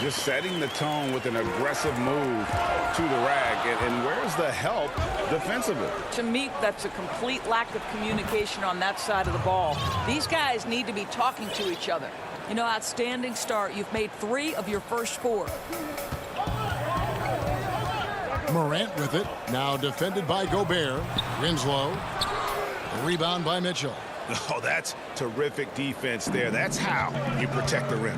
Just setting the tone with an aggressive move to the rack. And where's the help defensively? To me, that's a complete lack of communication on that side of the ball. These guys need to be talking to each other. You know, outstanding start. You've made 3 of your first 4. Morant with it. Now defended by Gobert. Winslow. Rebound by Mitchell. Oh, that's terrific defense there. That's how you protect the rim.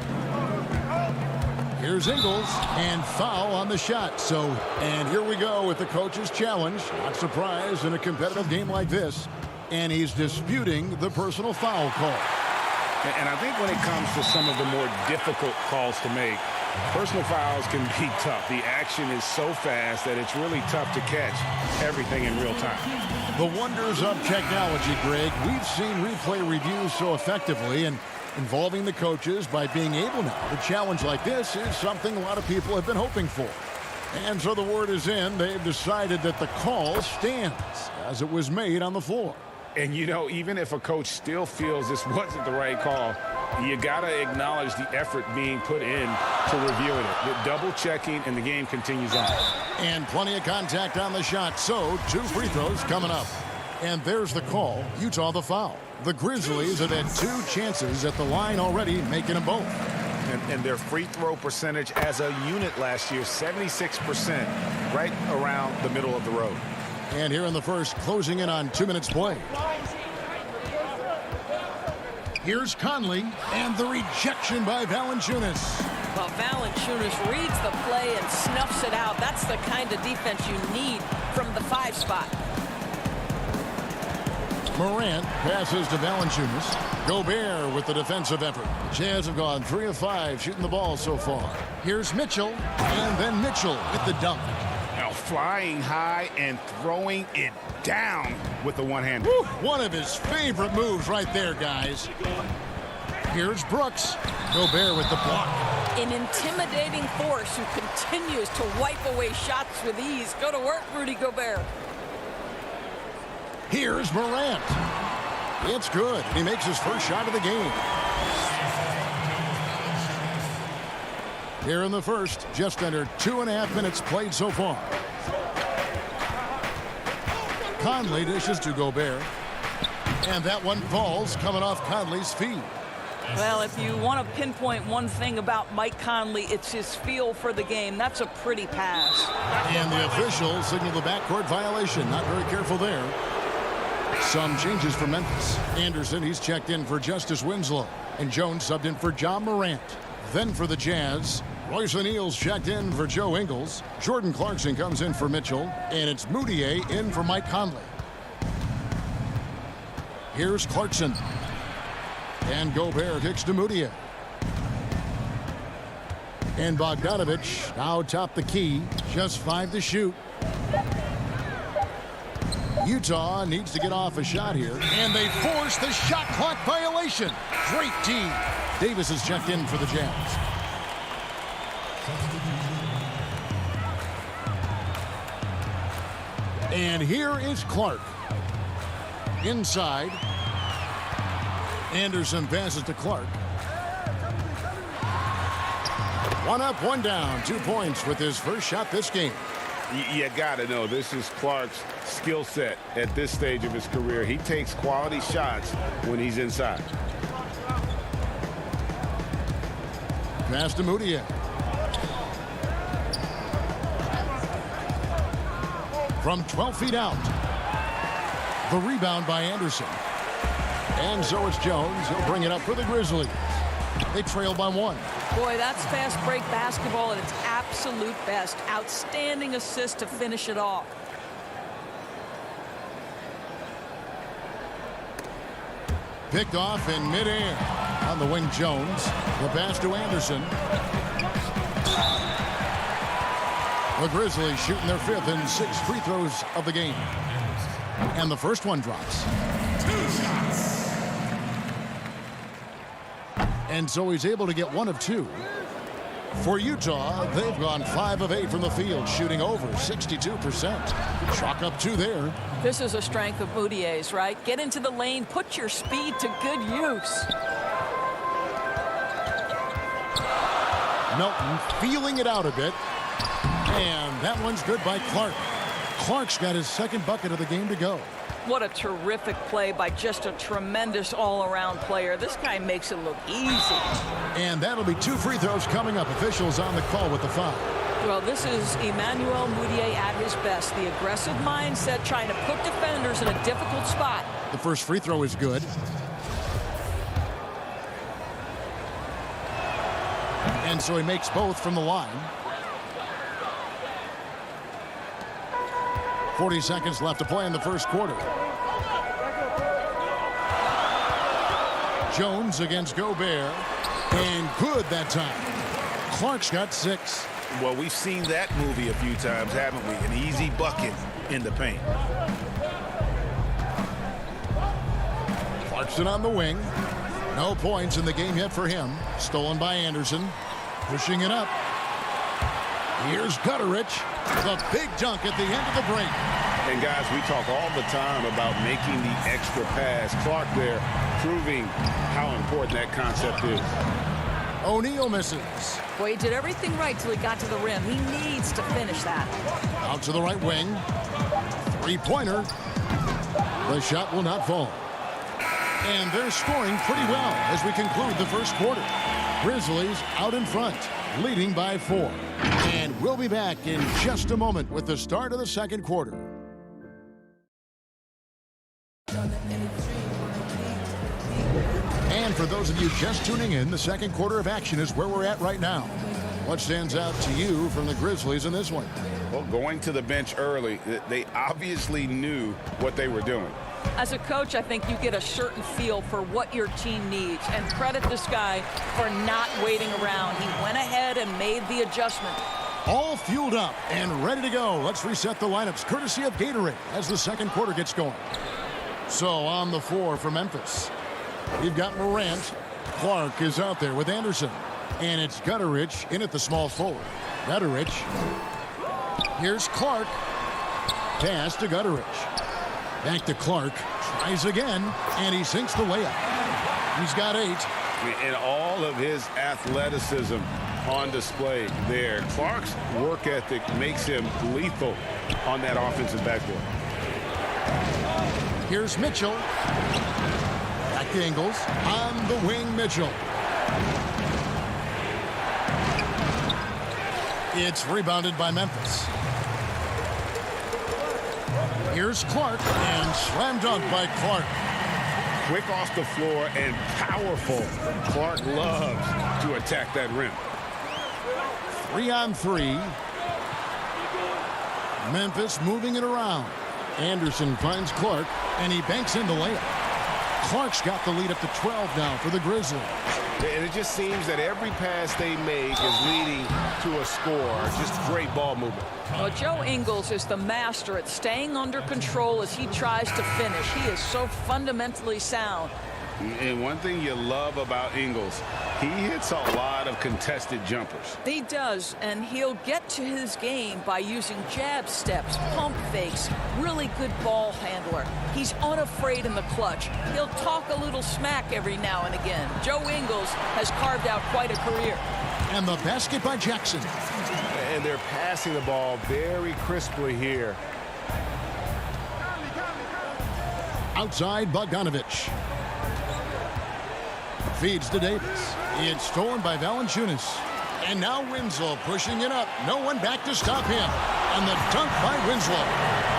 Here's Ingles, and foul on the shot. And here we go with the coach's challenge. Not surprised in a competitive game like this. And he's disputing the personal foul call. And I think when it comes to some of the more difficult calls to make, personal fouls can be tough. The action is so fast that it's really tough to catch everything in real time. The wonders of technology, Greg. We've seen replay reviews so effectively, and involving the coaches by being able now to challenge like this is something a lot of people have been hoping for. And so the word is in. They've decided that the call stands as it was made on the floor. And, you know, even if a coach still feels this wasn't the right call, you got to acknowledge the effort being put in to reviewing it. The double checking, and the game continues on. And plenty of contact on the shot. So 2 free throws coming up. And there's the call. Utah the foul. The Grizzlies have had 2 chances at the line already, making them both. And their free throw percentage as a unit last year, 76%, right around the middle of the road. And here in the first, closing in on 2 minutes play. Here's Conley, and the rejection by Valanciunas. Well, Valanciunas reads the play and snuffs it out. That's the kind of defense you need from the 5 spot. Morant passes to Valanciunas. Gobert with the defensive effort. Jazz have gone 3 of 5 shooting the ball so far. Here's Mitchell, and then Mitchell with the dunk. Now flying high and throwing it down with the one hand. One of his favorite moves right there, guys. Here's Brooks. Gobert with the block. An intimidating force who continues to wipe away shots with ease. Go to work, Rudy Gobert. Here's Morant. It's good. He makes his first shot of the game. Here in the first, just under 2.5 minutes played so far. Conley dishes to Gobert. And that one falls coming off Conley's feet. Well, if you want to pinpoint one thing about Mike Conley, it's his feel for the game. That's a pretty pass. And the officials signal the backcourt violation. Not very careful there. Some changes for Memphis. Anderson, he's checked in for Justice Winslow. And Jones subbed in for John Morant. Then for the Jazz, Royce O'Neal's checked in for Joe Ingles. Jordan Clarkson comes in for Mitchell. And it's Moutier in for Mike Conley. Here's Clarkson. And Gobert kicks to Mudiay. And Bogdanovich now top the key. Just 5 to shoot. Utah needs to get off a shot here. And they force the shot clock violation. Great D. Davis is checked in for the Jazz. And here is Clark. Inside. Anderson passes to Clark. 1 up, 1 down. 2 points with his first shot this game. You got to know this is Clark's skill set at this stage of his career. He takes quality shots when he's inside. Pass to Mudiay. From 12 feet out. The rebound by Anderson. And so it's Jones. He'll bring it up for the Grizzlies. They trail by 1. Boy, that's fast break basketball at its absolute best. Outstanding assist to finish it off. Picked off in midair. On the wing, Jones. The pass to Anderson. The Grizzlies shooting their 5th and 6th free throws of the game. And the first one drops. 2 shots. And so he's able to get 1 of 2. For Utah, they've gone 5 of 8 from the field, shooting over 62%. Chalk up 2 there. This is a strength of Mudiay's, right? Get into the lane, put your speed to good use. Melton feeling it out a bit. And that one's good by Clark. Clark's got his 2nd bucket of the game to go. What a terrific play by just a tremendous all-around player. This guy makes it look easy. And that'll be 2 free throws coming up. Officials on the call with the foul. Well, this is Emmanuel Mudiay at his best. The aggressive mindset trying to put defenders in a difficult spot. The first free throw is good. And so he makes both from the line. 40 seconds left to play in the first quarter. Jones against Gobert. And good that time. Clark's got 6. Well, we've seen that movie a few times, haven't we? An easy bucket in the paint. Clarkson on the wing. No points in the game yet for him. Stolen by Anderson. Pushing it up. Here's Gutterich. The big dunk at the end of the break. And guys, we talk all the time about making the extra pass. Clark there proving how important that concept is. O'Neal misses. Boy, he did everything right till he got to the rim. He needs to finish that. Out to the right wing. 3-pointer. The shot will not fall. And they're scoring pretty well as we conclude the first quarter. Grizzlies out in front, leading by 4. And we'll be back in just a moment with the start of the second quarter. And for those of you just tuning in, the second quarter of action is where we're at right now. What stands out to you from the Grizzlies in this one? Well, going to the bench early, they obviously knew what they were doing. As a coach, I think you get a certain feel for what your team needs. And credit this guy for not waiting around. He went ahead and made the adjustment. All fueled up and ready to go. Let's reset the lineups courtesy of Gatorade as the second quarter gets going. So on the floor for Memphis, you've got Morant. Clark is out there with Anderson. And it's Gutterich in at the small forward. Gutterich. Here's Clark. Pass to Gutterich. Back to Clark. Tries again. And he sinks the layup. He's got 8. And all of his athleticism on display there. Clark's work ethic makes him lethal on that offensive backboard. Here's Mitchell. Back to Ingles. On the wing, Mitchell. It's rebounded by Memphis. Here's Clark, and slam dunk by Clark. Quick off the floor and powerful. Clark loves to attack that rim. 3-on-3. Memphis moving it around. Anderson finds Clark, and he banks in the layup. Clark's got the lead up to 12 now for the Grizzlies. And it just seems that every pass they make is leading to a score. Just great ball movement. Well, Joe Ingles is the master at staying under control as he tries to finish. He is so fundamentally sound. And one thing you love about Ingles, he hits a lot of contested jumpers. He does, and he'll get to his game by using jab steps, pump fakes, really good ball handler. He's unafraid in the clutch. He'll talk a little smack every now and again. Joe Ingles has carved out quite a career. And the basket by Jackson. And they're passing the ball very crisply here. Outside Bogdanovich. Feeds to Davis. It's stolen by Valanciunas. And now Winslow pushing it up. No one back to stop him. And the dunk by Winslow.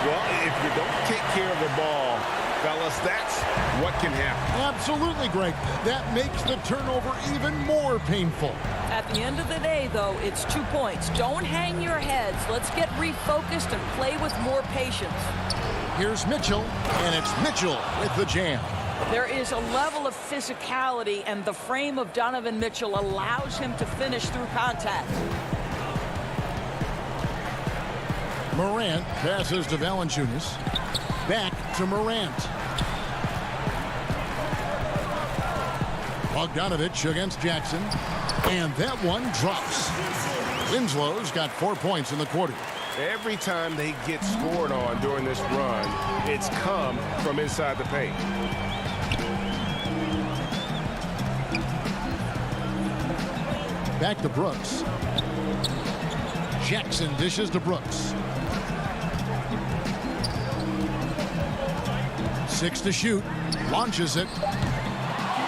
Well, if you don't take care of the ball, fellas, that's what can happen. Absolutely, Greg. That makes the turnover even more painful. At the end of the day, though, it's 2 points. Don't hang your heads. Let's get refocused and play with more patience. Here's Mitchell, and it's Mitchell with the jam. There is a level of physicality, and the frame of Donovan Mitchell allows him to finish through contact. Morant passes to Valanciunas. Back to Morant. Bogdanovich against Jackson. And that one drops. Winslow's got 4 points in the quarter. Every time they get scored on during this run, it's come from inside the paint. Back to Brooks. Jackson dishes to Brooks. 6 to shoot. Launches it.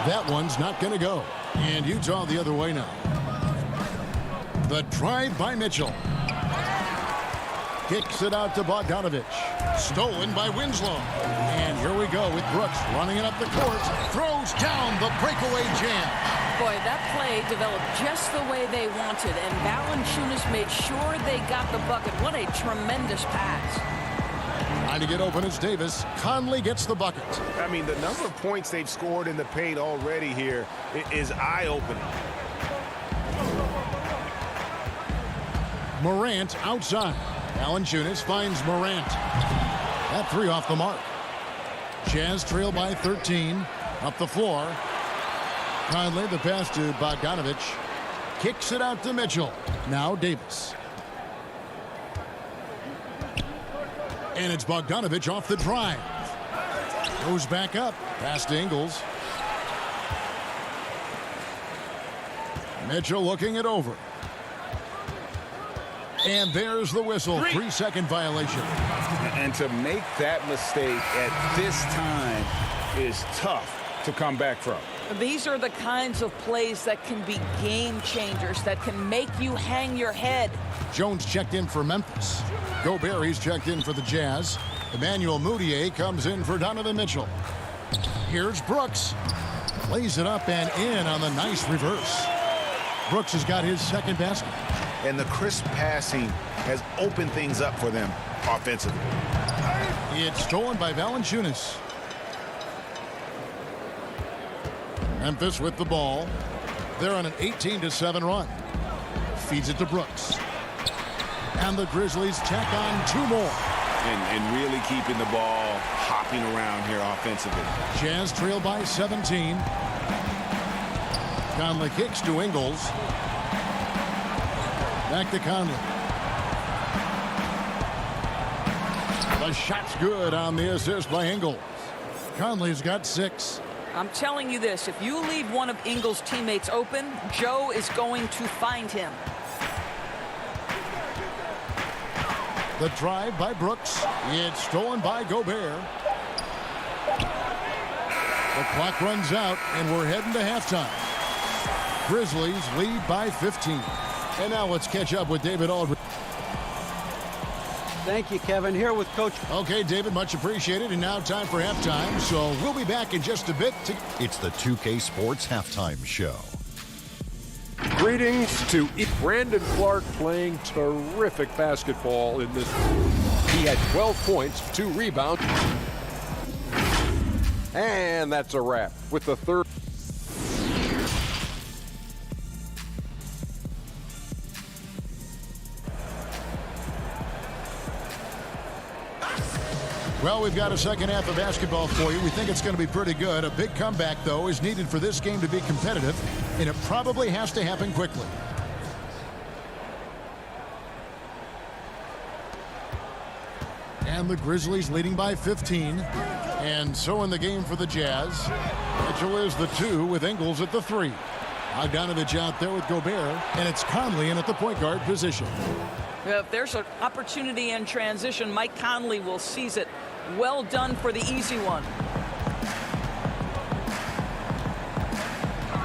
That one's not going to go. And Utah the other way now. The drive by Mitchell. Kicks it out to Bogdanovich. Stolen by Winslow. And here we go with Brooks running it up the court. Throws down the breakaway jam. Boy, that play developed just the way they wanted, and Valanciunas made sure they got the bucket. What a tremendous pass. Trying to get open is Davis. Conley gets the bucket. I mean, the number of points they've scored in the paint already here is eye-opening. Morant outside. Valanciunas finds Morant. That three off the mark. Jazz trail by 13. Up the floor. Conley, the pass to Bogdanovich. Kicks it out to Mitchell. Now Davis. And it's Bogdanovich off the drive. Goes back up. Pass to Ingles. Mitchell looking it over. And there's the whistle. 3-second violation. And to make that mistake at this time is tough to come back from. These are the kinds of plays that can be game changers, that can make you hang your head. Jones checked in for Memphis. Gobert, he's checked in for the Jazz. Emmanuel Mudiay comes in for Donovan Mitchell. Here's Brooks. Lays it up and in on the nice reverse. Brooks has got his second basket. And the crisp passing has opened things up for them offensively. It's stolen by Valanciunas. Memphis with the ball. They're on an 18-7 run. Feeds it to Brooks. And the Grizzlies tack on 2 more. And really keeping the ball hopping around here offensively. Jazz trail by 17. Conley kicks to Ingles. Back to Conley. The shot's good on the assist by Ingles. Conley's got 6. I'm telling you this, if you leave one of Ingles' teammates open, Joe is going to find him. The drive by Brooks. It's stolen by Gobert. The clock runs out, and we're heading to halftime. Grizzlies lead by 15. And now let's catch up with David Aldridge. Thank you, Kevin. Here with Coach. Okay, David, much appreciated. And now time for halftime. So we'll be back in just a bit. It's the 2K Sports Halftime Show. Greetings to Brandon Clark, playing terrific basketball in this. He had 12 points, 2 rebounds. And that's a wrap with the third. Well, we've got a second half of basketball for you. We think it's going to be pretty good. A big comeback, though, is needed for this game to be competitive, and it probably has to happen quickly. And the Grizzlies leading by 15. And so in the game for the Jazz, Mitchell is the 2 with Ingles at the 3. Bogdanovich out there with Gobert, and it's Conley in at the point guard position. If there's an opportunity in transition, Mike Conley will seize it. Well done for the easy one.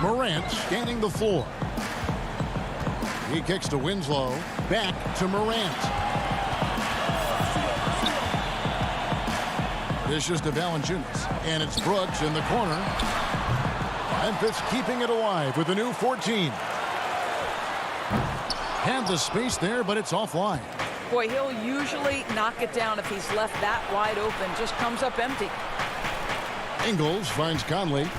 Morant scanning the floor. He kicks to Winslow. Back to Morant. Dishes to Valanciunas. And it's Brooks in the corner. Memphis keeping it alive with a new 14. Had the space there, but it's offline. Boy, he'll usually knock it down if he's left that wide open. Just comes up empty. Ingles finds Conley.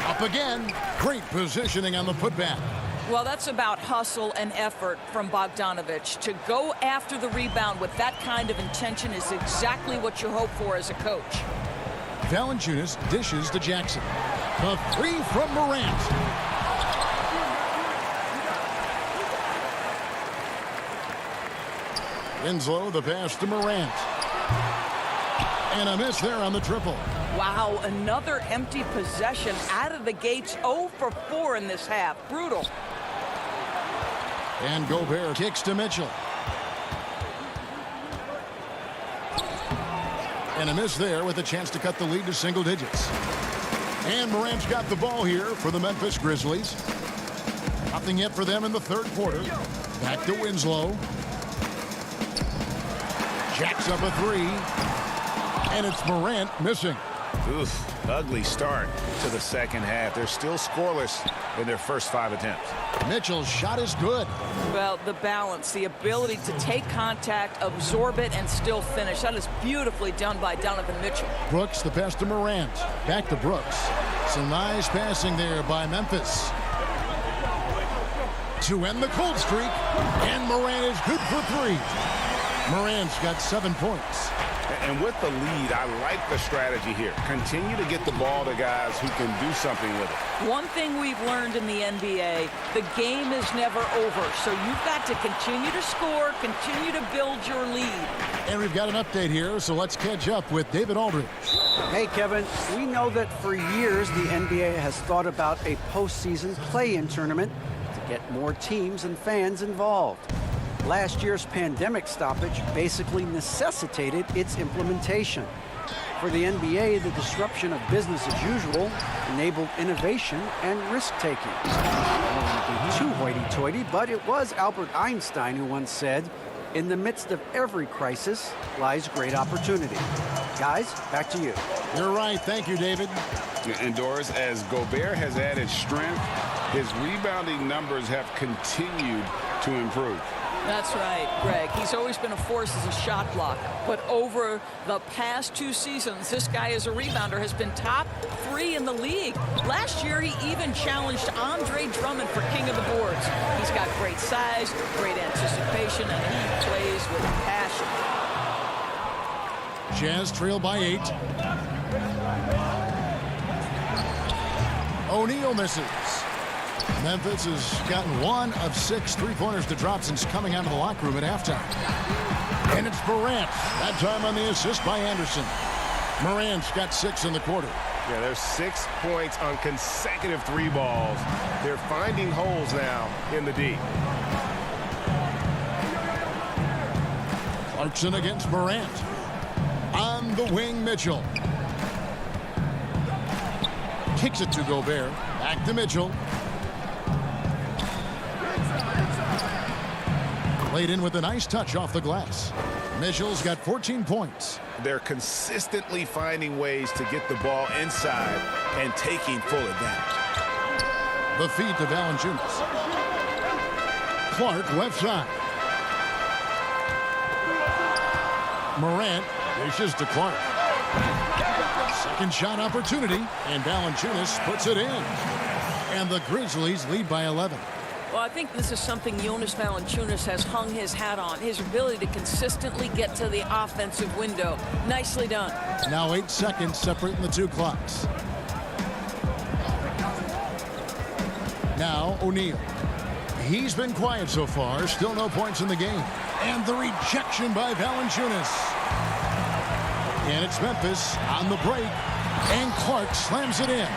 Up again. Great positioning on the putback. Well, that's about hustle and effort from Bogdanovich. To go after the rebound with that kind of intention is exactly what you hope for as a coach. Valanciunas dishes to Jackson. The 3 from Morant. Winslow, the pass to Morant. And a miss there on the triple. Wow, another empty possession out of the gates. 0 for 4 in this half. Brutal. And Gobert kicks to Mitchell. And a miss there with a chance to cut the lead to single digits. And Morant's got the ball here for the Memphis Grizzlies. Nothing yet for them in the third quarter. Back to Winslow. Jacks up a 3. And it's Morant missing. Oof, ugly start to the second half. They're still scoreless in their first 5 attempts. Mitchell's shot is good. Well, the balance, the ability to take contact, absorb it, and still finish. That is beautifully done by Donovan Mitchell. Brooks, the pass to Morant. Back to Brooks. Some nice passing there by Memphis. To end the cold streak. And Morant is good for 3. Morant's got 7 points. And with the lead, I like the strategy here. Continue to get the ball to guys who can do something with it. One thing we've learned in the NBA, the game is never over. So you've got to continue to score, continue to build your lead. And we've got an update here, so let's catch up with David Aldridge. Hey, Kevin, we know that for years the NBA has thought about a postseason play-in tournament to get more teams and fans involved. Last year's pandemic stoppage basically necessitated its implementation. For the NBA, the disruption of business as usual enabled innovation and risk-taking. I wouldn't be too hoity-toity, but it was Albert Einstein who once said, "In the midst of every crisis lies great opportunity." Guys, back to you. You're right. Thank you, David. And Doris, as Gobert has added strength, his rebounding numbers have continued to improve. That's right, Greg. He's always been a force as a shot blocker. But over the past 2 seasons, this guy as a rebounder has been top 3 in the league. Last year, he even challenged Andre Drummond for king of the boards. He's got great size, great anticipation, and he plays with passion. Jazz trail by 8. O'Neal misses. Memphis has gotten 1 of 6 3-pointers to drop since coming out of the locker room at halftime. And it's Morant. That time on the assist by Anderson. Morant's got 6 in the quarter. Yeah, there's 6 points on consecutive 3 balls. They're finding holes now in the D. Clarkson against Morant. On the wing, Mitchell. Kicks it to Gobert. Back to Mitchell. Laid in with a nice touch off the glass. Mitchell's got 14 points. They're consistently finding ways to get the ball inside and taking full advantage. The feed to Valanciunas. Clark left side. Morant dishes to Clark. Second shot opportunity, and Valanciunas puts it in. And the Grizzlies lead by 11. Well, I think this is something Jonas Valanciunas has hung his hat on, his ability to consistently get to the offensive window. Nicely done. Now 8 seconds separating the two clocks. Now O'Neal. He's been quiet so far, still no points in the game. And the rejection by Valanciunas. And it's Memphis on the break, and Clark slams it in.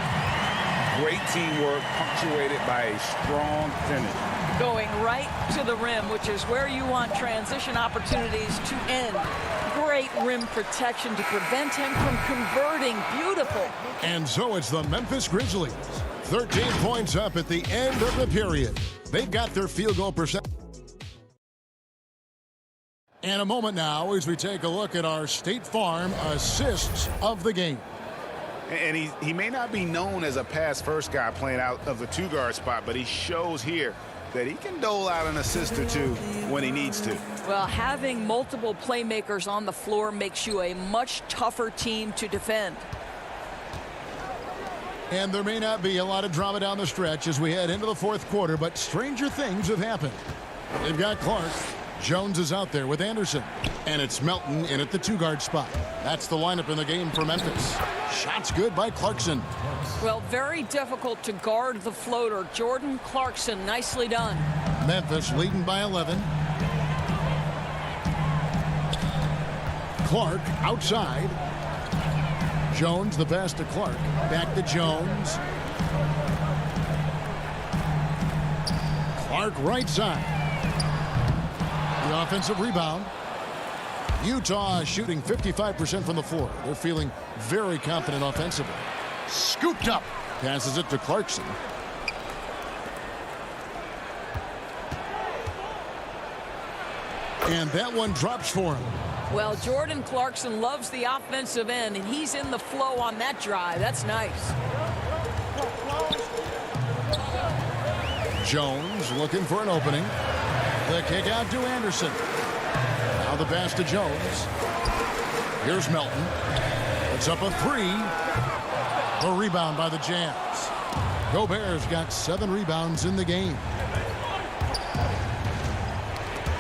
Great teamwork punctuated by a strong finish. Going right to the rim, which is where you want transition opportunities to end. Great rim protection to prevent him from converting. Beautiful. And so it's the Memphis Grizzlies. 13 points up at the end of the period. They've got their field goal percent. And a moment now as we take a look at our State Farm assists of the game. And he may not be known as a pass-first guy playing out of the two-guard spot, but he shows here that he can dole out an assist or two when he needs to. Well, having multiple playmakers on the floor makes you a much tougher team to defend. And there may not be a lot of drama down the stretch as we head into the fourth quarter, but stranger things have happened. They've got Clark. Jones is out there with Anderson. And it's Melton in at the two-guard spot. That's the lineup in the game for Memphis. Shots good by Clarkson. Well, very difficult to guard the floater. Jordan Clarkson, nicely done. Memphis leading by 11. Clark outside. Jones, the pass to Clark. Back to Jones. Clark right side. The offensive rebound. Utah shooting 55% from the floor. They're feeling very confident offensively. Scooped up. Passes it to Clarkson. And that one drops for him. Well, Jordan Clarkson loves the offensive end, and he's in the flow on that drive. That's nice. Jones looking for an opening. The kick out to Anderson. Now the pass to Jones. Here's Melton. It's up a three. The rebound by the Jazz. Gobert's got 7 rebounds in the game.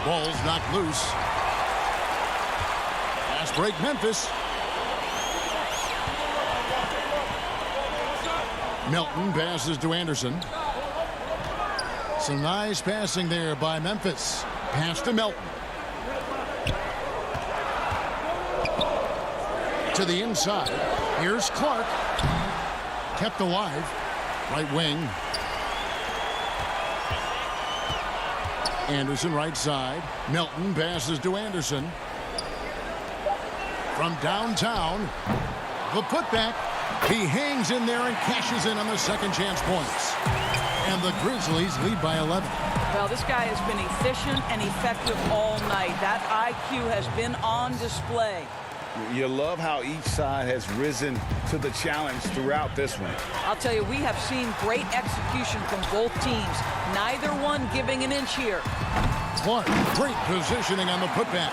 Ball's knocked loose. Fast break Memphis. Melton passes to Anderson. Some nice passing there by Memphis. Pass to Melton. To the inside. Here's Clark. Kept alive. Right wing. Anderson right side. Melton passes to Anderson. From downtown. The putback. He hangs in there and cashes in on the second chance points. And the Grizzlies lead by 11. Well, this guy has been efficient and effective all night. That IQ has been on display. You love how each side has risen to the challenge throughout this one. I'll tell you, we have seen great execution from both teams. Neither one giving an inch here. Clark, great positioning on the putback.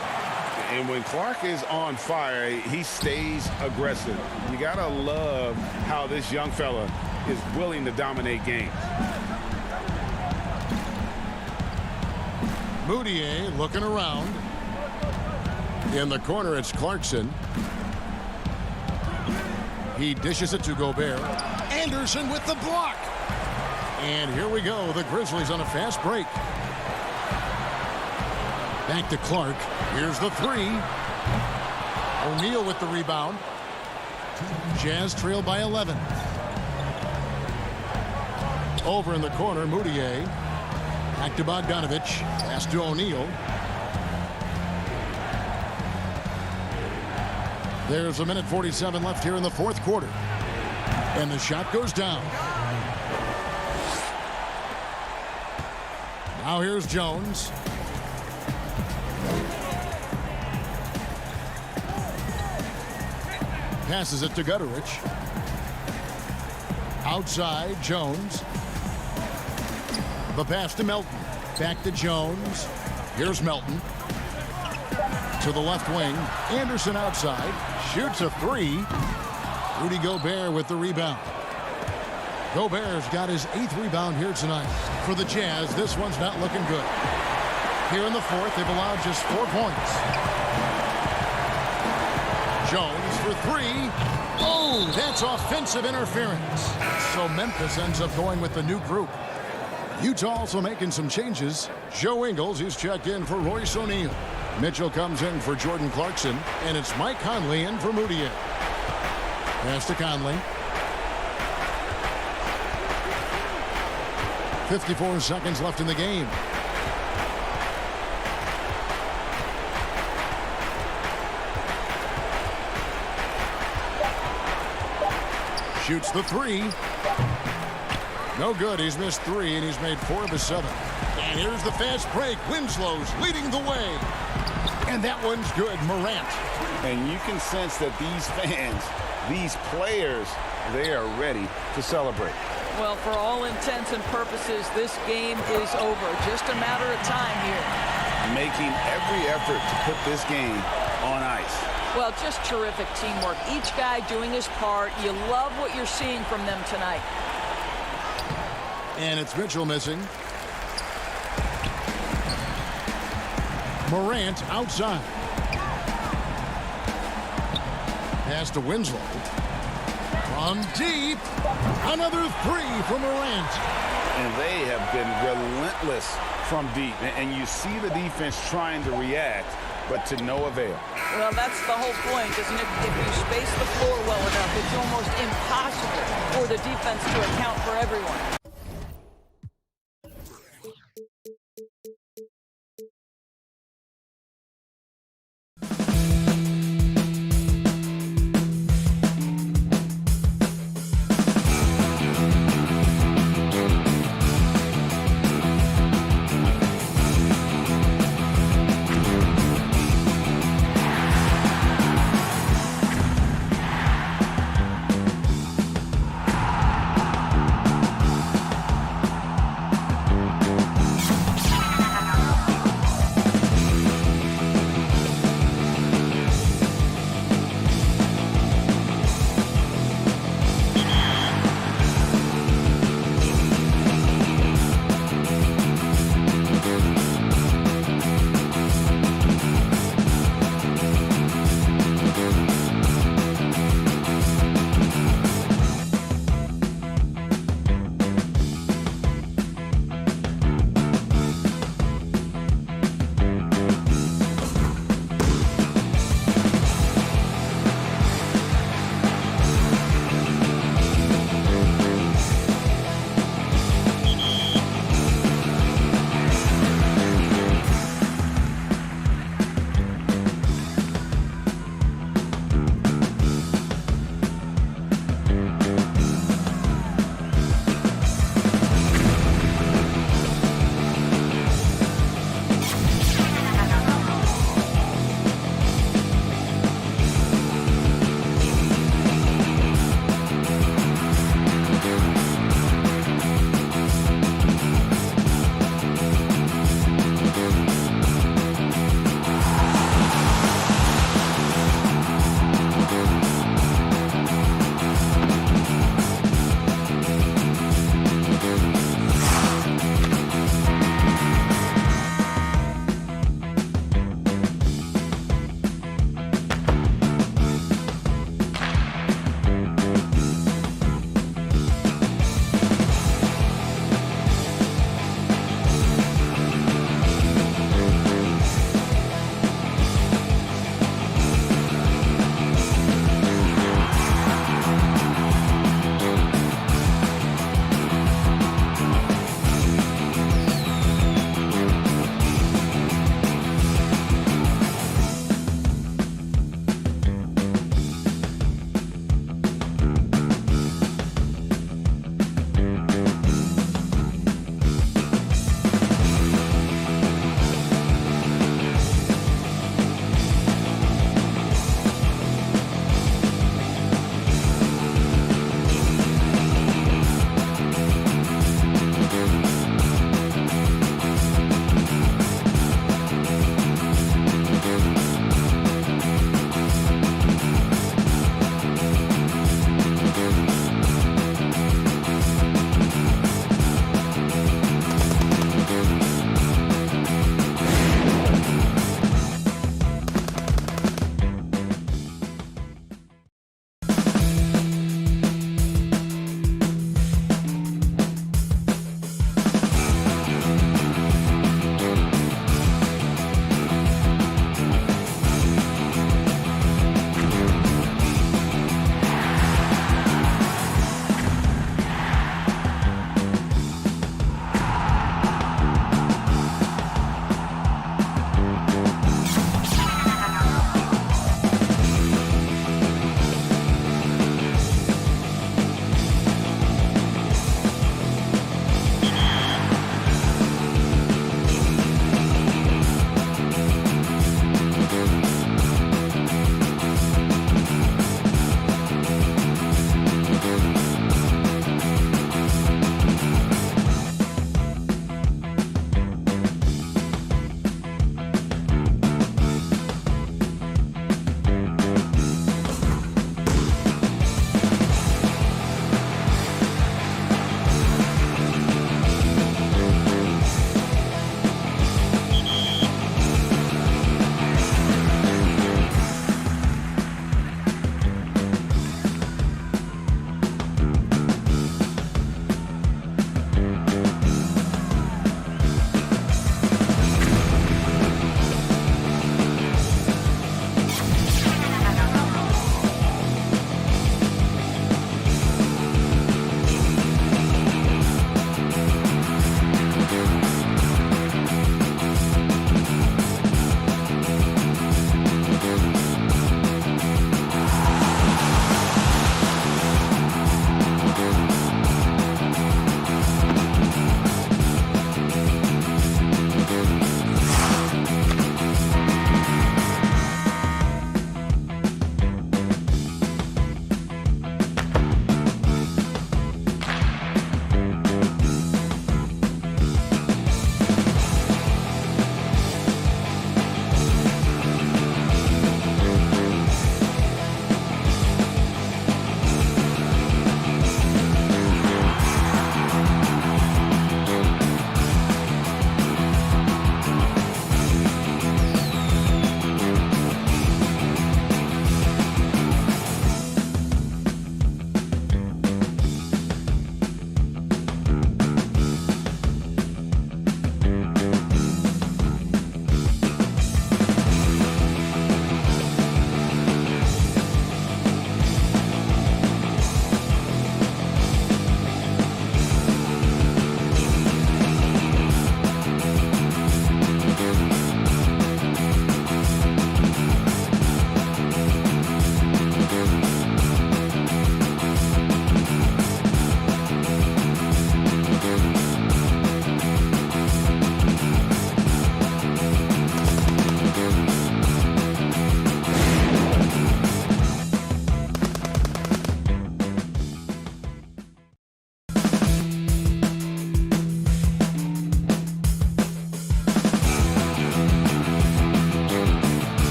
And when Clark is on fire, he stays aggressive. You got to love how this young fella is willing to dominate games. Moutier looking around. In the corner, it's Clarkson. He dishes it to Gobert. Anderson with the block. And here we go. The Grizzlies on a fast break. Back to Clark. Here's the three. O'Neal with the rebound. Jazz trail by 11. Over in the corner, Moutier. Back to Bogdanovich. Pass to O'Neal. There's 1:47 left here in the fourth quarter. And the shot goes down. Now here's Jones. Passes it to Gutterich. Outside, Jones. The pass to Melton. Back to Jones. Here's Melton. To the left wing. Anderson outside. Shoots a three. Rudy Gobert with the rebound. Gobert's got his 8th rebound here tonight. For the Jazz, this one's not looking good. Here in the fourth, they've allowed just 4 points. Jones for 3. Oh, that's offensive interference. So Memphis ends up going with the new group. Utah also making some changes. Joe Ingles is checked in for Royce O'Neal. Mitchell comes in for Jordan Clarkson, and it's Mike Conley in for Moutier. Pass to Conley. 54 seconds left in the game. Shoots the 3. No good. He's missed 3, and he's made 4 of his 7. And here's the fast break. Winslow's leading the way. And that one's good. Morant. And you can sense that these fans, these players, they are ready to celebrate. Well, for all intents and purposes, this game is over. Just a matter of time here. Making every effort to put this game on ice. Well, just terrific teamwork. Each guy doing his part. You love what you're seeing from them tonight. And it's Mitchell missing. Morant outside. Pass to Winslow. From deep. Another 3 for Morant. And they have been relentless from deep. And you see the defense trying to react, but to no avail. Well, that's the whole point, isn't it? If you space the floor well enough, it's almost impossible for the defense to account for everyone.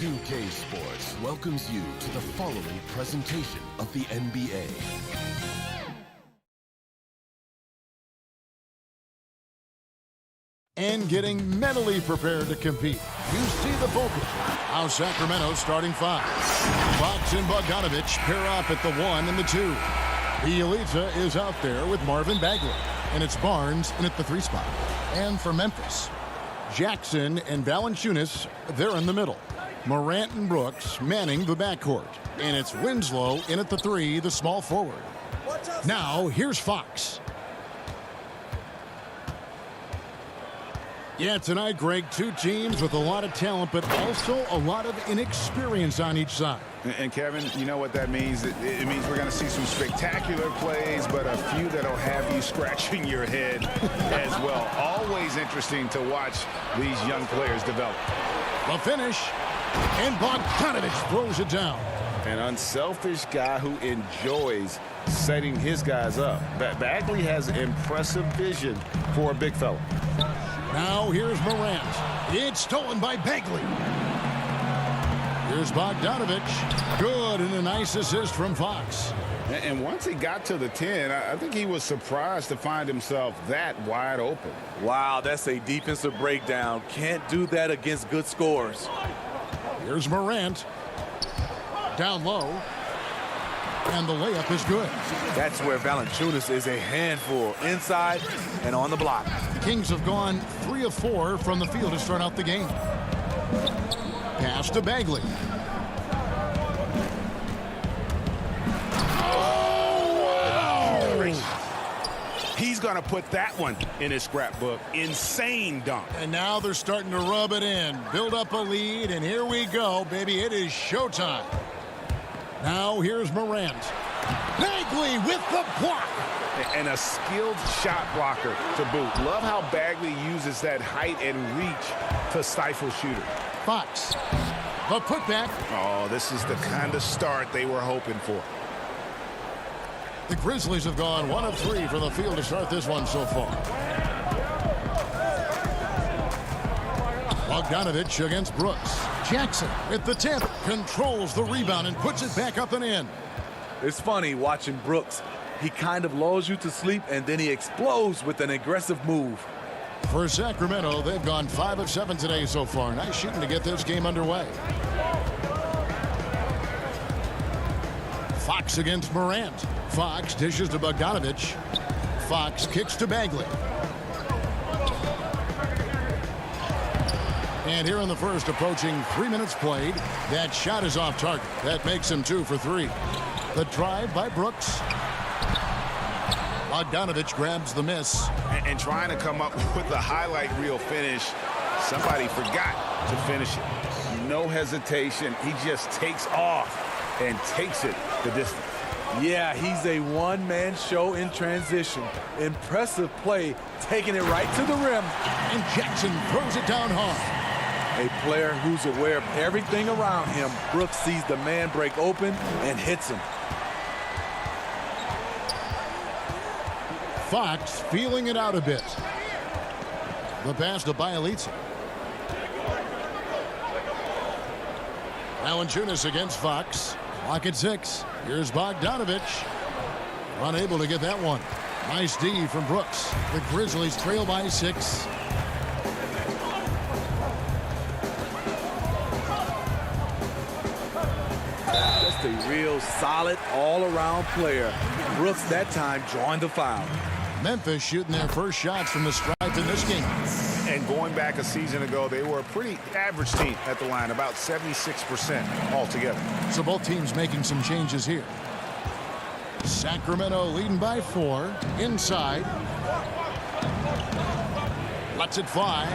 2K Sports welcomes you to the following presentation of the NBA. And getting mentally prepared to compete. You see the focus. Now Sacramento's starting five. Fox and Bogdanovich pair up at the 1 and the 2. Bielitsa is out there with Marvin Bagley. And it's Barnes in at the 3 spot. And for Memphis, Jackson and Valanciunas, they're in the middle. Morant and Brooks manning the backcourt. And it's Winslow in at the 3, the small forward. Now, here's Fox. Yeah, tonight, Greg, two teams with a lot of talent, but also a lot of inexperience on each side. And Kevin, you know what that means? It means we're going to see some spectacular plays, but a few that'll have you scratching your head as well. Always interesting to watch these young players develop. The finish, and Bogdanovich throws it down. An unselfish guy who enjoys setting his guys up. Bagley has impressive vision for a big fella. Now here's Morant. It's stolen by Bagley. Here's Bogdanovich. Good, and a nice assist from Fox. And once he got to the 10, I think he was surprised to find himself that wide open. Wow, that's a defensive breakdown. Can't do that against good scores. Here's Morant. Down low. And the layup is good. That's where Valanciunas is a handful, inside and on the block. The Kings have gone 3 of 4 from the field to start out the game. Pass to Bagley. He's going to put that one in his scrapbook. Insane dunk. And now they're starting to rub it in. Build up a lead, and here we go, baby. It is showtime. Now here's Morant. Bagley with the block. And a skilled shot blocker to boot. Love how Bagley uses that height and reach to stifle shooters. Fox. The putback. Oh, this is the kind of start they were hoping for. The Grizzlies have gone 1 of 3 from the field to start this one so far. Bogdanovich against Brooks. Jackson at the tip, controls the rebound and puts it back up and in. It's funny watching Brooks. He kind of lulls you to sleep, and then he explodes with an aggressive move. For Sacramento, they've gone 5 of 7 today so far. Nice shooting to get this game underway. Fox against Morant. Fox dishes to Bogdanovich. Fox kicks to Bagley. And here in the first, approaching 3 minutes played, that shot is off target. That makes him 2 for 3. The drive by Brooks. Bogdanovich grabs the miss. And trying to come up with a highlight reel finish. Somebody forgot to finish it. No hesitation. He just takes off and takes it the distance. Yeah, he's a one-man show in transition. Impressive play, taking it right to the rim. And Jackson throws it down hard. A player who's aware of everything around him. Brooks sees the man break open and hits him. Fox feeling it out a bit. The pass to Bielitsa. Valanciunas against Fox. Clock at 6. Here's Bogdanovich. Unable to get that one. Nice D from Brooks. The Grizzlies trail by 6. Just a real solid all-around player. Brooks that time drawing the foul. Memphis shooting their first shots from the stripe in this game. And going back a season ago, they were a pretty average team at the line, about 76% altogether. So both teams making some changes here. Sacramento leading by 4. Inside. Lets it fly.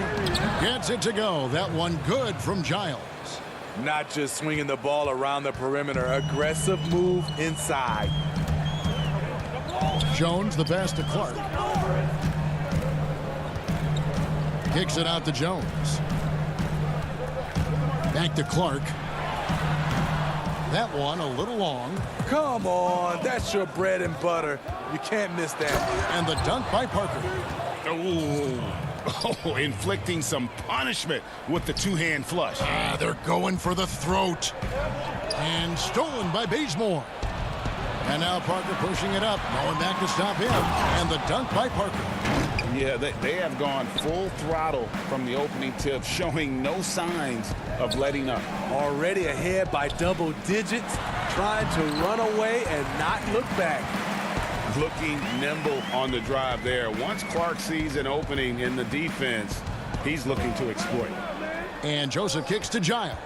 Gets it to go. That one good from Giles. Not just swinging the ball around the perimeter. Aggressive move inside. Jones the pass to Clark. Kicks it out to Jones. Back to Clark. That one a little long. Come on, that's your bread and butter. You can't miss that. And the dunk by Parker. Ooh. Oh, inflicting some punishment with the two-hand flush. They're going for the throat. And stolen by Bazemore. And now Parker pushing it up. No one back to stop him. And the dunk by Parker. Yeah, they have gone full throttle from the opening tip, showing no signs of letting up. Already ahead by double digits, trying to run away and not look back. Looking nimble on the drive there. Once Clark sees an opening in the defense, he's looking to exploit. And Joseph kicks to Giles.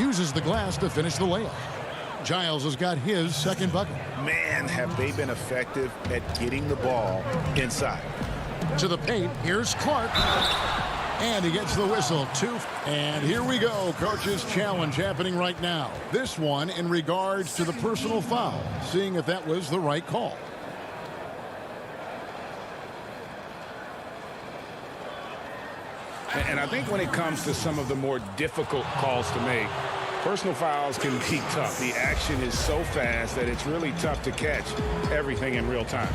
Uses the glass to finish the layup. Giles has got his second bucket. Man, have they been effective at getting the ball inside. To the paint, here's Clark. And he gets the whistle, 2. And here we go, coach's challenge happening right now. This one in regards to the personal foul, seeing if that was the right call. And I think when it comes to some of the more difficult calls to make, personal fouls can be tough. The action is so fast that it's really tough to catch everything in real time.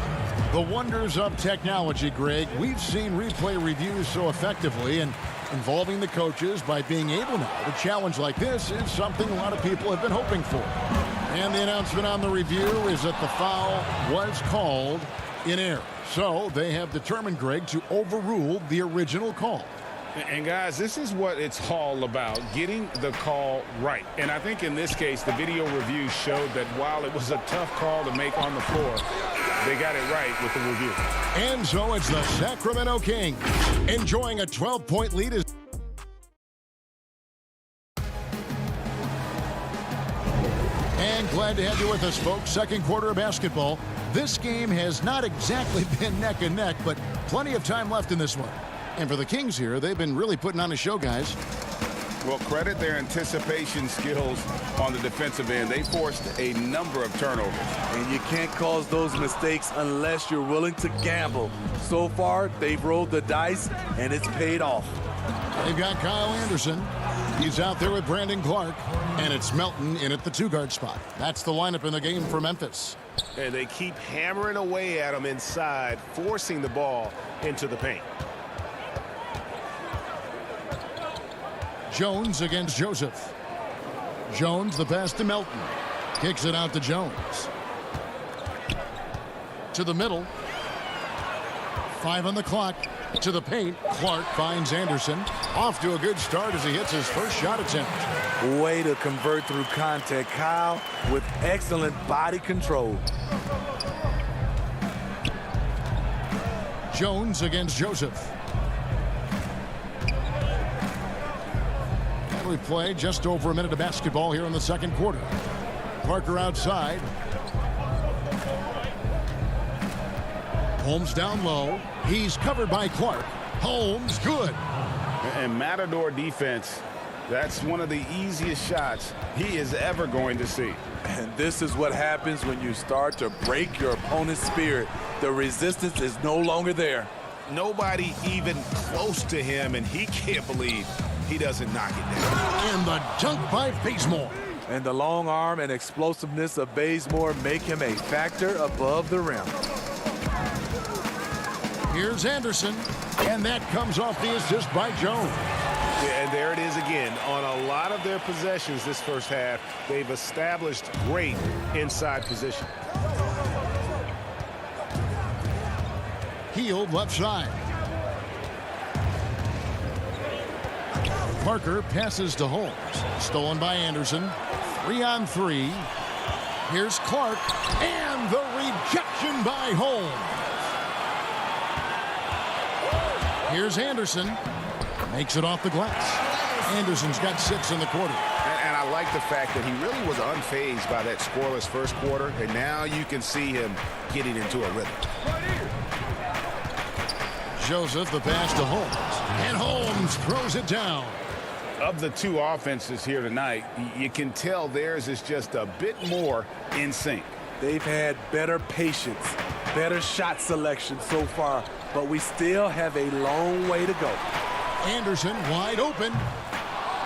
The wonders of technology, Greg. We've seen replay reviews so effectively, and involving the coaches by being able now to challenge like this is something a lot of people have been hoping for. And the announcement on the review is that the foul was called in error. So they have determined, Greg, to overrule the original call. And guys, this is what it's all about, getting the call right. And I think in this case, the video review showed that while it was a tough call to make on the floor, they got it right with the review. And so it's the Sacramento Kings enjoying a 12-point lead. And glad to have you with us, folks. Second quarter of basketball. This game has not exactly been neck and neck, but plenty of time left in this one. And for the Kings here, they've been really putting on a show, guys. Well, credit their anticipation skills on the defensive end. They forced a number of turnovers. And you can't cause those mistakes unless you're willing to gamble. So far, they've rolled the dice, and it's paid off. They've got Kyle Anderson. He's out there with Brandon Clark. And it's Melton in at the 2-guard spot. That's the lineup in the game for Memphis. And they keep hammering away at him inside, forcing the ball into the paint. Jones against Joseph. Jones, the pass to Melton. Kicks it out to Jones. To the middle. 5 on the clock. To the paint. Clark finds Anderson. Off to a good start as he hits his first shot attempt. Way to convert through contact, Kyle, with excellent body control. Jones against Joseph. We play just over a minute of basketball here in the second quarter. Parker outside. Holmes down low. He's covered by Clark. Holmes, good. And Matador defense, that's one of the easiest shots he is ever going to see. And this is what happens when you start to break your opponent's spirit. The resistance is no longer there. Nobody even close to him, and he can't believe he doesn't knock it down. And the dunk by Bazemore. And the long arm and explosiveness of Bazemore make him a factor above the rim. Here's Anderson. And that comes off the assist by Jones. Yeah, and there it is again. On a lot of their possessions this first half, they've established great inside position. Healed left side. Parker passes to Holmes. Stolen by Anderson. 3-on-3. Here's Clark. And the rejection by Holmes. Here's Anderson. Makes it off the glass. Anderson's got 6 in the quarter. And I like the fact that he really was unfazed by that scoreless first quarter. And now you can see him getting into a rhythm. Joseph, the pass to Holmes. And Holmes throws it down. Of the two offenses here tonight, you can tell theirs is just a bit more in sync. They've had better patience, better shot selection so far, but we still have a long way to go. Anderson wide open.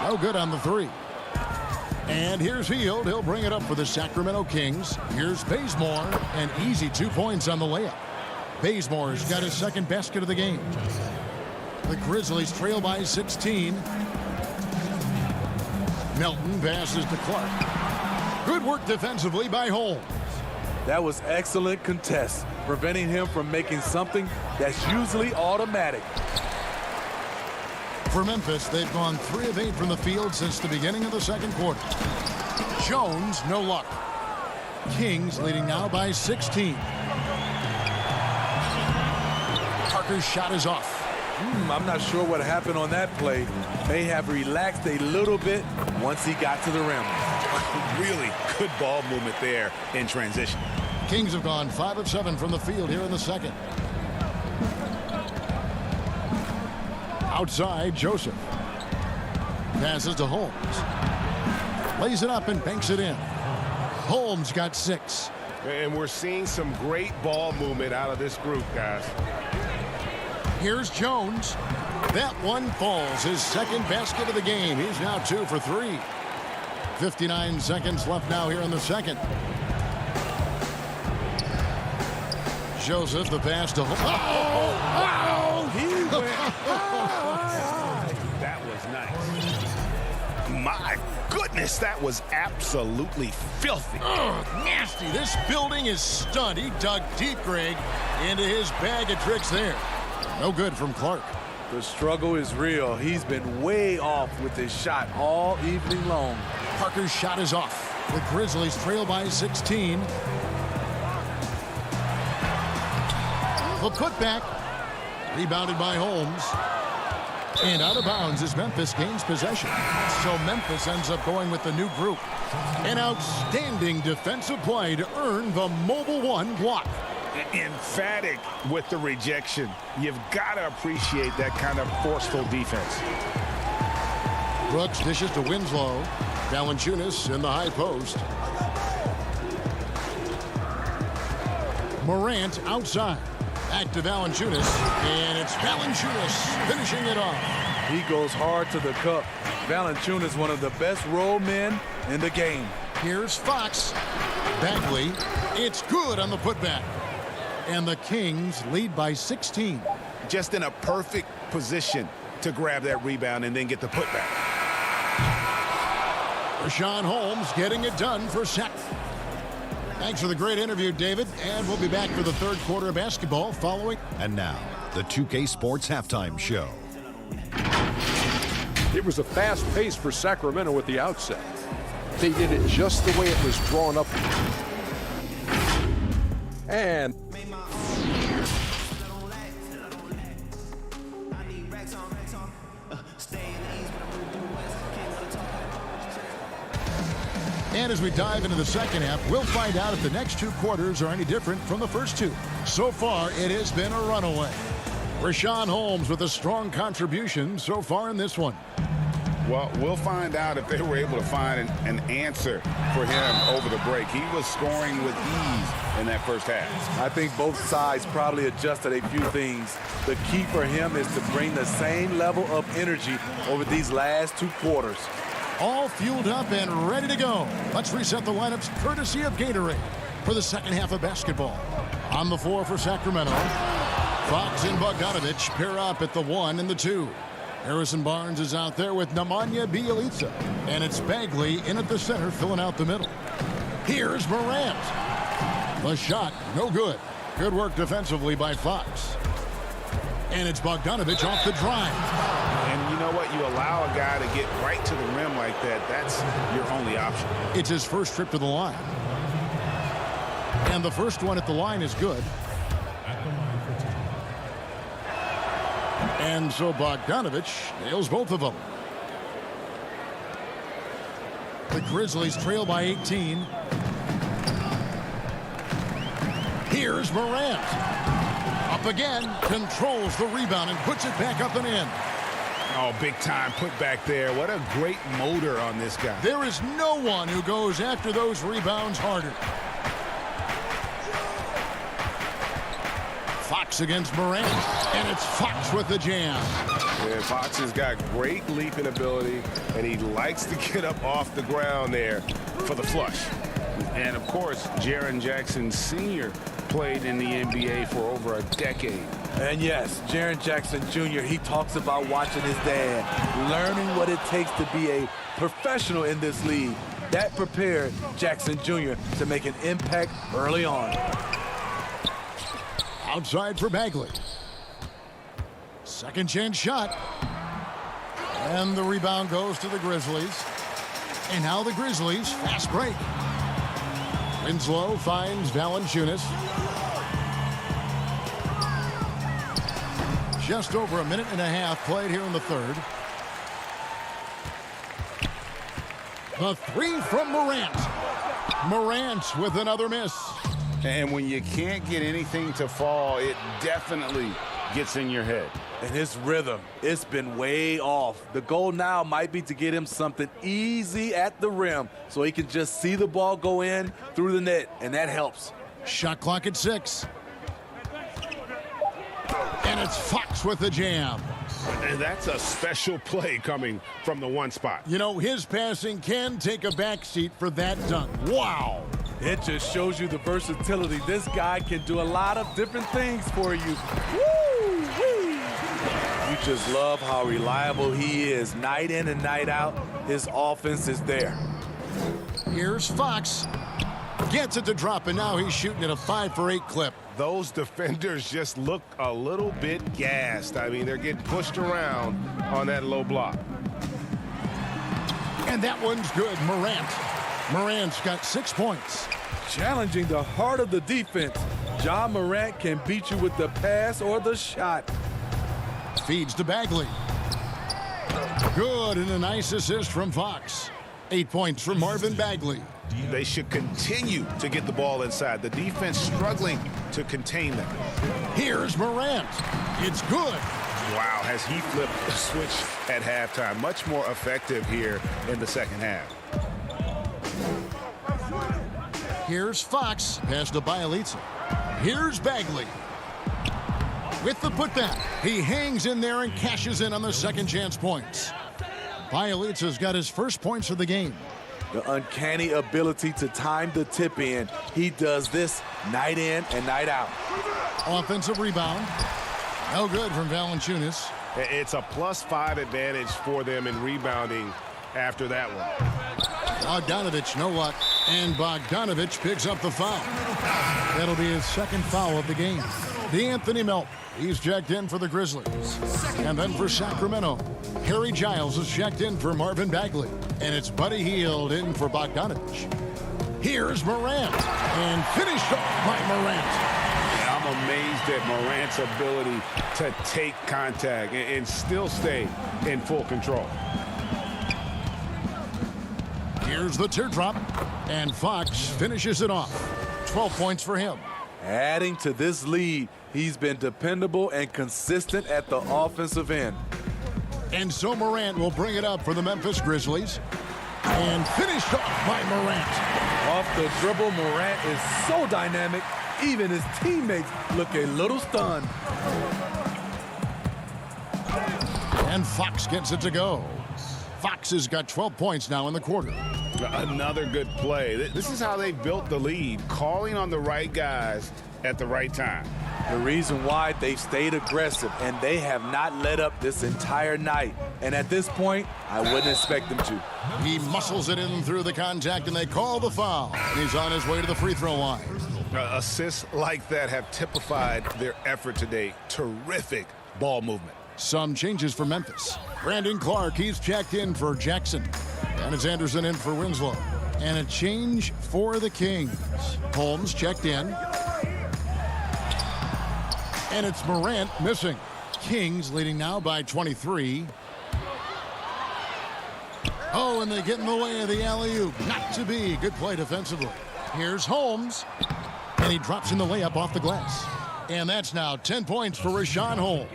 No good on the 3. And here's Hield. He'll bring it up for the Sacramento Kings. Here's Bazemore. An easy 2 points on the layup. Bazemore's got his second basket of the game. The Grizzlies trail by 16. Melton passes to Clark. Good work defensively by Holmes. That was excellent contest, preventing him from making something that's usually automatic. For Memphis, they've gone 3 of 8 from the field since the beginning of the second quarter. Jones, no luck. Kings leading now by 16. Parker's shot is off. I'm not sure what happened on that play. May have relaxed a little bit once he got to the rim. Really good ball movement there in transition. Kings have gone 5 of 7 from the field here in the second. Outside, Joseph. Passes to Holmes. Lays it up and banks it in. Holmes got 6. And we're seeing some great ball movement out of this group, guys. Here's Jones. That one falls. His second basket of the game. He's now 2 for 3. 59 seconds left now here in the second. Joseph, the pass to Holmes. He went. That was nice. My goodness, that was absolutely filthy. Nasty. This building is stunned. He dug deep, Greg, into his bag of tricks there. No good from Clark. The struggle is real. He's been way off with his shot all evening long. Parker's shot is off. The Grizzlies trail by 16. The putback. Rebounded by Holmes. And out of bounds as Memphis gains possession. So Memphis ends up going with the new group. An outstanding defensive play to earn the Mobile One block. Emphatic with the rejection. You've got to appreciate that kind of forceful defense. Brooks dishes to Winslow. Valanciunas in the high post. Morant outside. Back to Valanciunas. And it's Valanciunas finishing it off. He goes hard to the cup. Valanciunas, one of the best roll men in the game. Here's Fox. Bagley. It's good on the putback. And the Kings lead by 16. Just in a perfect position to grab that rebound and then get the putback. Richaun Holmes getting it done for Sac. Thanks for the great interview, David. And we'll be back for the third quarter of basketball following. And now, the 2K Sports Halftime Show. It was a fast pace for Sacramento at the outset. They did it just the way it was drawn up. And as we dive into the second half, we'll find out if the next 2 quarters are any different from the first 2. So far, it has been a runaway. Richaun Holmes with a strong contribution so far in this one. Well, we'll find out if they were able to find an answer for him over the break. He was scoring with ease in that first half. I think both sides probably adjusted a few things. The key for him is to bring the same level of energy over these last 2 quarters. All fueled up and ready to go. Let's reset the lineups courtesy of Gatorade for the second half of basketball. On the floor for Sacramento, Fox and Bogdanovich pair up at the 1 and the 2. Harrison Barnes is out there with Nemanja Bjelica. And it's Bagley in at the center filling out the middle. Here's Morant. The shot, no good. Good work defensively by Fox. And it's Bogdanovich off the drive. And you know what? You allow a guy to get right to the rim like that. That's your only option. It's his first trip to the line. And the first one at the line is good. And so Bogdanovich nails both of them. The Grizzlies trail by 18. Here's Morant. Up again, controls the rebound and puts it back up and in. Oh, big time put back there. What a great motor on this guy. There is no one who goes after those rebounds harder. Fox against Morant, and it's Fox with the jam. Yeah, Fox has got great leaping ability, and he likes to get up off the ground there for the flush. And, of course, Jaren Jackson Sr. played in the NBA for over a decade. And yes, Jaren Jackson Jr., he talks about watching his dad, learning what it takes to be a professional in this league. That prepared Jackson Jr. to make an impact early on. Outside for Bagley. Second chance shot. And the rebound goes to the Grizzlies. And now the Grizzlies, fast break. Winslow finds Valanciunas. Just over a minute and a half played here in the third. The three from Morant. Morant with another miss. And when you can't get anything to fall, it definitely gets in your head. And his rhythm, it's been way off. The goal now might be to get him something easy at the rim so he can just see the ball go in through the net, and that helps. Shot clock at 6. And it's Fox with the jam. And that's a special play coming from the one spot. You know, his passing can take a backseat for that dunk. Wow. It just shows you the versatility. This guy can do a lot of different things for you. Woo-wee. You just love how reliable he is. Night in and night out, his offense is there. Here's Fox. Gets it to drop, and now he's shooting at a 5 for 8 clip. Those defenders just look a little bit gassed. I mean, they're getting pushed around on that low block. And that one's good. Morant's got 6 points. Challenging the heart of the defense. Ja Morant can beat you with the pass or the shot. Feeds to Bagley. Good, and a nice assist from Fox. 8 points from Marvin Bagley. They should continue to get the ball inside. The defense struggling to contain them. Here's Morant. It's good. Wow, has he flipped the switch at halftime. Much more effective here in the second half. Here's Fox. Pass to Bielitsa. Here's Bagley. With the putback, he hangs in there and cashes in on the second chance points. Bielitsa's got his first points of the game. The uncanny ability to time the tip in. He does this night in and night out. Offensive rebound. No good from Valanciunas. It's a +5 advantage for them in rebounding after that one. Bogdanovich, no luck. And Bogdanovich picks up the foul. That'll be his second foul of the game. D'Anthony Melton, he's checked in for the Grizzlies. And then for Sacramento, Harry Giles is checked in for Marvin Bagley. And it's Buddy Hield in for Bogdanovich. Here's Morant. And finished off by Morant. I'm amazed at Morant's ability to take contact and still stay in full control. Here's the teardrop. And Fox finishes it off. 12 points for him. Adding to this lead, he's been dependable and consistent at the offensive end. And so Morant will bring it up for the Memphis Grizzlies. And finished off by Morant. Off the dribble, Morant is so dynamic, even his teammates look a little stunned. And Fox gets it to go. Fox has got 12 points now in the quarter. Another good play. This is how they built the lead, calling on the right guys at the right time. The reason why they've stayed aggressive, and they have not let up this entire night. And at this point, I wouldn't expect them to. He muscles it in through the contact, and they call the foul. And he's on his way to the free throw line. Assists like that have typified their effort today. Terrific ball movement. Some changes for Memphis. Brandon Clark, he's checked in for Jackson. Dennis Anderson in for Winslow. And a change for the Kings. Holmes checked in. And it's Morant missing. Kings leading now by 23. Oh, and they get in the way of the alley-oop. Not to be. Good play defensively. Here's Holmes. And he drops in the layup off the glass. And that's now 10 points for Richaun Holmes.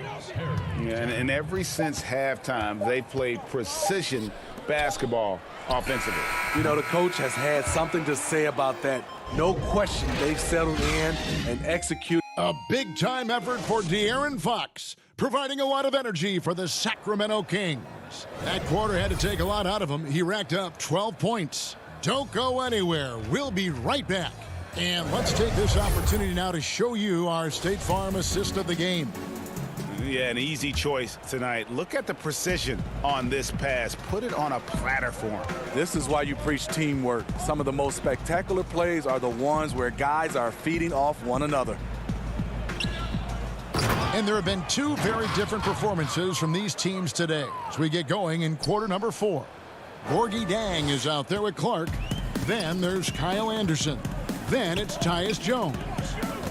Yeah, and ever since halftime, they played precision basketball offensively. You know, the coach has had something to say about that. No question, they've settled in and executed. A big-time effort for De'Aaron Fox, providing a lot of energy for the Sacramento Kings. That quarter had to take a lot out of him. He racked up 12 points. Don't go anywhere. We'll be right back. And let's take this opportunity now to show you our State Farm assist of the game. Yeah, an easy choice tonight. Look at the precision on this pass. Put it on a platter for him. This is why you preach teamwork. Some of the most spectacular plays are the ones where guys are feeding off one another. And there have been two very different performances from these teams today as we get going in quarter number 4. Gorgie Dang is out there with Clark. Then there's Kyle Anderson. Then it's Tyus Jones.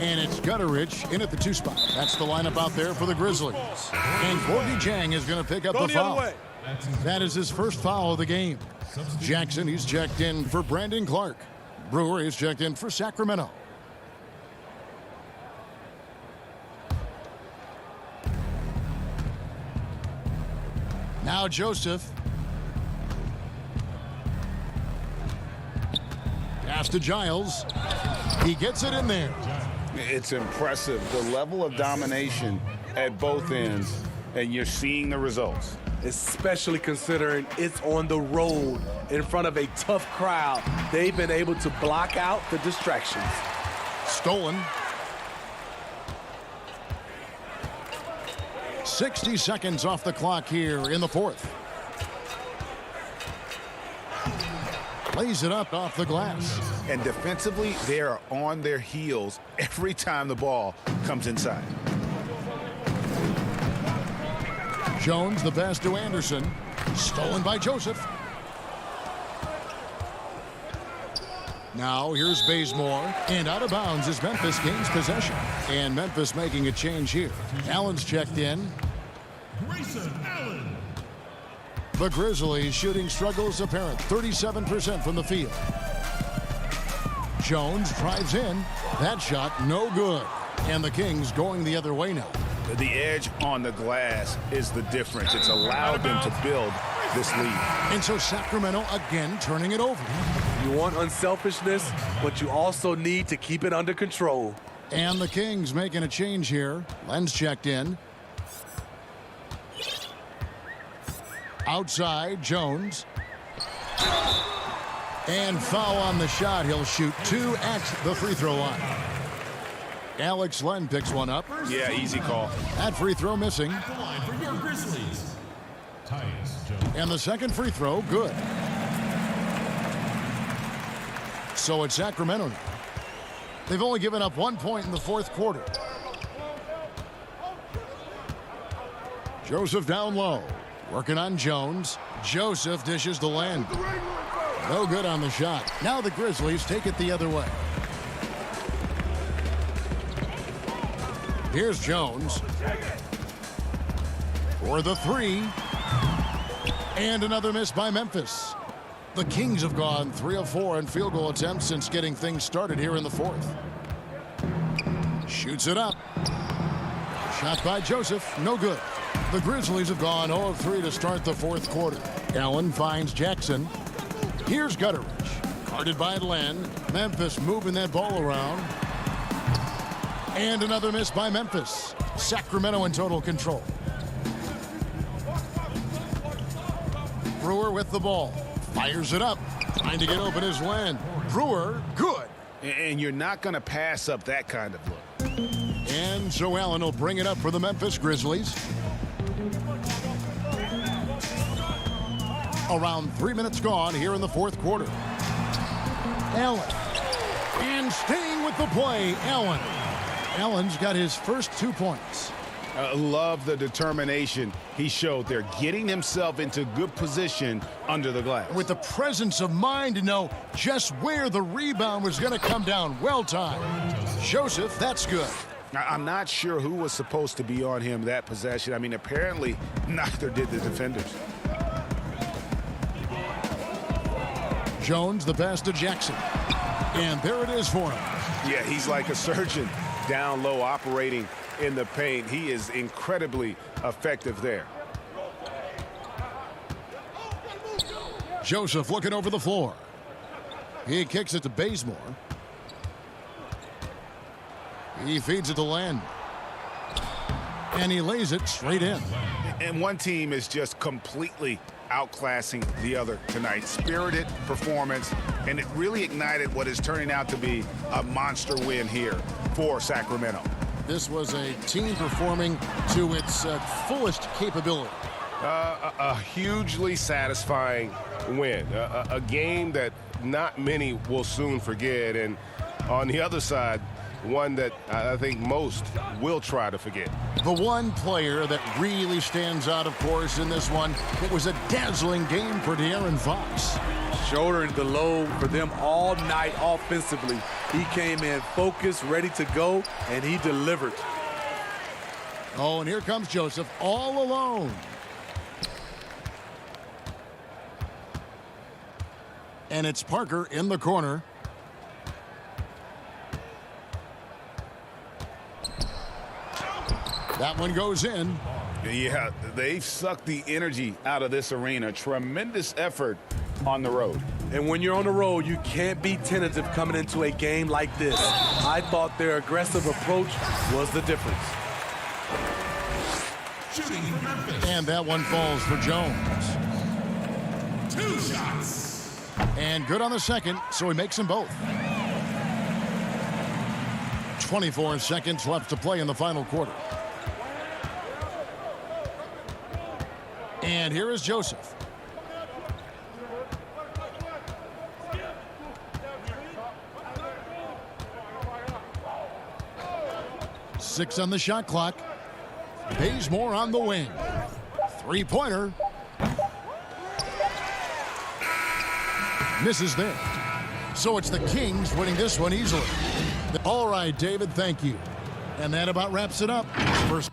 And it's Gutterich in at the 2 spot. That's the lineup out there for the Grizzlies. And Gorgie Dang is going to pick up the foul. That is his first foul of the game. Jackson, he's checked in for Brandon Clark. Brewer is checked in for Sacramento. Now Joseph. Pass to Giles. He gets it in there. It's impressive, the level of domination at both ends, and you're seeing the results. Especially considering it's on the road in front of a tough crowd. They've been able to block out the distractions. Stolen. 60 seconds off the clock here in the 4th. Lays it up off the glass. And defensively, they are on their heels every time the ball comes inside. Jones, the pass to Anderson. Stolen by Joseph. Now here's Bazemore. And out of bounds as Memphis gains possession. And Memphis making a change here. Allen's checked in. Grayson Allen. The Grizzlies shooting struggles apparent. 37% from the field. Jones drives in. That shot no good. And the Kings going the other way now. The edge on the glass is the difference. It's allowed them to build this lead. And so Sacramento again turning it over. You want unselfishness, but you also need to keep it under control. And the Kings making a change here. Len's checked in. Outside, Jones. And foul on the shot. He'll shoot 2 at the free throw line. Alex Len picks one up. Yeah, easy call. That free throw missing. At the line for your Grizzlies, Tyus Jones. And the second free throw, good. So it's Sacramento now. They've only given up 1 point in the 4th quarter. Joseph down low. Working on Jones. Joseph dishes to Len. No good on the shot. Now the Grizzlies take it the other way. Here's Jones. For the 3. And another miss by Memphis. The Kings have gone 3 of 4 in field goal attempts since getting things started here in the 4th. Shoots it up. Shot by Joseph. No good. The Grizzlies have gone 0 of 3 to start the 4th quarter. Allen finds Jackson. Here's Gutterich. Guarded by Len. Memphis moving that ball around. And another miss by Memphis. Sacramento in total control. Brewer with the ball. Fires it up. Trying to get open is Len. Brewer, good. And you're not going to pass up that kind of look. And so Allen will bring it up for the Memphis Grizzlies. Around 3 minutes gone here in the 4th quarter. Allen. And staying with the play, Allen. Allen's got his first 2 points. Love the determination he showed there, getting himself into good position under the glass. With the presence of mind to know just where the rebound was going to come down. Well timed. Joseph, that's good. I'm not sure who was supposed to be on him that possession. I mean, apparently neither did the defenders. Jones, the pass to Jackson. And there it is for him. Yeah, he's like a surgeon down low operating in the paint. He is incredibly effective there. Joseph looking over the floor. He kicks it to Bazemore. He feeds it to Len. And he lays it straight in. And one team is just completely outclassing the other tonight. Spirited performance and it really ignited what is turning out to be a monster win here for Sacramento. This was a team performing to its fullest capability. A hugely satisfying win, a game that not many will soon forget, and on the other side, one that I think most will try to forget. The one player that really stands out, of course, in this one, it was a dazzling game for De'Aaron Fox. Shouldering the load for them all night offensively. He came in focused, ready to go, and he delivered. Oh, and here comes Joseph all alone. And it's Parker in the corner. That one goes in. Yeah, they sucked the energy out of this arena. Tremendous effort on the road. And when you're on the road, you can't be tentative coming into a game like this. I thought their aggressive approach was the difference. Shooting for Memphis. And that one falls for Jones. 2 shots. And good on the second, so he makes them both. 24 seconds left to play in the final quarter. And here is Joseph. Six on the shot clock. Bazemore on the wing. Three-pointer. Misses there. So it's the Kings winning this one easily. All right, David, thank you. And that about wraps it up. First.